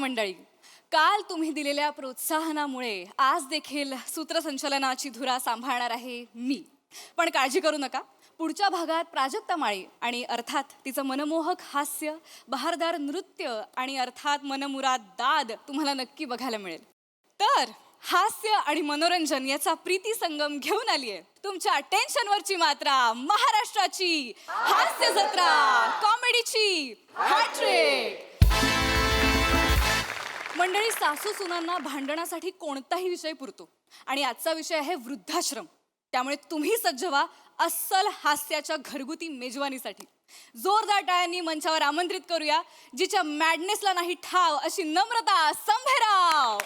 मंडळी, काल तुम्ही दिलेल्या प्रोत्साहनामुळे आज देखील सूत्रसंचलनाची धुरा सांभाळणार आहे मी. पण काळजी करू नका, पुढच्या भागात प्राजक्ता माळी आणि अर्थात तिचं मनमोहक हास्य, बहारदार नृत्य आणि अर्थात मनमुराद दाद तुम्हाला नक्की बघायला मिळेल. तर हास्य आणि मनोरंजन याचा प्रीती संगम घेऊन आलीये तुमच्या टेन्शनवरची मात्रा, महाराष्ट्राची हास्य जत्रा, कॉमेडीची हॅट्रिक. मंडळी, सासू सुनांना भांडणासाठी कोणताही विषय पुरतो आणि आजचा विषय आहे वृद्धाश्रम. त्यामुळे तुम्ही सज्ज व्हा अस्सल हास्याच्या घरगुती मेजवानीसाठी. जोरदार टाळ्यांनी मंचावर आमंत्रित करूया जिच्या मॅडनेसला नाही ठाव अशी नम्रता संभेराव,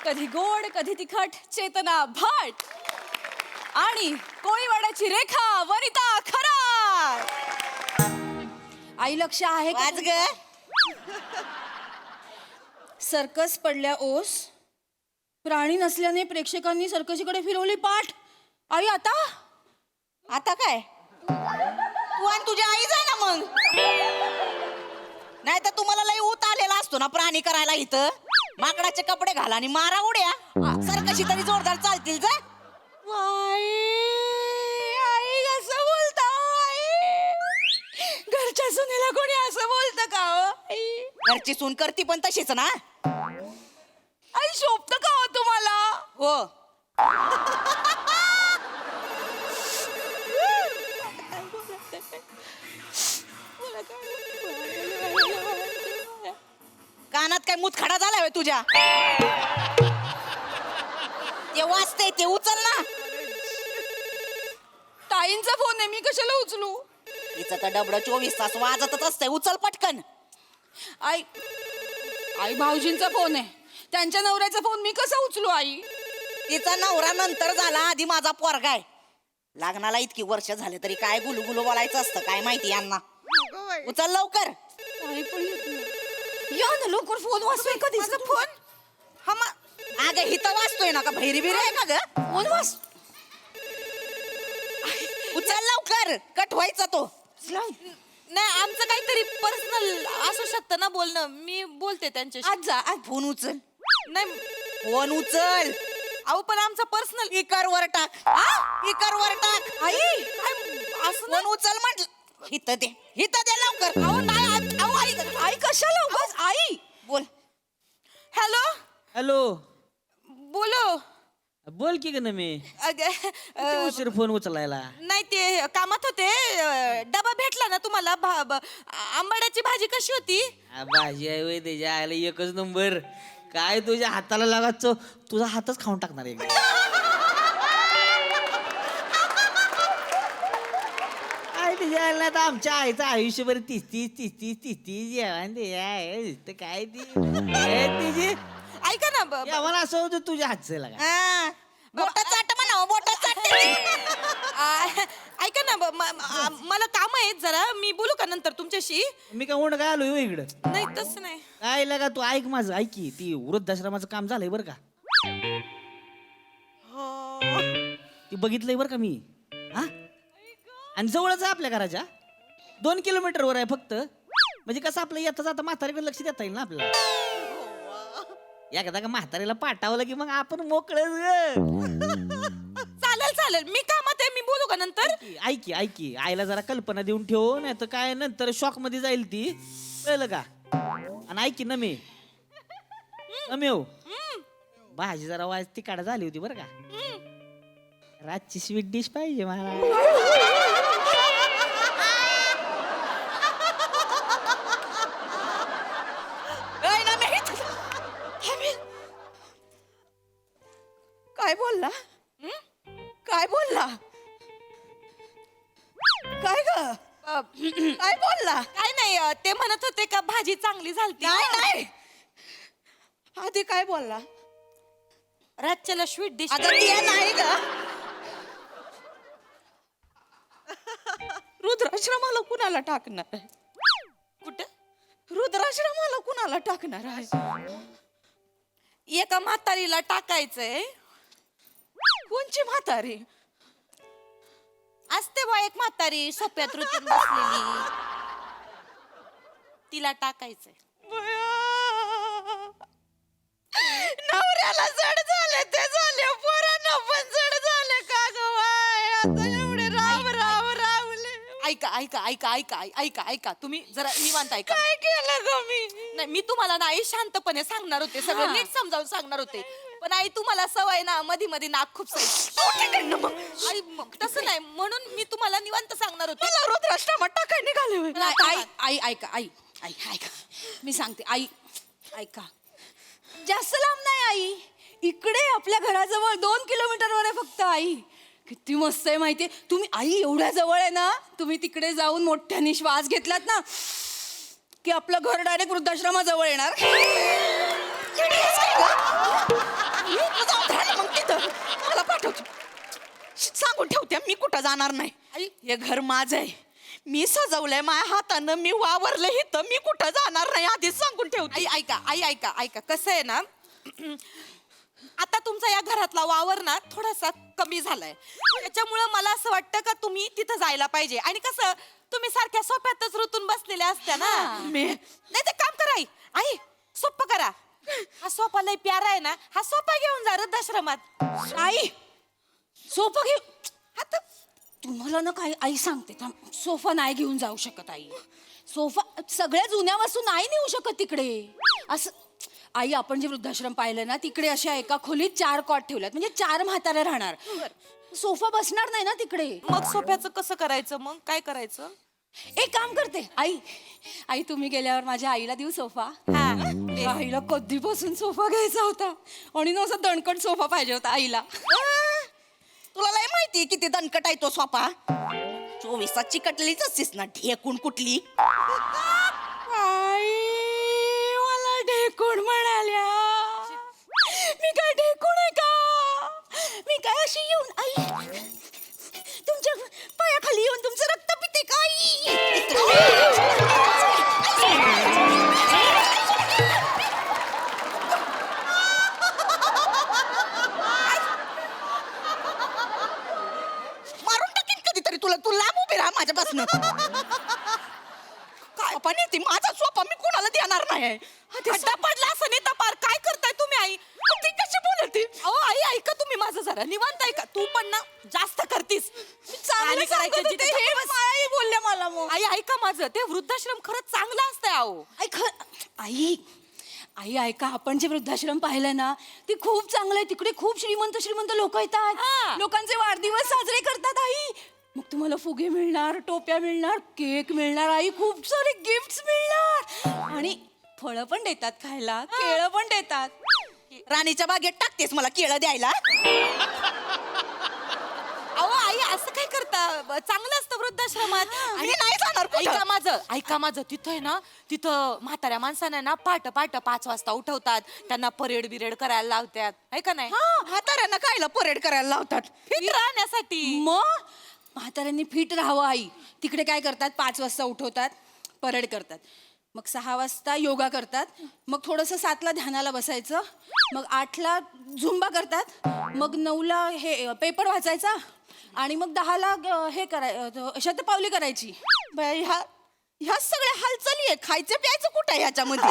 कधी गोड कधी तिखट चेतना भट आणि कोळीवाड्याची रेखा वनिता खरात. आई लक्ष आहे का? वाज ग. सर्कस पडल्या ओस, प्राणी नसल्याने प्रेक्षकांनी सर्कशीकडे फिरवली पाठ. आई आता आता काय तू आणि तुझी आई जा ना मग. नाही तर तुम्हाला लई ऊत आलेला असतो ना प्राणी करायला इथं. माकडाचे कपडे घाला आणि मारा उड्या. सरकशी तरी जोरदार चालतील जा. आई कसं बोलता आई? घरच्या सुनेला कोणी असं बोलतं का हो? आई, घरची सून करती पण तशीच ना. आई शोभतं का हो तुम्हाला? हो. कानात काय मुतखडा झाला होय तुझ्या? ते वाजते ते उचल ना. ताईंचा फोन आहे, मी कशाला उचलू? तिचं तर डबडं 24 तास वाजतच असतंय. उचल पटकन. आई आई भाऊजींचा फोन आहे, त्यांच्या नवऱ्याचा फोन मी कसा उचलू आई? तिचा नवरा नंतर झाला, आधी माझा पोरगा आहे. लग्नाला इतकी वर्ष झाले तरी काय गुलुगुलू बोलायचं असतं काय माहिती यांना. उचल लवकर. आई पण येत नाही. या ना लवकर, फोन वाजतोय कधीचा फोन. हा अगं हिथं वाजतोय ना का भैरी बिरी आहे का ग? फोन वाज. उचल लवकर, कट व्हायचा तो. नाही, आमचं काहीतरी पर्सनल असू शकतं ना बोलणं. मी बोलते त्यांच्याशी. आज जा, आज फोन उचल. नाही, फोन उचल. अहो पण आमचा पर्सनल. इकर वर टाक. इकर वर टाक. आई काय असं फोन उचल म्हटलं. हिथं दे, हिथं दे लवकर. अहो नाही, अहो आई आई कशाला उगाच? आई बोल. हॅलो हॅलो, बोलो. बोल की ग मी. उशीर फोन उचलायला. नाही ते कामात होते. डबा भेटला ना तुम्हाला? आंबाड्याची भाजी कशी होती? भाजी आहे वय त्याच्या आयला एकच नंबर. काय तुझ्या हाताला लागायचं, तुझा हातच खाऊन टाकणार आहे. काय तुझ्या आईला तर आमच्या आईचं आयुष्यभर 30 जेवण ते काय तिची ऐका ना जेवण असं होतं तुझ्या हातचं लागा. हा, बोटा चाट म्हणा, बोटा चाट. ऐका ना मला काम आहेत जरा. मी बोलू का नंतर तुमच्याशी? मी काय म्हणून काय आलोय इकडं? नाही तसं नाही. काय लागा तू ऐक माझं, ऐक की ती वृद्धाश्रमाचं काम झालंय बरं का. ती बघितलंय बरं का मी. हा, आणि जवळच आहे आपल्या घराच्या, 2 किलोमीटरवर आहे फक्त. म्हणजे कसं आपलं येता जाता म्हातारीकडे लक्ष देता येईल ना आपल्याला. एकदा का म्हातारीला पाठवलं की मग आपण मोकळच. चालेल चालेल, मी कामात आहे. मी बोलू का नंतर? ऐक की आईला जरा कल्पना देऊन ठेव, नाही तर काय नंतर शॉक मध्ये जाईल ती, कळलं का. आणि ऐक की नमे हो, भाजी जरा वाज तिकाड झाली होती बरं का. रातची स्वीट डिश पाहिजे मला. काय बोलला? काय बोलला? काय ग? काय बोलला? काय नाही, ते म्हणत होते का भाजी चांगली झालती. नाही आधी काय बोलला? रातच्याला स्वीट डिश. अगं ती नाही ग. रुद्राश्रमाला कुणाला टाकणार आहे? कुठं? रुद्राश्रमाला कुणाला टाकणार आहे? एका म्हातारीला टाकायचंय. कोणची म्हातारी? असते बा एक म्हातारी सोप्यात रुतून बसलेली, तिला टाकायचंय. बया, नवऱ्याला जड झाले ते झाले, पोरांना पण जड झाले का ग बाय? आता एवढे राम राम रामले. ऐका ऐका ऐका ऐका ऐका ऐका, तुम्ही जरा निवांत ऐका. काय केलं ग मी? नाही, मी तुम्हाला नाही शांतपणे सांगणार होते, सगळं नीट समजावून सांगणार होते, पण आई तुम्हाला सवय ना मध्ये मध्ये नाक खूप आई मग तसं नाही, म्हणून मी तुम्हाला निवांत सांगणार होते. रुद्राष्ट्रामात टाकाय निघाले. आई आई ऐका आई आई ऐका, मी सांगते आई ऐका, जास्त लांब नाही आई, इकडे आपल्या घराजवळ 2 किलोमीटरवर आहे फक्त. आई किती मस्त आहे माहितीये तुम्ही, आई एवढ्या जवळ आहे ना, तुम्ही तिकडे जाऊन मोठ्याने श्वास घेतलात ना की आपलं घर डायरेक्ट वृद्धाश्रमाजवळ येणार. मग तिथं मला पाठवतो, सांगून ठेवते मी कुठं जाणार नाही. आई हे घर माझं आहे, मी सजवलंय माझ्या हातानं, मी वावरलं इथं, मी कुठं जाणार नाही आधीच सांगून ठेवते. आई ऐका आई ऐका ऐका, कसं आहे ना, आता तुमचा या घरातला वावर ना थोडासा कमी झालाय, त्याच्यामुळं मला असं वाटतं का तुम्ही तिथं जायला पाहिजे. आणि कसं तुम्ही सारख्या सोप्यातच रुतून बसलेल्या असत्या ना, नाही ते काम करा आई, आई सोपं करा, हा सोफा लय प्यारा आहे ना, हा सोफा घेऊन जा वृद्धाश्रमात. आई सोफा घेऊ आता, तुम्हाला ना काही आई सांगते थांब, सोफा नाही घेऊन जाऊ शकत आई, सोफा सगळ्या जुन्या वस्तू नाही नेऊ शकत तिकडे. असं आई, आपण जे वृद्धाश्रम पाहिलं ना, तिकडे अशा एका खोलीत 4 कॉट ठेवल्यात, म्हणजे 4 म्हाताऱ्या राहणार, सोफा बसणार नाही ना तिकडे. मग सोफ्याचं कसं करायचं, मग काय करायचं? एक काम करते आई, आई तुम्ही गेल्यावर माझ्या आईला देऊ सोफा. माझ्या आईला कधीपासून सोफा घ्यायचा होता, आणि ना असा दणकट सोफा पाहिजे होता आईला. तुला लय माहिती किती दणकट आहे तो सोफा, 24 चिकटलेलीच असतीस ना, ढेकून कुठली. आई मला ढेकूण म्हणाल्या, मी काय ढेकूण आहे का? मी काय अशी येऊन आई तुमच्या पायाखाली येऊन तुमचं रक्त पिते का मारून टाकीन कधीतरी तुला, तू लांब उभी राहा माझ्यापासून. काय पण येते माझा सोफा मी कोणाला देणार नाही. खड्डा पडला असं नाही तपार, काय करताय तुम्ही आई? ती कशी बोलते? अहो आई ऐका तुम्ही माझं जरा निवांत ऐका, तू पण ना जास्त करतीस. चांगलं आणि करायचं सांगत होते, जिथे हे बस. आई बोलल्या मला मग. आई ऐका माझं, ते वृद्धाश्रम खरंच चांगलं असतंय अहो. आई आई ऐका, आपण जे वृद्धाश्रम पाहिलं ना, ते खूप चांगलं आहे. तिकडे खूप श्रीमंत श्रीमंत लोक येतात, हा. लोकांचे वाढदिवस साजरे करतात आई. मग तुम्हाला फुगे मिळणार, टोप्या मिळणार, केक मिळणार आई, खूप सारे गिफ्ट्स मिळणार, आणि फळं पण देतात खायला, केळं पण देतात. राणीच्या बागेत टाकतेस मला केळं द्यायला? अहो आई असं काय करता, चांगलं असतं वृद्धाश्रमात. मी नाही जाणार कुठं. ऐका माझं तिथं आहे ना, तिथं म्हाताऱ्या माणसांना ना पाट 5 वाजता उठवतात, त्यांना परेड बिरेड करायला लावतात, आहे का नाही? म्हाताऱ्यांना कायला परेड करायला लावतात? फिट राहण्यासाठी. मग म्हाताऱ्यांनी फिट राहावं आई. तिकडे काय करतात, 5 वाजता उठवतात, परेड करतात, मग 6 वाजता योगा करतात, मग थोडंसं 7ला ध्यानाला बसायचं, मग 8ला झुंबा करतात, मग 9ला हे पेपर वाचायचा, आणि मग 10ला हे शतपावली करायची. बाई, ह्या सगळ्या हालचाली आहे, खायचं प्यायचं कुठं आहे ह्याच्यामध्ये?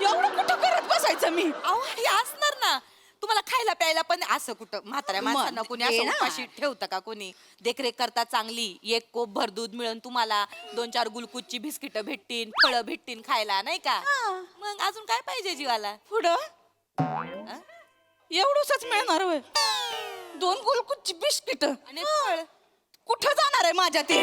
एवढं कुठं करत बसायचं मी? अहो हे असणार ना, तुम्हाला खायला प्यायला पण असं कुठं म्हाताऱ्या मग माणसांना कोणी असं येणार. उपाशी ठेवतं का कोणी? देखरेख करता चांगली, 1 कोप भर दूध मिळून तुम्हाला, 2-4 गुलकुच्ची बिस्किट भेटतील, फळं भेटतील खायला, नाही का? मग अजून काय पाहिजे जीवाला? पुढं एवढंच मिळणार होय? 2 गुलकुच्ची बिस्किट आणि फळ. कुठं जाणार आहे माझ्या ते?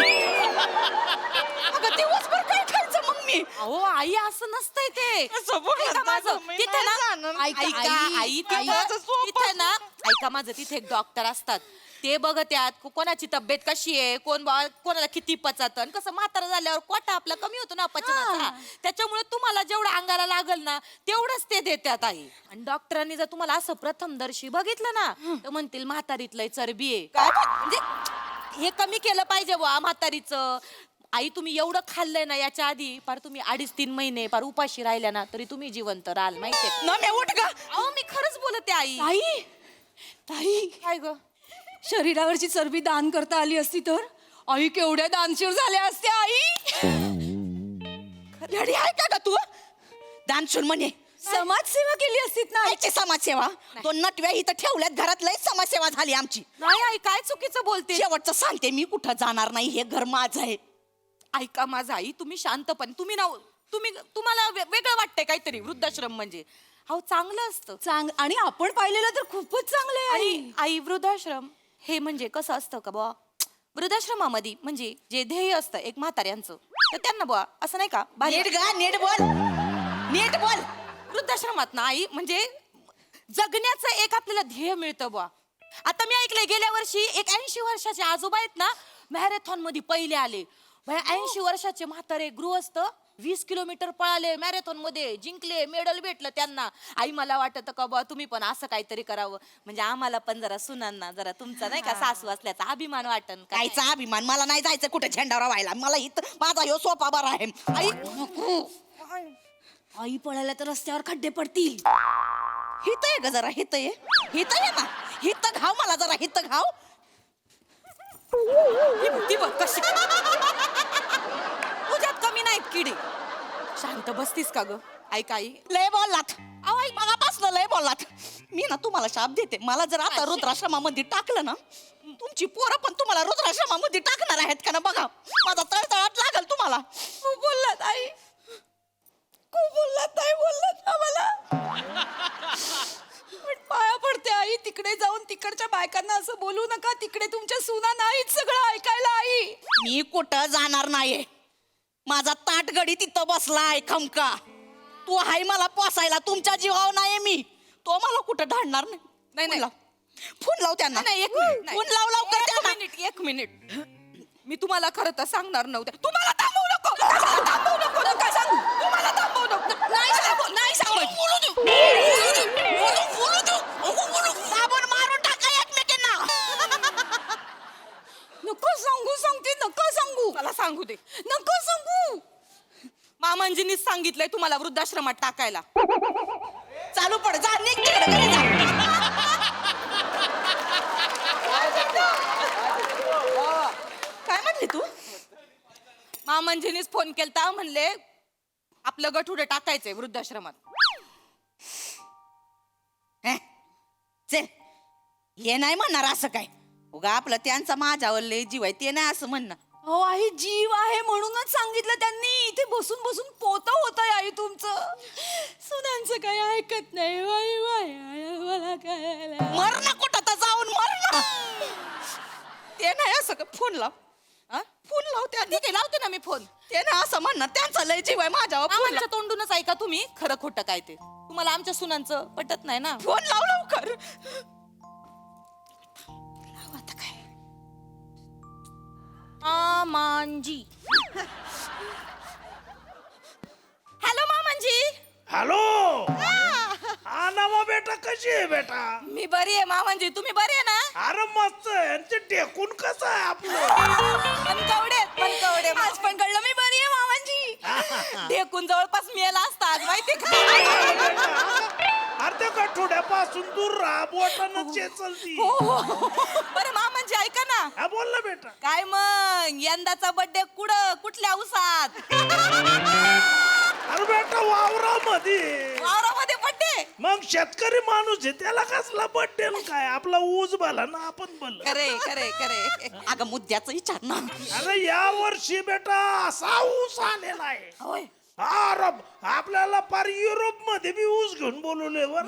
अगं दिवसभर काय खायचं मग मी? अहो आई असं नसतंय ते. असं बोलत ऐका नाही माझं, गं, मी तिथे नाही ना, जाणार. ऐका, ऐका आई, आई, आई, माझं सोपं. तिथे ना, ऐका माझं, तिथे एक डॉक्टर असतात, ते बघत्यात कोणाची तब्येत कशी आहे, कोणाला किती पचत, आणि कसं म्हातारा झाल्यावर कोटा आपला कमी होतो ना पचनाचा, त्याच्यामुळे तुम्हाला जेवढं अंगाला लागल ना तेवढंच ते देतात आई. आणि डॉक्टरांनी जर तुम्हाला असं प्रथमदर्शी बघितलं ना, तर म्हणतील म्हातारीत लय चरबी आहे. काय? म्हणजे हे कमी केलं पाहिजे वा म्हातारीचं. आई तुम्ही एवढं खाल्लंय ना याच्या आधी, पार तुम्ही 2.5-3 महिने पार उपाशी राहिल्या ना, तरी तुम्ही जिवंत राहाल माहितीये. ना मी उठ गा. अहो मी खरंच बोलते आई. ताई ताई, काय ग? शरीरावरची चरबी दान करता आली असती तर आई केवढ्या दानशूर झाल्या असत्या आई. येडी आहे का ग तू? दानशूर म्हणे समाजसेवा केली असतीत ना. आईची समाजसेवा तो नटव्या इथं ठेवल्यात घरात लय समाजसेवा झाली आमची. नाही आई काय चुकीचं बोलते. शेवटचं सांगते मी कुठं जाणार नाही, हे घर माझं आहे. ऐका माझा आई, तुम्ही शांतपणे तुम्हाला वेगळं वाटतंय काहीतरी वृद्धाश्रम म्हणजे. अहो चांगलं असतं. आणि आपण पाहिलेलं तर खूपच चांगलं आहे आई. आणि आई वृद्धाश्रम हे म्हणजे कसं असतं का बुवा, वृद्धाश्रमामध्ये म्हणजे जे ध्येय असतं एक म्हाताऱ्यांचं, तर त्यांना बुवा असं नाही का नीट गा, नीट बोल, नीट बोल. वृद्धाश्रमात ना आई म्हणजे जगण्याचं एक आपल्याला ध्येय मिळतं बुवा. आता मी ऐकलंय गेल्या वर्षी एक 80 वर्षाचे आजोबा आहेत ना, मॅरेथॉन मध्ये पहिले आले. 80 वर्षाचे म्हातारे गृहस्थ 20 किलोमीटर पळाले मॅरेथॉन मध्ये, जिंकले, मेडल भेटलं त्यांना. आई मला वाटतं का बुवा तुम्ही पण असं काहीतरी करावं, म्हणजे आम्हाला पण जरा सुनांना जरा तुमचा नाही का सासू असल्याचा अभिमान वाटन का. कायचा अभिमान, मला नाही जायचं कुठे झेंडावर व्हायला, मला इथं माझा ह्यो सोपा बरा आहे. आई नको. आई पळायला तर रस्त्यावर खड्डे पडतील. हित आहे ग जरा, हित आहे, हित आहे ना, हित घाव मला जरा, हित घाव. ती बघ कशी तुझ्यात कमी नाहीत किडे. शांत बसतीस का ग. ऐक आई, लय बोललात आई, मगापासून लय बोललात. मी ना तुम्हाला शाप देते, मला जर आता रुद्राश्रमामध्ये टाकलं ना, तुमची पोरं पण तुम्हाला रुद्राश्रमामध्ये टाकणार आहेत का ना बघा. माझा तळतळाट लागल तुम्हाला. खूप बोललात आई, खूप बोललात. नाही बोललात ना मला. पण पाया पडते आई, तिकडे जाऊन तिकडच्या बायकांना असं बोलू नका. तिकडे तुमच्या सुना नाहीत सगळं ऐकायला आई. मी कुठं जाणार नाहीये. माझा ताटगडी तिथं बसलाय खमका. तू हाय मला पोसायला, तुमच्या जीवावर नाहीये मी. तो मला कुठं ढाळणार नाही. नाही, नाही. फोन लाव त्यांना. नाही, एक मिनिट, नाही. फोन लाव लवकर त्यांना. एक मिनिट मी तुम्हाला खरं तर सांगणार नव्हते. तुम्हाला थांबवू नको, थांबवू नको, नका सांगू. तुम्हाला थांबवू नको. नाही सांगू, नाही सांगू. साबण मारून टाका एकमेकांना. नको सांगू, सांगते नको सांगू. मला सांगू दे. नको सांगू. मामांजीनीच सांगितलंय तुम्हाला वृद्धाश्रमात टाकायला. चालू पड, जा निघ तिकडे घरी जा. काय म्हणली तू? मामांजीनीच फोन केलता, म्हणले आपलं गठुडं टाकायचंय वृद्धाश्रमात. हे, चल हे नाही म्हणणार असं काय. उगा आपलं त्यांचा माझ्यावर लय जीव आहे ते नाही असं म्हणणं. हो आई, जीव आहे म्हणूनच सांगितलं त्यांनी. इथे बसून बसून पोत होत आई तुमचं. सुनांचं काही ऐकत नाही. वाई वाई आय, मला काय मर ना कुठं तर जाऊन मर ना. ते नाही असं का. फोन लाव, हा? फोन लाव त्यांना. ठीक आहे, लावते ना मी फोन. ते नाही असं म्हणणार, त्यांचा लय जीव आहे माझ्यावर. फोन आमच्या तोंडूनच ऐका तुम्ही खरं खोटं काय ते. तुम्हाला आमच्या सुनांचं पटत नाही ना. फोन लाव लवकर. आता काय. मामांजी. हॅलो मामांजी. हॅलो. हा नवा बेटा, कशी आहे बेटा? मी बरी आहे मामांजी, तुम्ही बरी आहे ना? अरे मस्त आहे. आणि ते टेकून कसं आहे आपलं? मनकवडे आज पण कळलं मी बरी आहे मामांजी. ढेकून जवळपास मिळाला असता आज, माहिती का? अरे त्या गठोड्यापासून दूर राहा, बोटानं चेचलती. बरं मामांजी ऐका ना. हा बोल ना बेटा. काय मग यंदाचा बर्थडे कुठल्या उसात? अरे बेटा वावरामध्ये. वावरामध्ये बर्थडे? मग शेतकरी माणूस आहे, त्याला कसला बड्डे काय, आपला ऊस भला ना आपण भल. खरे खरे खरे. अगं मुद्द्याचं विचार ना. अरे या वर्षी बेटा असा ऊस आलेला आहे. होय. अरे आपल्याला पार युरोप मध्ये बी ऊस घेऊन बोलवले बर.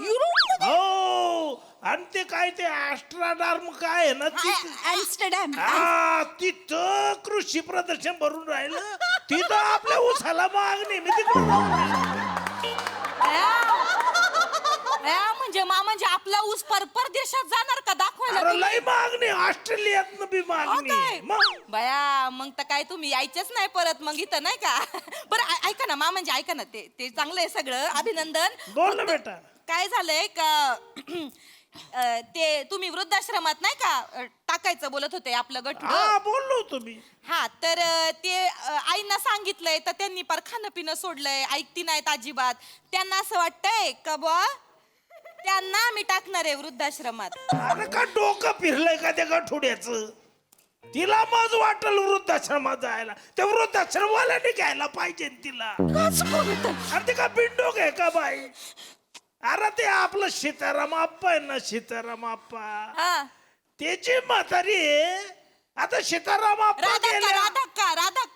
हो. आणि ते काय ते ऍस्ट्राडार्म काय आहे ना ॲम्स्टरडॅम. तिथं कृषी प्रदर्शन भरून राहिलं. तिथं आपल्या ऊसाला मागणी. मी तिकडे म्हणजे मामांजी आपला ऊस परदेशात जाणार का दाखवायला? अरे लय मागणी, ऑस्ट्रेलियात बी मागणी. मग बया मग तर काय तुम्ही यायचेच नाही परत मग इथं नाही का? बरं ऐका ना मामांजी, ऐका ना. ते चांगलं आहे सगळं, अभिनंदन. बोल ना बेटा. काय झालंय का ते तुम्ही वृद्धाश्रमात नाही का टाकायचं बोलत होते आपलं गठुडं. हा बोललो होतो मी. हा तर ते आईंना सांगितलंय तर त्यांनी पार खाणं पिणं सोडलंय, ऐकती नाहीत अजिबात. त्यांना असं वाटतंय का बुवा त्यांना मी टाकणार आहे वृद्धाश्रमात. अरे का डोकं फिरलंय का त्या गठोड्याचं? तिला मज वाटल वृद्धाश्रमात जायला, त्या वृद्धाश्रमवाल्याने घ्यायला पाहिजे ना तिला. अरे ते का बिंडोक आहे का बाई? अरे ते आपलं सीताराम आप्पा आहे ना, सीताराम आप्पा, हा. त्याची म्हातारी आहे. आता सीताराम आप्पा राधा गेल्या.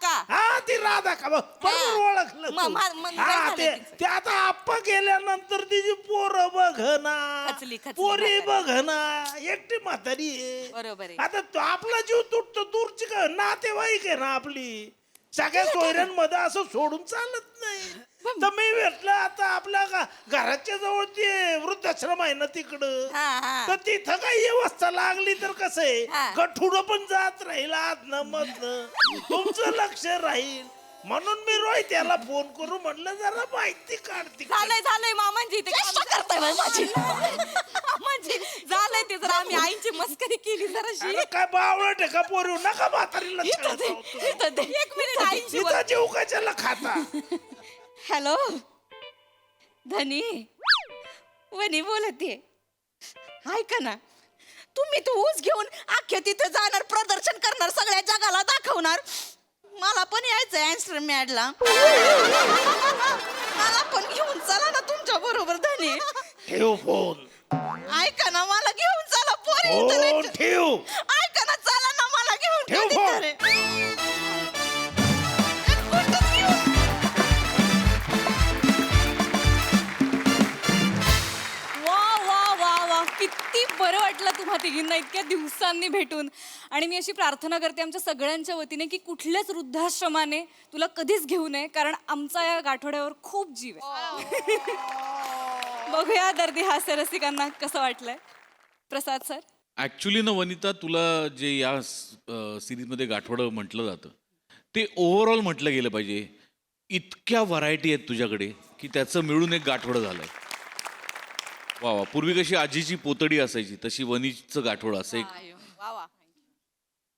का हा ती राधा का बरोबर ओळखलं तू. हा ते आता आप्पा गेल्यानंतर तिची पोरं बघना, खचली पोरी बघना, एकटी म्हातारी आहे. बरोबर आहे. आता तो आपला जीव तुटतो, दूरची का नातेवाईक आहे ना आपली, सगळ्या सोयऱ्यांमध्ये असं सोडून चालत नाही. तर मी भेटलं आता आपल्या घराच्या जवळ ते वृद्धाश्रम आहे ना तिकडं, हा, हा. तर तिथं काही व्यवस्था लागली तर कसं हा. आहे, गठुडं पण जात राहील आतनं मधनं, तुमचं लक्ष राहील. म्हणून मी रोहित याला फोन करू म्हणलं जरा माहिती काढते. झालंय मामांजी ते करताय माझी मामांजी झालंय ते जरा आम्ही आईची मस्करी केली जराशी. अरे काय बावळट आहे का पोरी, नका म्हातारीला इथं दे. एक मिनिट आईची तिचा जीव कशाला खाता. हॅलो धनी, वनी बोलते. ऐका ना, तुम्ही तो ऊस घेऊन अख्ख्या तिथे जाणार, प्रदर्शन करणार, सगळ्या जगाला दाखवणार. मला पण यायचंय ॲम्स्टरडॅमला. मला पण घेऊन चला ना तुमच्या बरोबर धनी. ठेव फोन, ऐका ना, मला घेऊन चला पोरी फोन इथं. ठेव. ऐका ना, चला ना मला घेऊन ठेव कधीतरी. कुठंच घेऊन. वा वा वा वा, किती बरं वाटलं तुम्हा तिघींना इतक्या दिवसांनी भेटून. आणि मी अशी प्रार्थना करते आमच्या सगळ्यांच्या वतीने की कुठल्याच वृद्धाश्रमाने तुला कधीच घेऊ नये, कारण आमचा या गाठोड्यावर खूप जीव आहे. बघूया दर्दी हास्य रसिकांना कसं वाटलंय. प्रसाद सर. ऍक्च्युली ना वनिता, तुला जे या सिरीजमध्ये गाठोडं म्हटलं जातं ते ओव्हरऑल म्हटलं गेलं पाहिजे. इतक्या व्हरायटी आहेत तुझ्याकडे की त्याचं मिळून एक गाठोडं झालंय. वा वा. पूर्वी कशी आजीची पोतडी असायची तशी वनीचं गाठोडं असं एक.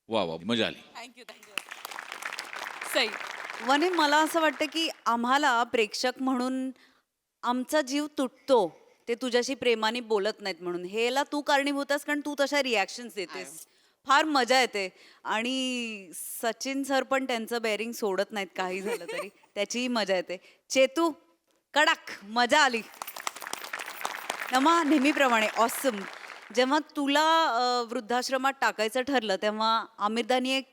वा वा, मजा आली. थँक्यू सई. वने, मला असं वाटतं की आम्हाला प्रेक्षक म्हणून आमचा जीव तुटतो ते तुझ्याशी प्रेमाने बोलत नाहीत म्हणून. हेला तू कारणीभूत आहेस, कारण तू तशा रिॲक्शन्स देतेस. फार मजा येते. आणि सचिन सर पण त्यांचं बेअरिंग सोडत नाहीत काही झालं तरी, त्याचीही मजा येते. चेतू कडक, मजा आली. नमा नेहमीप्रमाणे ऑसम. जेव्हा तुला वृद्धाश्रमात टाकायचं ठरलं तेव्हा आमिरदानी एक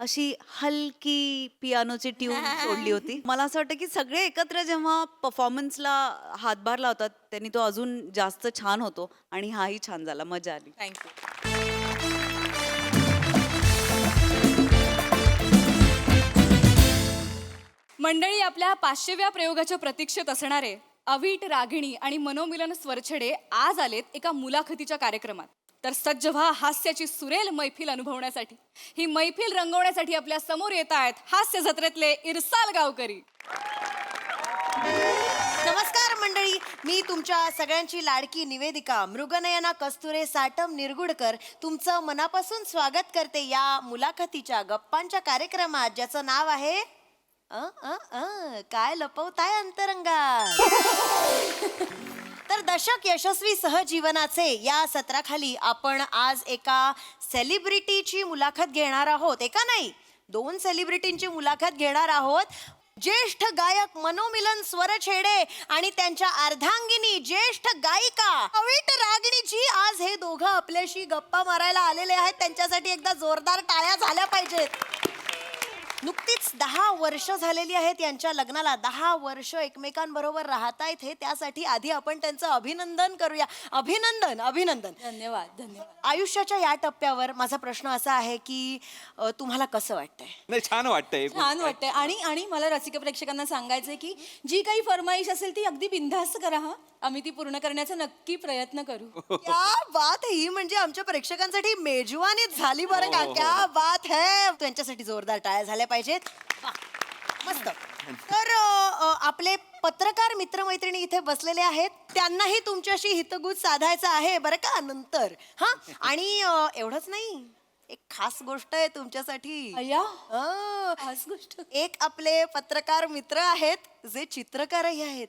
अशी हलकी पियानोची ट्यून सोडली होती. मला असं वाटतं की सगळे एकत्र जेव्हा परफॉर्मन्सला हातभार लावतात त्यांनी तो अजून जास्त छान होतो. आणि हाही छान झाला, मजा आली. थँक्यू. मंडळी, आपल्या 500व्या प्रयोगाच्या प्रतीक्षेत असणारे अवीट, रागिणी आणि मनोमिलन स्वरछडे आज आलेत एका मुलाखतीच्या कार्यक्रमात. तर सज्ज व्हा हास्याची सुरेल मैफिल अनुभवण्यासाठी. ही मैफिल रंगवण्यासाठी आपल्या समोर येत आहेत हास्य जत्रेतले इरसाल गावकरी. नमस्कार मंडळी, मी तुमच्या सगळ्यांची लाडकी निवेदिका मृगनयना कस्तुरे साटम निरगुडकर तुमचं मनापासून स्वागत करते या मुलाखतीच्या गप्पांच्या कार्यक्रमात, ज्याचं नाव आहे काय लपवताय अंतरंगात. तर दशक यशस्वी सहजीवनाचे या सत्राखाली आपण आज एका सेलिब्रिटीची मुलाखत घेणार आहोत. एका नाही, 2 सेलिब्रिटींची मुलाखत घेणार आहोत. ज्येष्ठ गायक मनोमिलन स्वरछेडे आणि त्यांच्या अर्धांगिनी ज्येष्ठ गायिका अवीट रागिणीजी आज हे दोघं आपल्याशी गप्पा मारायला आलेले आहेत. त्यांच्यासाठी एकदा जोरदार टाळ्या झाल्या पाहिजेत. नुकतीच 10 वर्ष झालेली आहेत यांच्या लग्नाला. 10 वर्ष एकमेकांबरोबर राहतायत हे, त्यासाठी आधी आपण त्यांचं अभिनंदन करूया. अभिनंदन अभिनंदन. धन्यवाद धन्यवाद. आयुष्याच्या या टप्प्यावर माझा प्रश्न असा आहे की तुम्हाला कसं वाटतंय? नाही, छान वाटतंय. छान वाटतंय. आणि मला रसिक प्रेक्षकांना सांगायचंय की जी काही फरमाईश असेल ती अगदी बिनधास्त करा. हा, आम्ही ती पूर्ण करण्याचा नक्की प्रयत्न करू. क्या बात है, ही म्हणजे आमच्या प्रेक्षकांसाठी मेजवानीच झाली बरं का. क्या बात है. त्यांच्यासाठी जोरदार टाळ्या झाल्या पाहिजेत. वा, मस्त. तर आपले पत्रकार मित्रमैत्रिणी इथे बसलेले आहेत, त्यांनाही तुमच्याशी हितगुज साधायचं आहे बरं का नंतर. हा, आणि एवढंच नाही, एक खास गोष्ट आहे तुमच्यासाठी. अय्या, खास गोष्ट. एक आपले पत्रकार मित्र आहेत जे चित्रकारही आहेत.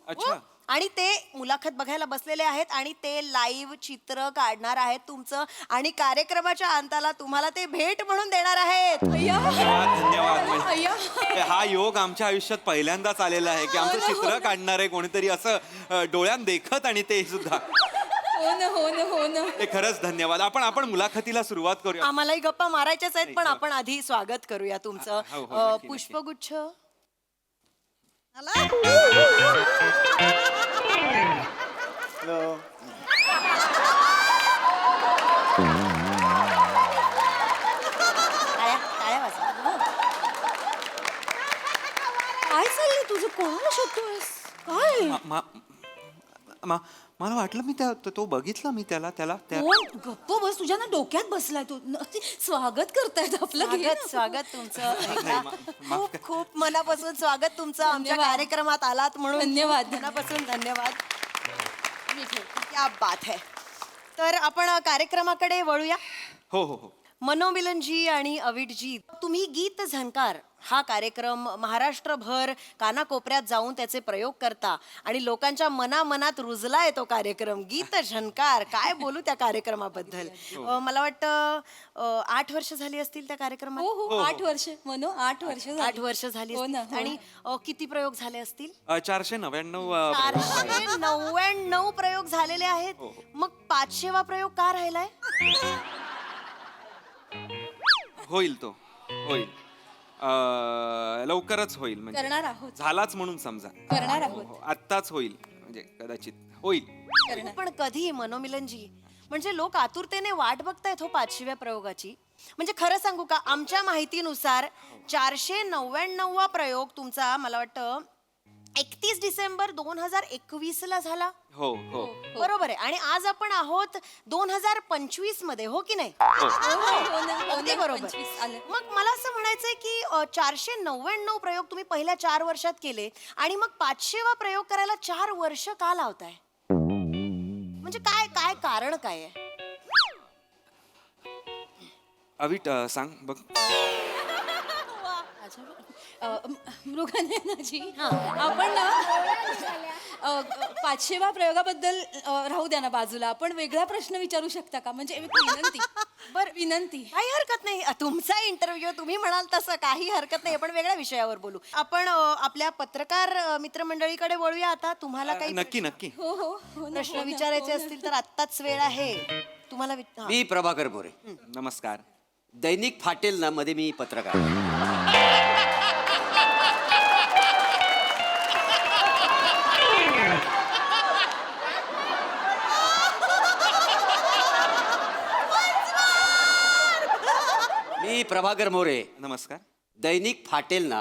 अच्छा. आणि ते मुलाखत बघायला बसलेले आहेत आणि ते लाईव्ह चित्र काढणार आहेत तुमचं आणि कार्यक्रमाच्या अंताला तुम्हाला ते भेट म्हणून देणार आहेत. धन्यवाद अय्या हा योग आमच्या आयुष्यात पहिल्यांदाच आलेला आहे की आमचं चित्र काढणार आहे कोणीतरी असं डोळ्यात देखत आणि ते सुद्धा हो ना हो ना हो ना. ते खरंच धन्यवाद. आपण मुलाखतीला सुरुवात करूया. आम्हालाही गप्पा मारायच्याच आहेत पण आपण आधी स्वागत करूया तुमचं. हो, हो, नक्की, पुष्पगुच्छ टाळ्या टाळ्या वाजवा. काय चाललंय तुझं? कोणाला शोधतोयस? काय मला वाटलं मी तो बघितलं मी त्याला कोण? गप्प बस, तुझ्या ना डोक्यात बसलाय तू. स्वागत करतायत आपलं. घे ना. स्वागत तुमचं. खूप खूप मनापासून स्वागत तुमचं आमच्या धन्यवाद. कार्यक्रमात आलात म्हणून. धन्यवाद. मनापासून धन्यवाद. क्या बात है. तर आपण कार्यक्रमाकडे वळूया. हो हो हो मनोमिलनजी आणि अविटजी, तुम्ही गीत झंकार हा कार्यक्रम महाराष्ट्रभर कानाकोपऱ्यात जाऊन त्याचे प्रयोग करता आणि लोकांच्या मनामनात रुजलाय तो कार्यक्रम गीत झंकार. काय बोलू त्या कार्यक्रमाबद्दल. मला वाटतं 8 वर्ष झाली असतील त्या कार्यक्रमात. हो हो 8 वर्ष म्हणू 8 वर्ष झाली. 8 वर्ष झाली हो ना, असतील. हो. आणि किती प्रयोग झाले असतील? 499 499 प्रयोग झालेले आहेत. मग 500वा प्रयोग का राहिलाय? होईल तो होईल लवकरच होईल म्हणजे करणार आहोत झालाच म्हणून समजा. करणार आहोत. आत्ताच होईल म्हणजे कदाचित होईल. पण कधी मनोमिलनजी? म्हणजे लोक आतुरतेने वाट बघतायत हो 500व्या प्रयोगाची. म्हणजे खरं सांगू का, आमच्या माहितीनुसार 499वा प्रयोग तुमचा मला वाटतं 31 डिसेंबर 2021 ला झाला. हो हो बरोबर आहे. आणि आज आपण आहोत 2025 मध्ये, हो की नाही? हो ना, हो अगदी ना, बरोबर. 25 आलं. मग मला असं म्हणायचंय की 499 प्रयोग तुम्ही पहिल्या 4 वर्षात केले आणि मग 500वा प्रयोग करायला 4 वर्ष का लावताय? म्हणजे काय काय कारण काय आहे? अविट सांग बघ. मृगनयनाजी आपण ना 500व्या प्रयोगाबद्दल राहू द्या ना बाजूला. आपण वेगळा प्रश्न विचारू शकता का? म्हणजे एक विनंती. बर विनंती. काही हरकत नाही. तुमचा इंटरव्ह्यू, तुम्ही म्हणाल तसं काही हरकत नाही. आपण वेगळ्या विषयावर बोलू. आपण आपल्या पत्रकार मित्रमंडळीकडे वळूया आता. तुम्हाला काही नक्की नक्की हो हो हो ना, प्रश्न हो ना, विचारायचे हो ना. असतील तर आत्ताच वेळ आहे. तुम्हाला हा. मी प्रभाकर मोरे, नमस्कार. दैनिक फाटेल ना मध्ये मी पत्रकार. मी प्रभाकर मोरे, नमस्कार. दैनिक फाटेल ना.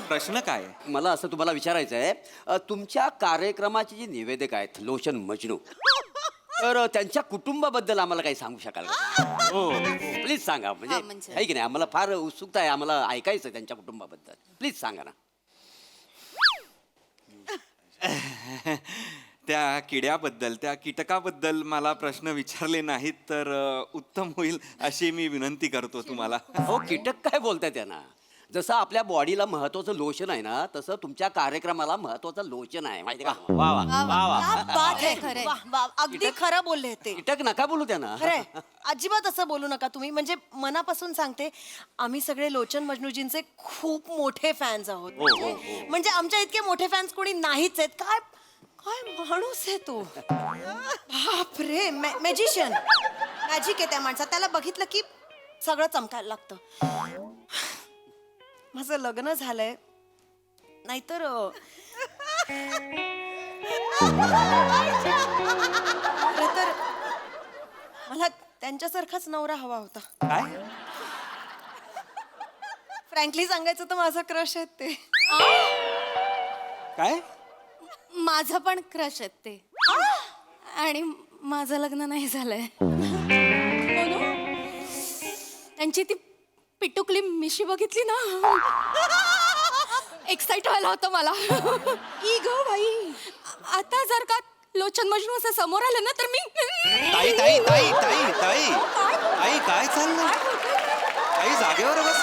प्रश्न काय आहे? मला असं तुम्हाला विचारायचं आहे, तुमच्या कार्यक्रमाचे जे निवेदक आहेत लोशन मजनू, तर त्यांच्या कुटुंबाबद्दल आम्हाला काही सांगू शकाल का? हो प्लीज सांगा. म्हणजे आहे की नाही, आम्हाला फार उत्सुकता आहे, आम्हाला ऐकायचं आहे त्यांच्या कुटुंबाबद्दल. प्लीज सांगा ना. त्या किड्याबद्दल त्या कीटकाबद्दल मला प्रश्न विचारले नाहीत तर उत्तम होईल अशी मी विनंती करतो तुम्हाला. हो, कीटक काय बोलताय त्यांना? जसं आपल्या बॉडीला महत्वाचं लोशन आहे ना, तसं तुमच्या कार्यक्रमाला महत्वाचं लोशन आहे, माहिती का? वा वा वा वा. क्या बात आहे. वाह, वाह. अगदी खरं बोलले ते. कीटक नका बोलू त्यांना. खरंय. अजिबात असं बोलू नका तुम्ही. म्हणजे मनापासून सांगते, आम्ही सगळे लोचन मजनूजींचे खूप मोठे फॅन्स आहोत. म्हणजे आमच्या इतके मोठे फॅन्स कोणी नाहीच आहेत. काय काय माणूस आहे तो. बापरे, मॅजिशियन. मॅजिक आहे त्या माणसात. त्याला बघितलं की सगळं चमकायला लागतं. माझं लग्न झालंय, नाहीतर खरं तर मला त्यांच्यासारखाच नवरा हवा होता. काय फ्रँकली सांगायचं तर माझा क्रश आहेत ते. काय माझं पण क्रश आहेत ते. आणि माझं लग्न नाही झालंय. त्यांची ती पिटुकली मिशी बघितली ना, एक्साइट व्हायला होतं मला. ई ग बाई, आता जर का लोचन मजनू असं समोर आलं ना तर मी ताई ताई ताई ताई ताई ताई काय चाललंय ताई जागेवर बस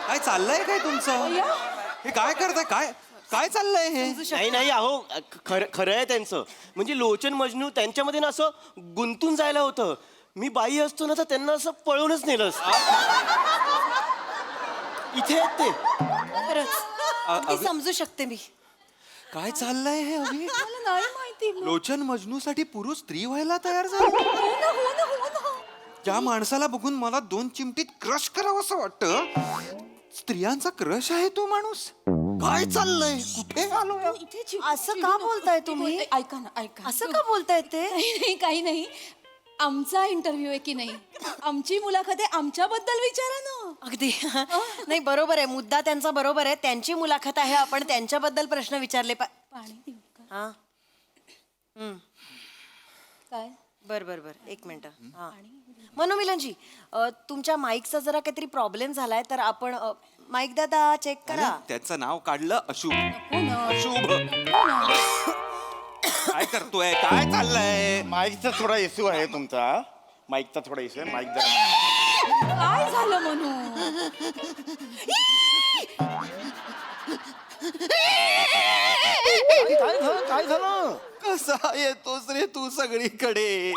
काय चाललंय काय तुमचं हे काय करताय काय काय चाललंय हे नाही नाही अहो खरं आहे त्यांचं म्हणजे लोचन मजनू त्यांच्यामध्ये ना असं गुंतून जायला होतं मी बाई असतो ना तर त्यांना असं पळूनच नेलं असतं. इथे आहेत ते खरंच मी समजू शकते मी काय चाललंय हे अभि मला नाही माहिती लोचन मजनूसाठी पुरुष स्त्री व्हायला तयार झाला ज्या माणसाला बघून मला 2 चिमटीत क्रश करावं असं वाटतं स्त्रियांचा क्रश आहे तो माणूस काय चाललंय कुठे आलो असं का बोलताय तुम्ही ऐका ना ऐका असं का बोलताय ते काही नाही आमचा इंटरव्ह्यू आहे की नाही आमची मुलाखत आहे आमच्याबद्दल विचारा ना अगदी नाही बरोबर आहे मुद्दा त्यांचा बरोबर आहे त्यांची मुलाखत आहे आपण त्यांच्याबद्दल प्रश्न विचारले पाणी देऊ का हा काय बर बर बर एक मिनिट हा मनोमिलनजी तुमच्या माईकचा जरा काहीतरी प्रॉब्लेम झालाय तर आपण माईक दादा चेक करा त्याचं नाव काढलं अशुभ हो ना अशुभ काय करतोय काय चाललंय माईकचा थोडा इश्यू आहे तुमचा माईकचा थोडा इश्यू आहे माईक जरा काय झालं म्हणू काय झालं कसा येतोस रे तू सगळीकडे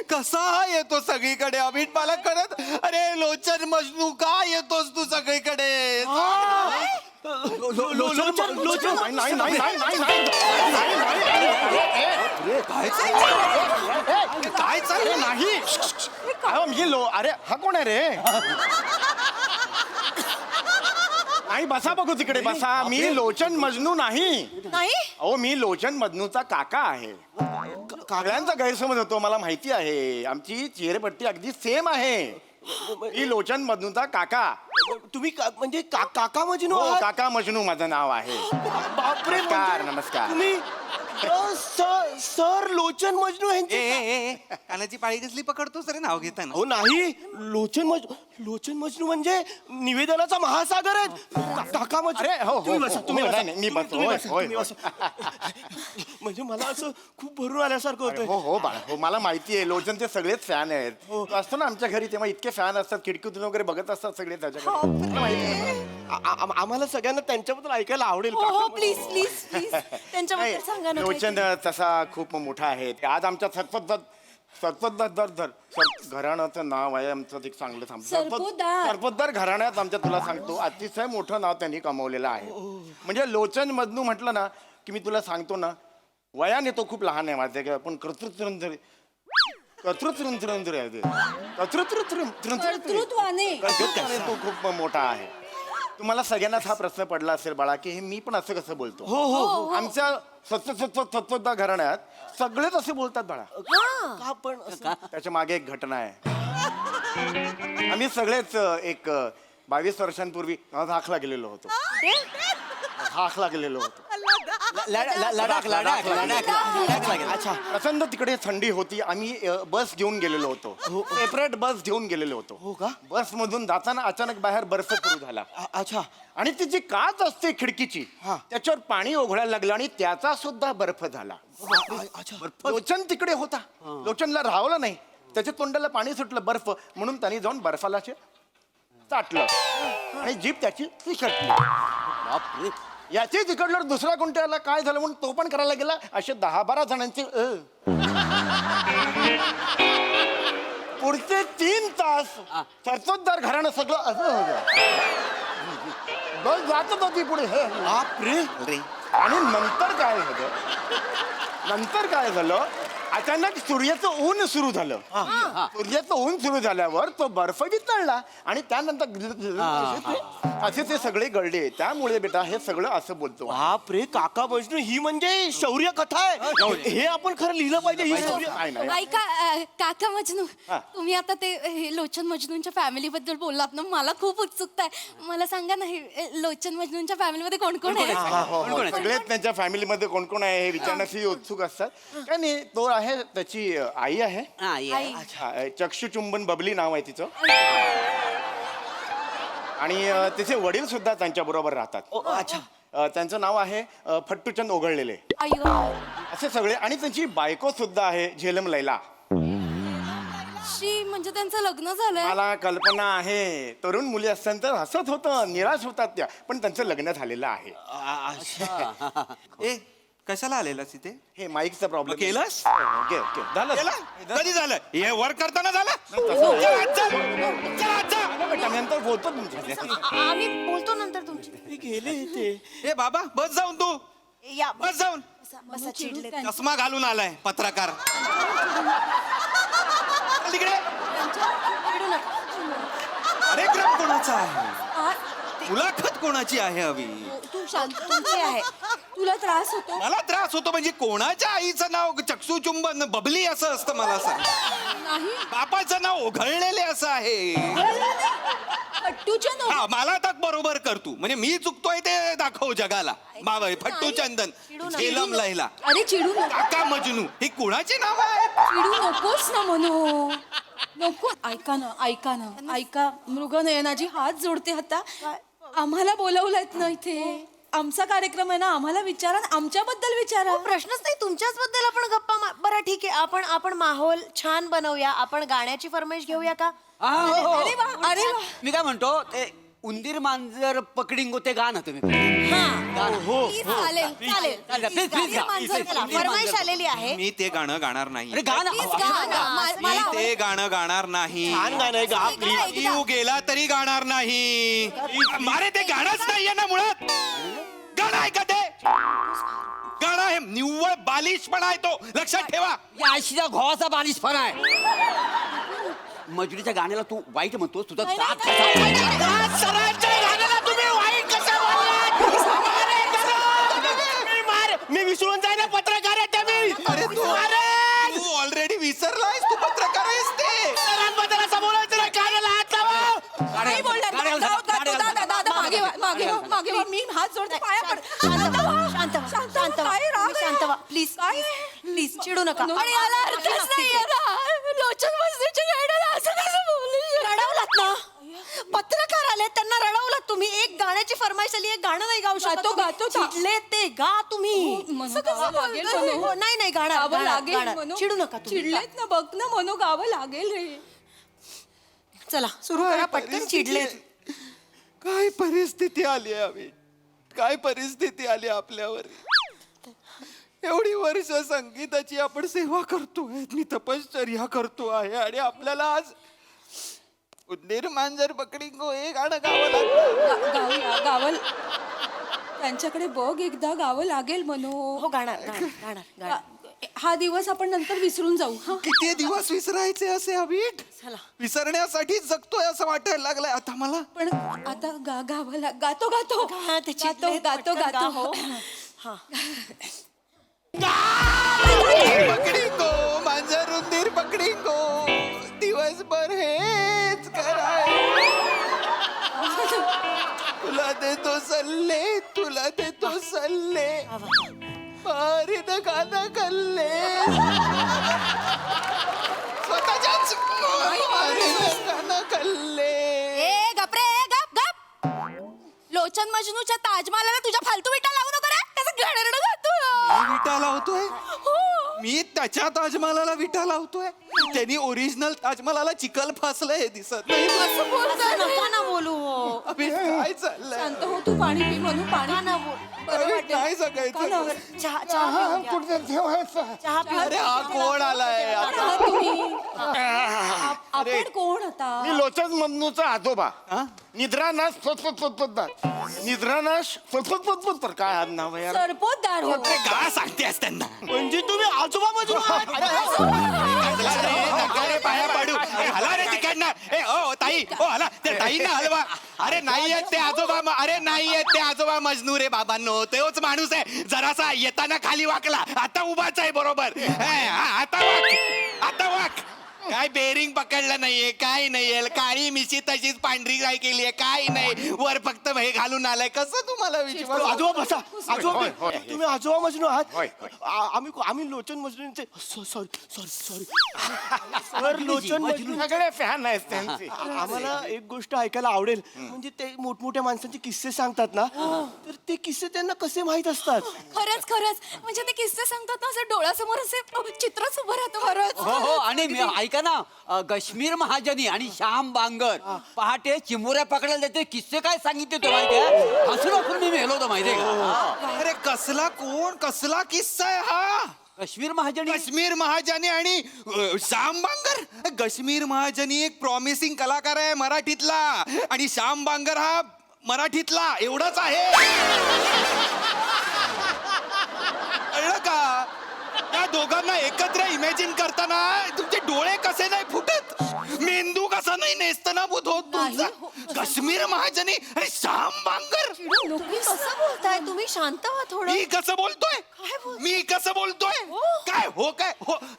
कसा येतो सगळीकडे अमित मला कळत अरे लोचन मजनू का येतोस तू सगळीकडे काय चाललंय नाही अरे हा कोण आहे रे नाही बसा बघू तिकडे बसा मी लोचन मजनू नाही नाही अहो मी लोचन मजनूचा काका आहे सगळ्यांचा गैरसमज होतो मला माहिती आहे आमची चेहरेपट्टी अगदी सेम आहे मी लोचन मजनूचा काका तुम्ही म्हणजे काका मजनू हो आहात? काका मजनू माझं नाव आहे बापरे नमस्कार नमस्कार तुम्ही सर लोचन मजनू यांचे कानाची पाळी कसली पकडतोस रे नाव घेताना हो नाही लोचन मजनू म्हणजे निवेदनाचा महासागर आहे काका मजनू अरे हो तुम्ही बसा, तुम्ही बसा. मी बसतो तुम्ही होय, बसा, होय, तुम्ही होय. बसा. म्हणजे मला असं खूप भरून आल्यासारखं अरे, होतं हो हो बाळा हो मला माहिती आहे लोचनचे सगळेच फॅन आहेत तो असतो ना आमच्या घरी तेव्हा इतके फॅन असतात खिडकीतून वगैरे बघत असतात सगळे त्याच्याकडे मला माहिती आहे. आम्हाला सगळ्यांना त्यांच्याबद्दल ऐकायला आवडेल हो हो काका. प्लीज प्लीज प्लीज त्यांच्याबद्दल सांगा ना लोचन तसा खूप मोठा आहे आज आमच्या घराण्याचं नाव आहे आमचं एक चांगलं सरपोतदार. सरपोतदार घराण्यात आमच्या तुला सांगतो अतिशय मोठं नाव त्यांनी कमवलेलं आहे म्हणजे लोचन मजनू म्हटलं ना की मी तुला सांगतो ना वयाने तो खूप लहान आहे माझ्या पण कर्तृत्वाने तो खूप मोठा आहे तुम्हाला सगळ्यांनाच हा प्रश्न पडला असेल बाळा की हे मी पण असं कसं बोलतो हो आमच्या सत्तोदा घराण्यात सगळेच असे बोलतात बाळा का पण त्याच्या मागे एक घटना आहे आम्ही सगळेच एक 22 वर्षांपूर्वी हाकला गेलेलो होतो अच्छा प्रचंड तिकडे थंडी होती आम्ही बस घेऊन गेलेलो होतो सेपरेट बस घेऊन गेलेलो होतो हो का बस मधून जाताना अचानक बाहेर बर्फ सुरू झाला अच्छा आणि ती जी काच असते खिडकीची त्याच्यावर पाणी ओघळायला लागलं आणि त्याचा सुद्धा बर्फ झाला लोचन तिकडे होता लोचनला राहवलं नाही त्याच्या तोंडाला पाणी सुटलं बर्फ म्हणून त्यांनी जाऊन बर्फाला चाटलं आणि जीभ त्याची तिखटली याची तिकडलं दुसऱ्या कोणत्याला काय झालं म्हणून तो पण करायला गेला असे 10-12 जणांचे पुढचे 3 तास सरतोददार घराणं सगळं असं होतं बस जातच होती पुढे आणि नंतर काय झालं अचानक सूर्याचं ऊन सुरू झालं सूर्याचं ऊन सुरू झाल्यावर तो बर्फ वितळला आणि त्यानंतर असे ते सगळे गळले त्यामुळे बेटा हे सगळं असं बोलतो बापरे काका मजनू ही म्हणजे शौर्य कथा आहे हे आपण खरं लिहिलं पाहिजे ही शौर्य ऐका काका मजनू तुम्ही आता ते हे लोचन मजनूंच्या फॅमिली बद्दल बोललात ना मला खूप उत्सुकता आहे मला सांगा ना हे लोचन मजनूंच्या फॅमिलीमध्ये कोण कोण आहे सगळेच त्यांच्या फॅमिलीमध्ये कोण कोण आहे हे विचारण्यासाठी उत्सुक असतात काय नाही तो आहे त्याची आई आहे अच्छा चक्षुचुंबन बबली नाव आहे तिचं आणि तिचे वडील सुद्धा त्यांच्या बरोबर राहतात अच्छा त्यांचं नाव आहे फट्टूचंद ओघळलेले असे सगळे. आणि त्यांची बायको सुद्धा आहे झेलम लैला. शी म्हणजे त्यांचं लग्न झालंय. मला कल्पना आहे, तरुण मुली असताना तर हसत होतं, निराश होतात त्या, पण त्यांचं लग्न झालेलं आहे. ए कशाला आलेलास इथे? हे माईकचा प्रॉब्लेम केलंस? झालं कधी झालं हे वर करताना झालं? बेटा, नंतर बोलतो तुमच्या. आम्ही बोलतो नंतर तुमची. गेले इथे. ए बाबा बस जाऊन तू या बस जाऊन. बसा चिडले. चष्मा घालून आलाय पत्रकार. तिकडे चिडू नका. कार्यक्रम कोणाचा आहे? मुलाखत कोणाची आहे हवी? तू शांत. तुमची आहे. तुला त्रास होतो. मला त्रास होतो म्हणजे कोणाच्या आईचं नाव चक्षुचुंबन बबली असं असतं मला सांग. बापाचं नाव ओघळलेले असं आहे. फट्टूच्या हा मला आता बरोबर कर तू. म्हणजे मी चुकतोय ते दाखव जगाला. बाबा फट्टू चंदन, झेलम लैला, अरे चिडू नको. काका मजनू ही कुणाची नाव आहेत? चिडू नकोस ना म्हणू. नको. ऐका ना ऐका. मृगनयनाजी हात जोडते आता. आम्हाला बोलवलंयत ना इथे. आमचा कार्यक्रम आहे ना, आम्हाला विचारा, आमच्याबद्दल विचारा. प्रश्नच नाही. तुमच्याच बद्दल आपण गप्पा बरं ठीक आहे. आपण माहोल छान बनवूया. आपण गाण्याची फरमाईश घेऊया का? अरे वा. मी काय म्हणतो ते उंदीर मांजर पकडींगो ते गा ना तुम्ही. प्लीज, चालेल प्लीज गा. फरमाईश आलेली आहे. मी ते गाणं गाणार नाही. अरे गा ना. मी ते गाणं गाणार नाही. छान गाणं आहे गा प्लीज. जीव गेला तरी गाणार नाही. अरे ते गाणंच नाहीये ना मुळात. गाणं आहे का ते? गाणं हे निव्वळ बालिशपणा आहे तो, लक्षात ठेवा. या आयशीच्या घोवाचा बालिशपणा आहे. मजुरीच्या गाण्याला तू वाईट म्हणतोस. तुझा त्रास मी विसरून जाय ना पत्रकार आहे त्या मी. अरे तू ऑलरेडी विसरलायस. तू पत्रकार आहेस ते. बोलायचं ना कार्याला हात लावा. नाही बोलणार. दादा मागे व्हा. मी हात जोडते, पाया पड. शांत व्हा प्लीज चिडू नका. आणि याला अर्थच नाहीये ना. लोचन मजनूच्या गाण्याला असं कसं बोलू? रडवलात ना. पत्रकार आले, त्यांना रडवलात तुम्ही. एक गाण्याची फरमाईश आली, एक गाणं नाही गाऊ शकत. गातो. चिडले ते गा तुम्ही. असं कसं लागेल म्हणू? हो, नाही गाणं गावं लागेल म्हणू. चिडू नका तुम्ही. चिडलेत ना, बघ ना म्हणू, गावं लागेल रे. चला सुरू करा पटकन. चिडलेत. काय परिस्थिती आली आहे. काय परिस्थिती आली आपल्यावर. एवढी वर्ष संगीताची आपण सेवा करतोय, मी तपश्चर्या करतो आहे आणि आपल्याला आज उंदीर मांजर पकडींगो हे गाणं गावं लागतं. गावल त्यांच्याकडे बघ एकदा. गावं लागेल म्हणू. हो गाणार. हा दिवस आपण नंतर विसरून जाऊ. हा किती दिवस विसरायचे असे अभिट. चला. विसरण्यासाठी जगतोय असं वाटायला लागलंय आता मला. पण आता गावं गातो. हा, ते चिडलेत. पटकन गा. गातो. हो. हा. पकडींगो मांजर उंदीर पकडींगो दिवसभर हेच कराय. तुला देतो सल्ले मारीत गाणं कल्ले. स्वतःच्याच मारीत गाणं कल्ले. ए गपरे, गप. लोचन मजनूच्या ताजमहालाला तुझ्या फालतू विटा लावू नको रे. त्याचं घडरड गातो. मी विटा लावतोय. मी त्याच्या ताजमहालाला विटा लावतोय. त्यांनी ओरिजिनल ताजमहालाला चिखल फासलंय हे दिसत नाही. असं नका ना बोलू. अबे, काय चाललंय. शांत हो तू. पाणी पी म्हणू. पाणी ना बोल. अबे, काय सांगायचं. चहा पिऊ. अरे हा कोण आलाय आता? आपण कोण आता? मी लोचन मजनूचा आजोबा. निद्रानाश निद्रानाश तर काय आज नाव आहे यार? सरपोतदार हो. अरे का सांगतेस त्यांना? म्हणजे तुम्ही आजोबा मजूर आहात? पाया पाडू. अरे हला रे तिकडनं. ए ओ ताई, ओ हला त्या ताईंना हलवा. अरे नाही आहेत ते आजोबा. अरे नाही आहेत ते आजोबा मजनू रे बाबांनो. तोच माणूस आहे. जरासा येताना खाली वाकला, आता उभाच आहे बरोबर. आता वाक. काय बेरिंग पकडलं नाहीये, काय नाहीये, काळी मिशी तशीच पांढरी काय केली आहे, काय नाही, वर फक्त हे घालून आलाय. कसं तुम्हाला विचार? आजोबा बसा, आजोबा होय, होय. तुम्ही आजोबा मजनू आहात. होय, होय. आम्ही लोचन मजनूंचे सॉरी सर लोचन मजनू सगळे फॅन आहेत त्यांचे. आम्हाला एक गोष्ट ऐकायला आवडेल, म्हणजे ते मोठमोठ्या माणसांचे किस्से सांगतात ना, तर ते किस्से त्यांना कसे माहित असतात? खरंच खरंच म्हणजे ते किस्से सांगतात ना, असं डोळ्यासमोर असे चित्रच उभं राहतं. खरंच हो हो आणि ऐका ना कश्मीर महाजनी आणि श्याम बांगर पहाटे चिमुऱ्या पकडायला जाते किस्से काय सांगितले तो माहितीये हसून हसून मी मेलो होतो माहितीये का अरे कसला कोण कसला किस्सा आहे हा? कश्मीर महाजनी काश्मीर महाजनी आणि श्याम बांगर. काश्मीर महाजनी एक प्रॉमिसिंग कलाकार आहे मराठीतला आणि श्याम बांगर हा मराठीतला एवढंच आहे. कळलं का? त्या दोघांना एकत्र इमॅजिन करताना तुमचे डोळे कसे नाही फुटत, मेंदू कसा नाही नेस्तनाबूत होत तुमचा. काश्मीर महाजनी आणि श्याम बांगर. तुम्ही कसं बोलताय? तुम्ही शांत व्हा थोडं. मी कसं बोलतोय? मी कसं बोलतोय? काय हो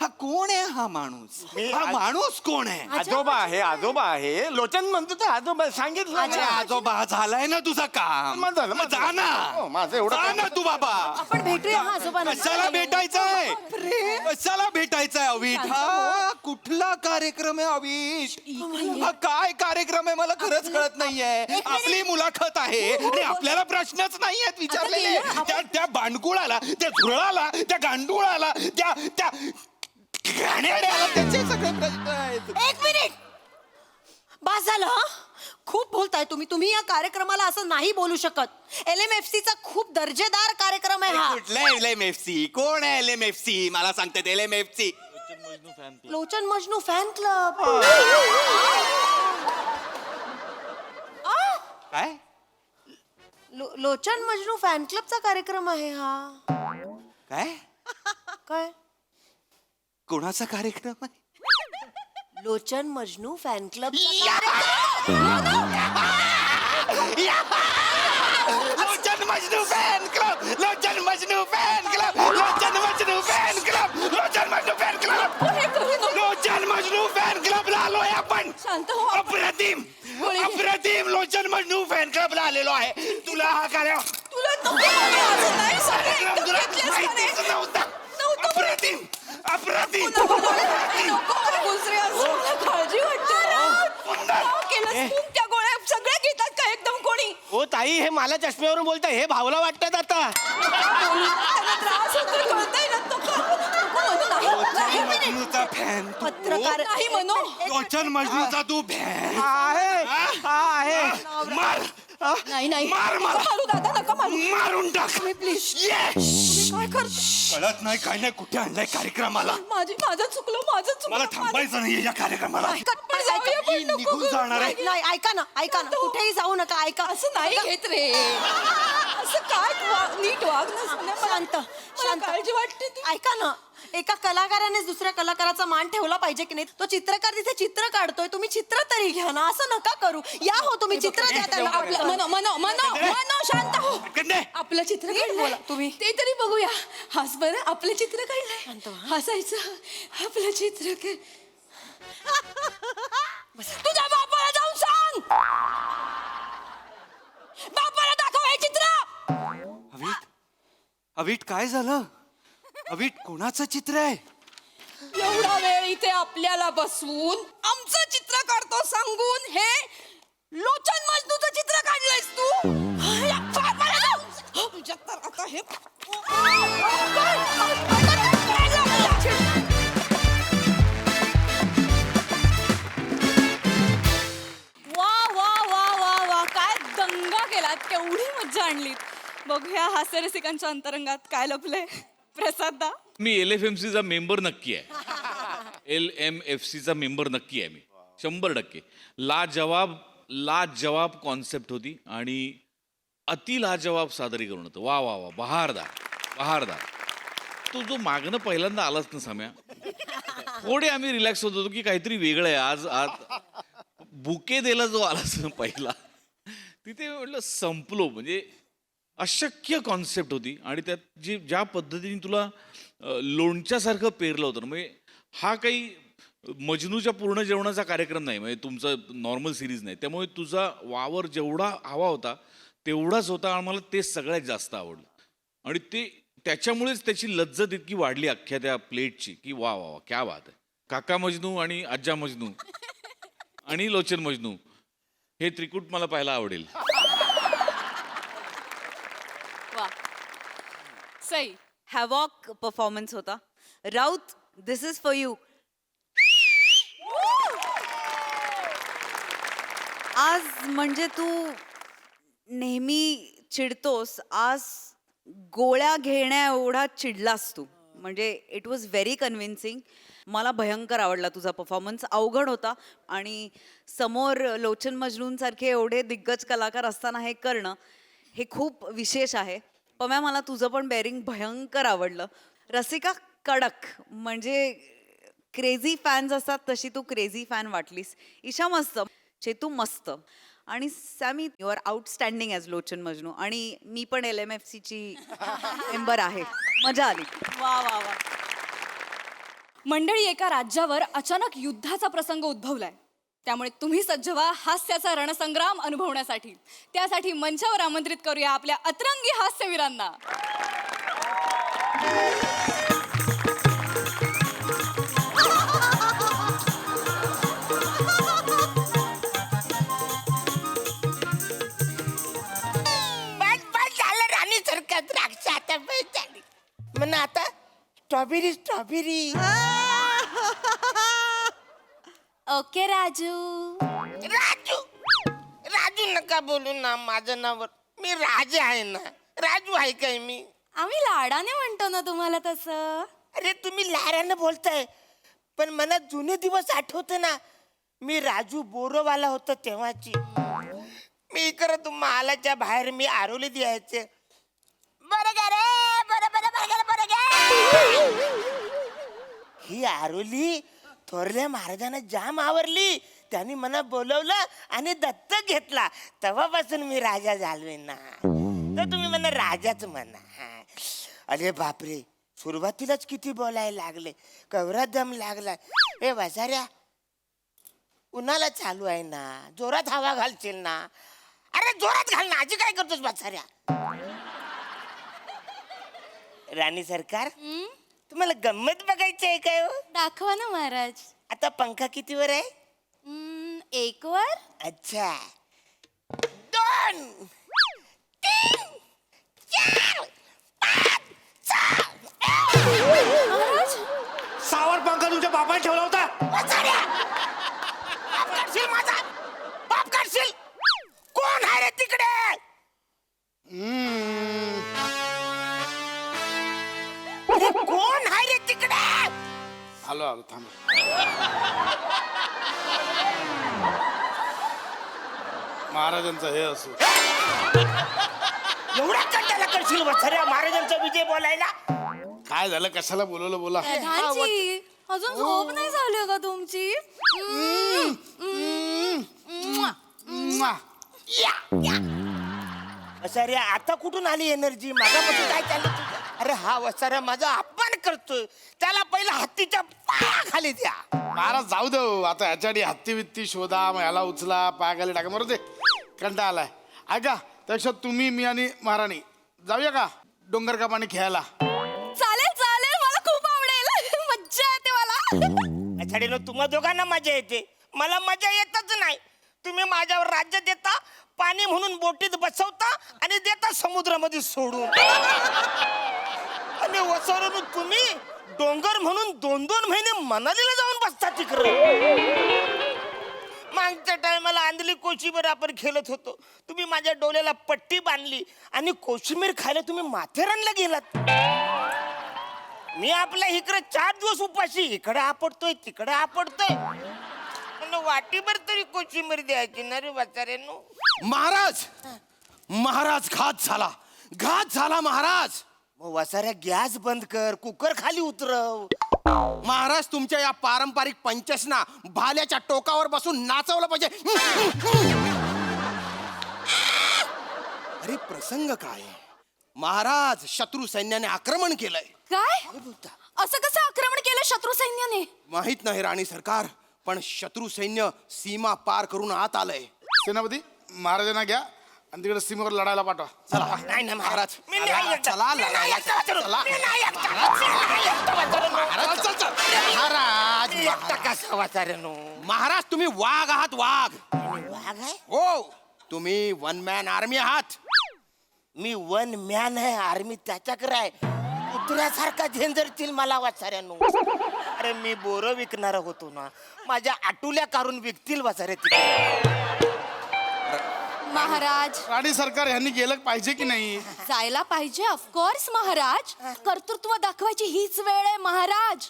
हा कोण आहे हा माणूस? हा माणूस कोण आहे? आजोबा आहे, आजोबा आहे. लोचन म्हणतो तर आजोबा सांगितलं अरे ना. आजोबा झालाय ना तुझं काम. मग झालं, मग जा झालं. ना. हो, माझं एवढं जा काम. ना तू बाबा. आपण भेटूया हा आजोबांना. कशाला भेटायचंय? कशाला भेटायचंय अविट? हा कुठला कार्यक्रम आहे अविट? हा काय कार्यक्रम आहे मला खरंच कळत नाहीये. आपली मुलाखत आहे आणि आपल्याला प्रश्नच नाहीयेत विचारलेले. त्या बांडकुळाला, त्या झुरळाला, त्या गांडुळाला, त्या घाणेरड्याला त्याचे सगळे प्रश्न आहेत. एक मिनिट, बस झालं हा. खूप बोलताय तुम्ही या कार्यक्रमाला असं नाही बोलू शकत. LMFC चा खूप दर्जेदार कार्यक्रम आहे हा. कुठला LMFC? कोण आहे LMFC? मला सांगतात LMFC. लोचन मजनू फॅन क्लब. काय? लोचन मजनू फॅन क्लबचा कार्यक्रम आहे हा. काय काय? कोणाचा कार्यक्रम आहे? लोचन मजनू फॅन क्लब. लोचन मजनू फॅन क्लब, लोचन मजनू फॅन क्लब, लोचन मजनू फॅन क्लब, लोचन मजनू फॅन क्लब, लोचन मजनू फॅन क्लबला आलोय आपण. शांत हो. अप्रतिम अप्रतिम लोचन मजनू फॅन क्लबला आलेलो आहे. तुला हा कार्यक्रम तुला माहितीच नव्हता. अप्रतिम अप्रतिम काळजी वाटते. त्या गोळ्या सगळ्या घेतात का एकदम कोणी? ओ ताई, हे मला चष्म्यावरून बोलताय, हे भावला वाटतात आता. त्यांना त्रास होतोय, कळतंय ना? तो लोचन मजनूचा फॅन तू. पत्रकार नाही म्हणू. लोचन मजनूचा तू फॅन. आहे मार नाही नाही मार मार नका मारू दादा, नका मारू. मारून टाक प्लीज. Yes! काय करतो? कळत नाही काय नाही कुठे आणलंय कार्यक्रमाला. माझं चुकलं. मला थांबायचं नाहीये या कार्यक्रमाला. पण जाऊया, पण मी नको निघून करू. जाणार आहे. नाही, ऐका ना कुठेही जाऊ नका. ऐका, असं नाही घेत रे. असं काय नीट वाग ना. शांत काळजी वाटते ती. ऐका ना, एका कलाकाराने दुसऱ्या कलाकाराचा मान ठेवला पाहिजे की नाही? तो चित्रकार तिथे चित्र काढतोय, तुम्ही चित्र तरी घ्या ना. असं नका करू. या हो, तुम्ही चित्र द्या त्याला. मनो शांत हो. कंदे. आपलं चित्र काढलंय तुम्ही, ते तरी बघूया. हस बरं, आपलं चित्र काढलंय. हसायचं. आपलं चित्र तुझ्या बापाला जाऊन सांग. बापाला दाखव हे चित्र. अविट काय झालं? अविट कोणाचं चित्र आहे? एवढा वेळ इथे आपल्याला बसवून आमचं चित्र काढतो सांगून हे लोचन मजनूचं चित्र काढलंयस तू. या बापाला जाऊन तुझ्या तर आता हे वा वा वा वा वा, काय दंगा केलात, केवढी मज्जा आणलीत. बघूया हास्यरसिकांच्या अंतरंगात काय लपलंय. प्रसाद दा. मी LFMCचा मेंबर नक्की आहे. LMFCचा मेंबर नक्की आहे मी 100%. लाजवाब कॉन्सेप्ट होती आणि अति लाजवाब सादरीकरण होतं. वा वा वा, बहारदार. तो जो मागणं पहिल्यांदा आलाच ना सम्या, थोडे आम्ही रिलॅक्स होत होतो की काहीतरी वेगळं आहे आज बुके द्यायला जो आलाच ना पहिला, तिथे म्हटलं संपलो. म्हणजे अशक्य कॉन्सेप्ट होती आणि त्यात ज्या पद्धतीने तुला लोणच्यासारखं पेरलं होतं ना, म्हणजे हा काही मजनूच्या पूर्ण जेवणाचा कार्यक्रम नाही, म्हणजे तुमचा नॉर्मल सिरीज नाही, त्यामुळे तुझा वावर जेवढा हवा होता तेवढाच होता आणि मला ते सगळ्यात जास्त आवडलं. आणि ते त्याच्यामुळेच त्याची लज्जत इतकी वाढली अख्ख्या त्या प्लेटची की वा वा वा क्या बात आहे. काका मजनू आणि आज्जा मजनू आणि लोचन मजनू हे त्रिकूट मला पाहायला आवडेल. वा सई. हॅवॉक परफॉर्मन्स होता. राऊत, दिस इज फॉर यू. आज म्हणजे तू नेहमी चिडतोस, आज गोळ्या घेण्या एवढा चिडलास तू. म्हणजे इट वॉज व्हेरी कन्व्हिन्सिंग. मला भयंकर आवडला तुझा परफॉर्मन्स. अवघड होता आणि समोर लोचन मजनूंसारखे एवढे दिग्गज कलाकार असताना हे करणं हे खूप विशेष आहे. पम्या, मला तुझं पण बेअरिंग भयंकर आवडलं. रसिका कडक, म्हणजे क्रेझी फॅन्स असतात तशी तू क्रेझी फॅन वाटलीस. ईशा मस्त, चेतू मस्त आणि Sammy you are outstanding as Lochan Majnu. आणि मी पण LMFCची मेंबर आहे. मजा आली. वा वा वा. मंडळी, एका राज्यावर अचानक युद्धाचा प्रसंग उद्भवलाय, त्यामुळे तुम्ही सज्ज व्हा हास्याचा रणसंग्राम अनुभवण्यासाठी. त्यासाठी मंचावर आमंत्रित करूया आपल्या अतरंगी हास्यवीरांना. झालं राणी सारखं द्राक्ष आता म्हणून आता strawberry strawberry. Okay Raju. Raju Raju नका बोलू ना माझं नाव. मी राजा आहे ना, राजू आहे काय मी? आम्ही लाडाने म्हणतो ना तुम्हाला तसं. अरे तुम्ही लाडानं बोलताय, पण मला जुने दिवस आठवते ना. मी राजू बोरोवाला होतो तेव्हाची. मी इकडं महालाच्या बाहेर मी आरोली द्यायचे. बरं गा रे, बरं. ही आरोली थोरल्या महाराजांना जाम आवरली. त्यांनी मला बोलवलं आणि दत्तक घेतला. तेव्हापासून मी राजा झालोय ना. तर तुम्ही मला राजाच म्हणा. अरे बापरे, सुरुवातीलाच किती बोलायला लागले, कवरा दम लागला. ए वासाऱ्या, उन्हाला चालू आहे ना, जोरात हवा घालशील ना. अरे जोरात घाल ना, आजी काय करतोस वासाऱ्या? राणी सरकार, तुम्हाला गंमत बघायची आहे काय? दाखवा ना महाराज. आता पंखा कितीवर आहे? 1 वर. अच्छा, 2, 3, 4, 5, 6. सावर पंखा तुमच्या बापाने ठेवला होता. बाप काढशील माझा, बाप काढशील. कोण आहे रे तिकडे? अरे कोण आहे रे तिकडे? आलो थांब. महाराजांचा हे असो. एवढा कंटाळा करशील वत्सऱ्या महाराजांचा विजय बोलायला? काय झालं, कशाला बोलवलं बोला. प्रधानजी, अजून झोप नाही झाली का तुमची? वसाऱ्या, आता कुठून आली एनर्जी? मागापासून काय चाललं तुझं? अरे हा वसाऱ्या माझा अपमान करतोय, त्याला पहिला हत्तीच्या पायाखाली द्या. महाराज जाऊ दे आता, ह्याच्यासाठी हत्ती वित्ती शोधा, मग ह्याला उचला, पायाखाली टाका. बरोबर, ते कंटाळा आलाय. ऐका, त्यापेक्षा तुम्ही, मी आणि महाराणी जाऊया का डोंगर का पाणी खेळायला? चालेल चालेल, मला खूप आवडेल. मज्जा येते मला. छाडीनो, तुम्हा दोघांना मजा येते, मला मजा येतच नाही. तुम्ही माझ्यावर राज्य देता, पाणी म्हणून बोटीत बसवता आणि देता समुद्रामध्ये सोडून. आणि वसवरून तुम्ही डोंगर म्हणून 2-2 महिने मनालीला जाऊन बसता तिकडे. मागच्या टायमाला आंधली कोशिंबीर आपण खेळत होतो, तुम्ही माझ्या डोल्याला पट्टी बांधली आणि कोशिंबीर खायला तुम्ही माथेरानला गेलात. मी आपल्या इकडे 4 दिवस उपाशी, इकडे आपडतोय तिकडे आपडतोय. वाटीभर तरी कोशिंबीर द्यायची ना रे वाचाऱ्यानो. महाराज, महाराज घात झाला महाराज. वसाऱ्या, गॅस बंद कर, कुकर खाली उतरव. महाराज, तुमच्या या पारंपरिक पंचसना भाल्याच्या टोकावर बसून नाचवलं पाहिजे. अरे प्रसंग काय, महाराज शत्रू सैन्याने आक्रमण केलंय. काय असं कसं आक्रमण केलं शत्रू सैन्याने? माहित नाही राणी सरकार, पण शत्रू सैन्य सीमा पार करून आत आलंय. सेनापती महाराजांना घ्या आणि तिकडे सीमेवर लढायला पाठवा. चला. नाही ना महाराज, चला लढायला. चला. महाराज तुम्ही वाघ आहात, वाघ. वाघ आहे? हो, तुम्ही वन मॅन आर्मी आहात. मी वन मॅन आहे, आर्मी त्याच्याकडे आहे. कुत्र्यासारखा झेंजरतील मला वाचाऱ्यानो. अरे मी बोरं विकणार होतो ना, माझ्या आटुल्या काढून विकतील वाचारे तिकडे. महाराज राणी सरकार यांनी गेलं पाहिजे की नाही? जायला पाहिजे ऑफकोर्स महाराज. कर्तृत्व दाखवायची हीच वेळ आहे महाराज.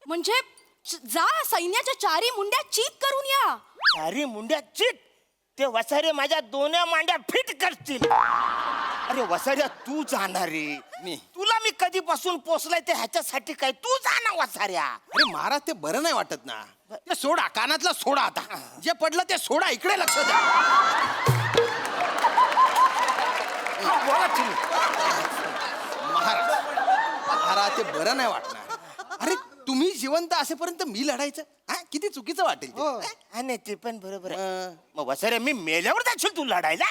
म्हणजे जा सैन्याच्या चारी मुंड्या चीत करून या. चारी मुंड्या चिट? ते वसारे माझ्या दोन्ही मांड्या फिट करतील. अरे वसाऱ्या तू जाणार रे. तुला मी कधीपासून पोचलाय ते ह्याच्यासाठी काय? तू जा ना वसाऱ्या. अरे महाराज ते बरं नाही वाटत ना. ते सोडा, कानातला सोडा. आता जे पडलं ते सोडा. इकडे लक्ष द्या. बोला तुम्ही. महाराज ते बरं नाही वाटणार. अरे तुम्ही जिवंत असेपर्यंत मी लढायचं, हा किती चुकीचं वाटेल ते. हा नाही ते पण बरोबर आहे. मग वसाऱ्या मी मेल्यावर जाशील तू लढायला?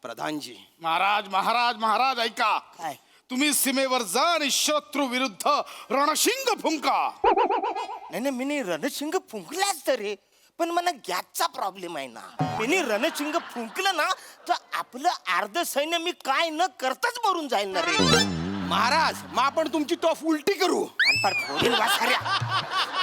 प्रधानजी. महाराज महाराज महाराज ऐका. काय? तुम्ही सीमेवर जा आणि शत्रू विरुद्ध रणशिंग फुंका. नाही मी रणशिंग फुंकलाच तर रे, पण मला गॅसचा प्रॉब्लेम आहे ना. मी रणशिंग फुंकलं ना तर आपलं अर्ध सैन्य मी काय न करताच मरून जाईल ना रे. महाराज मग आपण तुमची तोफ उलटी करू.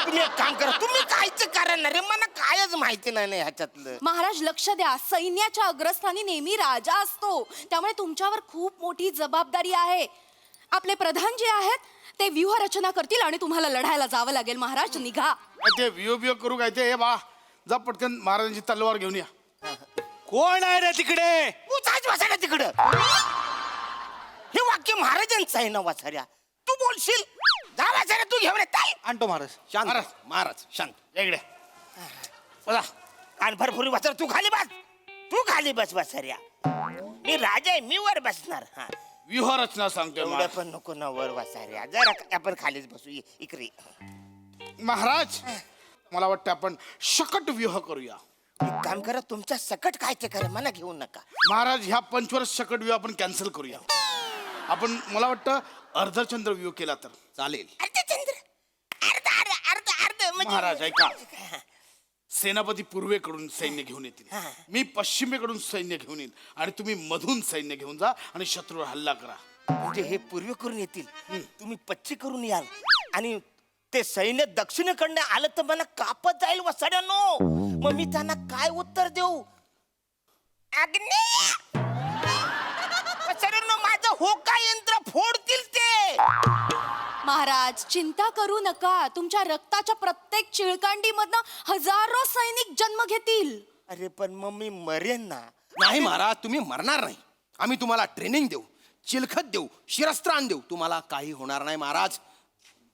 तुम्ही एक काम करा, तुम्ही कायच कारण रे, मला कायच माहिती नाही ह्याच्यातलं. महाराज लक्ष द्या, सैन्याच्या अग्रस्थानी नेहमी राजा असतो, त्यामुळे तुमच्यावर खूप मोठी जबाबदारी आहे. आपले प्रधान जे आहेत ते व्यूह रचना करतील आणि तुम्हाला लढायला जावं लागेल. महाराज निघा. ते वियो करू काय ते? हे बा जा पटकन महाराजांची तलवार घेऊन या. कोण आहे रे तिकडे? तू जायच वाचायला तिकडं. हे वाक्य महाराजांचं आहे ना वाचाऱ्या. तू बोलशील जा वाचाऱ्या, तू घेऊन येत. आणतो महाराज. शांत महाराज शांत. इकडे बघा, कान भरपुरी वाचार. तू खाली बस, तू खाली बस वाचाऱ्या. मी राजा आहे, मी वर बसणार. हा व्यूह रचना सांगतोय एवढं पण नको ना वर वाचाऱ्या. जरा आपण खालीच बसू. इकडे महाराज. मला वाटतं आपण शकट व्यूह करूया. एक काम करा, तुमच्या सकट काय ते करा, मला घेऊ नका. महाराज ह्या पंचवर्ष शकट व्यूह आपण कॅन्सल करूया. आपण मला वाटतं अर्धचंद्र व्यूह केला तर चालेल. अर्धचंद्र अर्ध महाराज ऐका. सेनापती पूर्वेकडून सैन्य घेऊन येतील, मी पश्चिमेकडून सैन्य घेऊन येईल आणि तुम्ही मधून सैन्य घेऊन जा आणि शत्रूवर हल्ला करा. म्हणजे हे पूर्व करून येतील, तुम्ही पश्चिम करून याल आणि ते सैन्य दक्षिणेकडनं आलं तर मला कापत जाईल वसाड्यानो. मग मी त्यांना काय उत्तर देऊ? वसाड्यानो माझं होका यंत्र फोडतील ते. महाराज चिंता करू नका, तुमच्या रक्ताच्या प्रत्येक चिळकांडीमधनं हजारो सैनिक जन्म घेतील. अरे पण मग मी मरेन ना. नाही महाराज, तुम्ही मरणार नाही. आम्ही तुम्हाला ट्रेनिंग देऊ, चिलखत देऊ, शिरस्त्राण देऊ. तुम्हाला काही होणार नाही महाराज.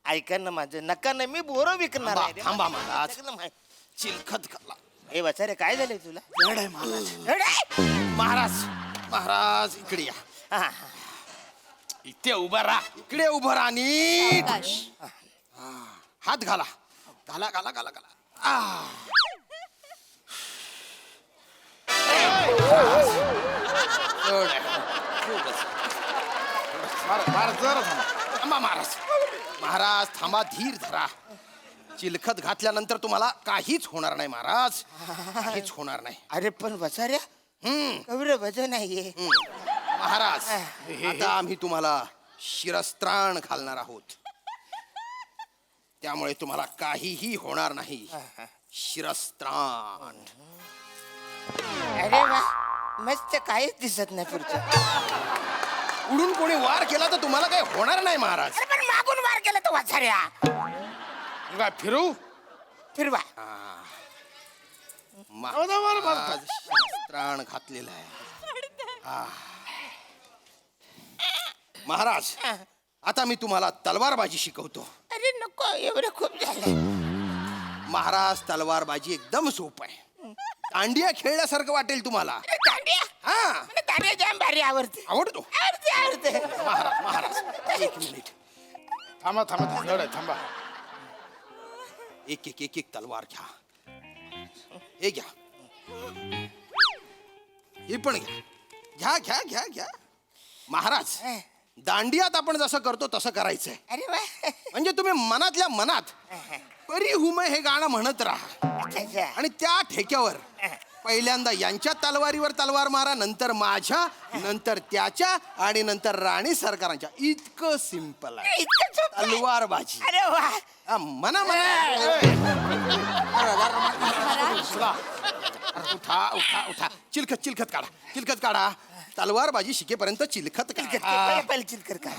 ऐका ना माझं, नका ना, मी बोरं विकणार आहे. थांबा महाराज. चिलखत खाला. हे वसारे काय झालंय तुला? जड आहे महाराज. महाराज महाराज इकडे या. इथे उभा राहा. इकडे उभं राहा. नीट हात घाला. घाला घाला घाला घाला. थांबा महाराज. महाराज थांबा, धीर धरा. चिलखत घातल्यानंतर तुम्हाला काहीच होणार नाही महाराज, काहीच होणार नाही. अरे पण वसाऱ्या एवढं वजन नाहीये महाराज. आता आम्ही तुम्हाला शिरस्त्राण घालणार आहोत, त्यामुळे तुम्हाला काहीही होणार नाही. शिरस्त्राण. अरे वा, मस्त, काहीच दिसत नाही पुढचं. उडून कोणी वार केला तर तुम्हाला काही होणार नाही महाराज. अरे पण मागून वार केला तर वसाऱ्या. काय फिरू? फिरवा. शिरस्त्राण घातलेलं आहे. महाराज आता मी तुम्हाला तलवारबाजी शिकवतो. अरे नको, एवढं खूप झालं. महाराज तलवारबाजी एकदम सोप आहे. दांडिया खेळल्यासारखं वाटेल तुम्हाला. दांडिया? हा दांडिया जाम भारी आवडते आवडतो आवडते महाराज महाराज एक मिनिट थांबा थांबा एक तलवार घ्या. हे घ्या, हे पण घ्या घ्या घ्या घ्या. महाराज दांडियात आपण जसं करतो तसं करायचंय. अरे वा म्हणजे तुम्ही मनातल्या मनात परी हुमे हे गाणं म्हणत राहा अच्छा. आणि त्या ठेक्यावर पहिल्यांदा यांच्या तलवारीवर तलवार मारा, नंतर माझ्या, नंतर त्याच्या आणि नंतर राणी सरकारांच्या. इतकं सिंपल आहे. इतकं सोपं आहे. तलवारबाजी. अरे वा हा, मना मना. उठा उठा उठा. चिलखत काढा. तलवारबाजी शिकेपर्यंत चिलखत काढा. पहिले चिलकर का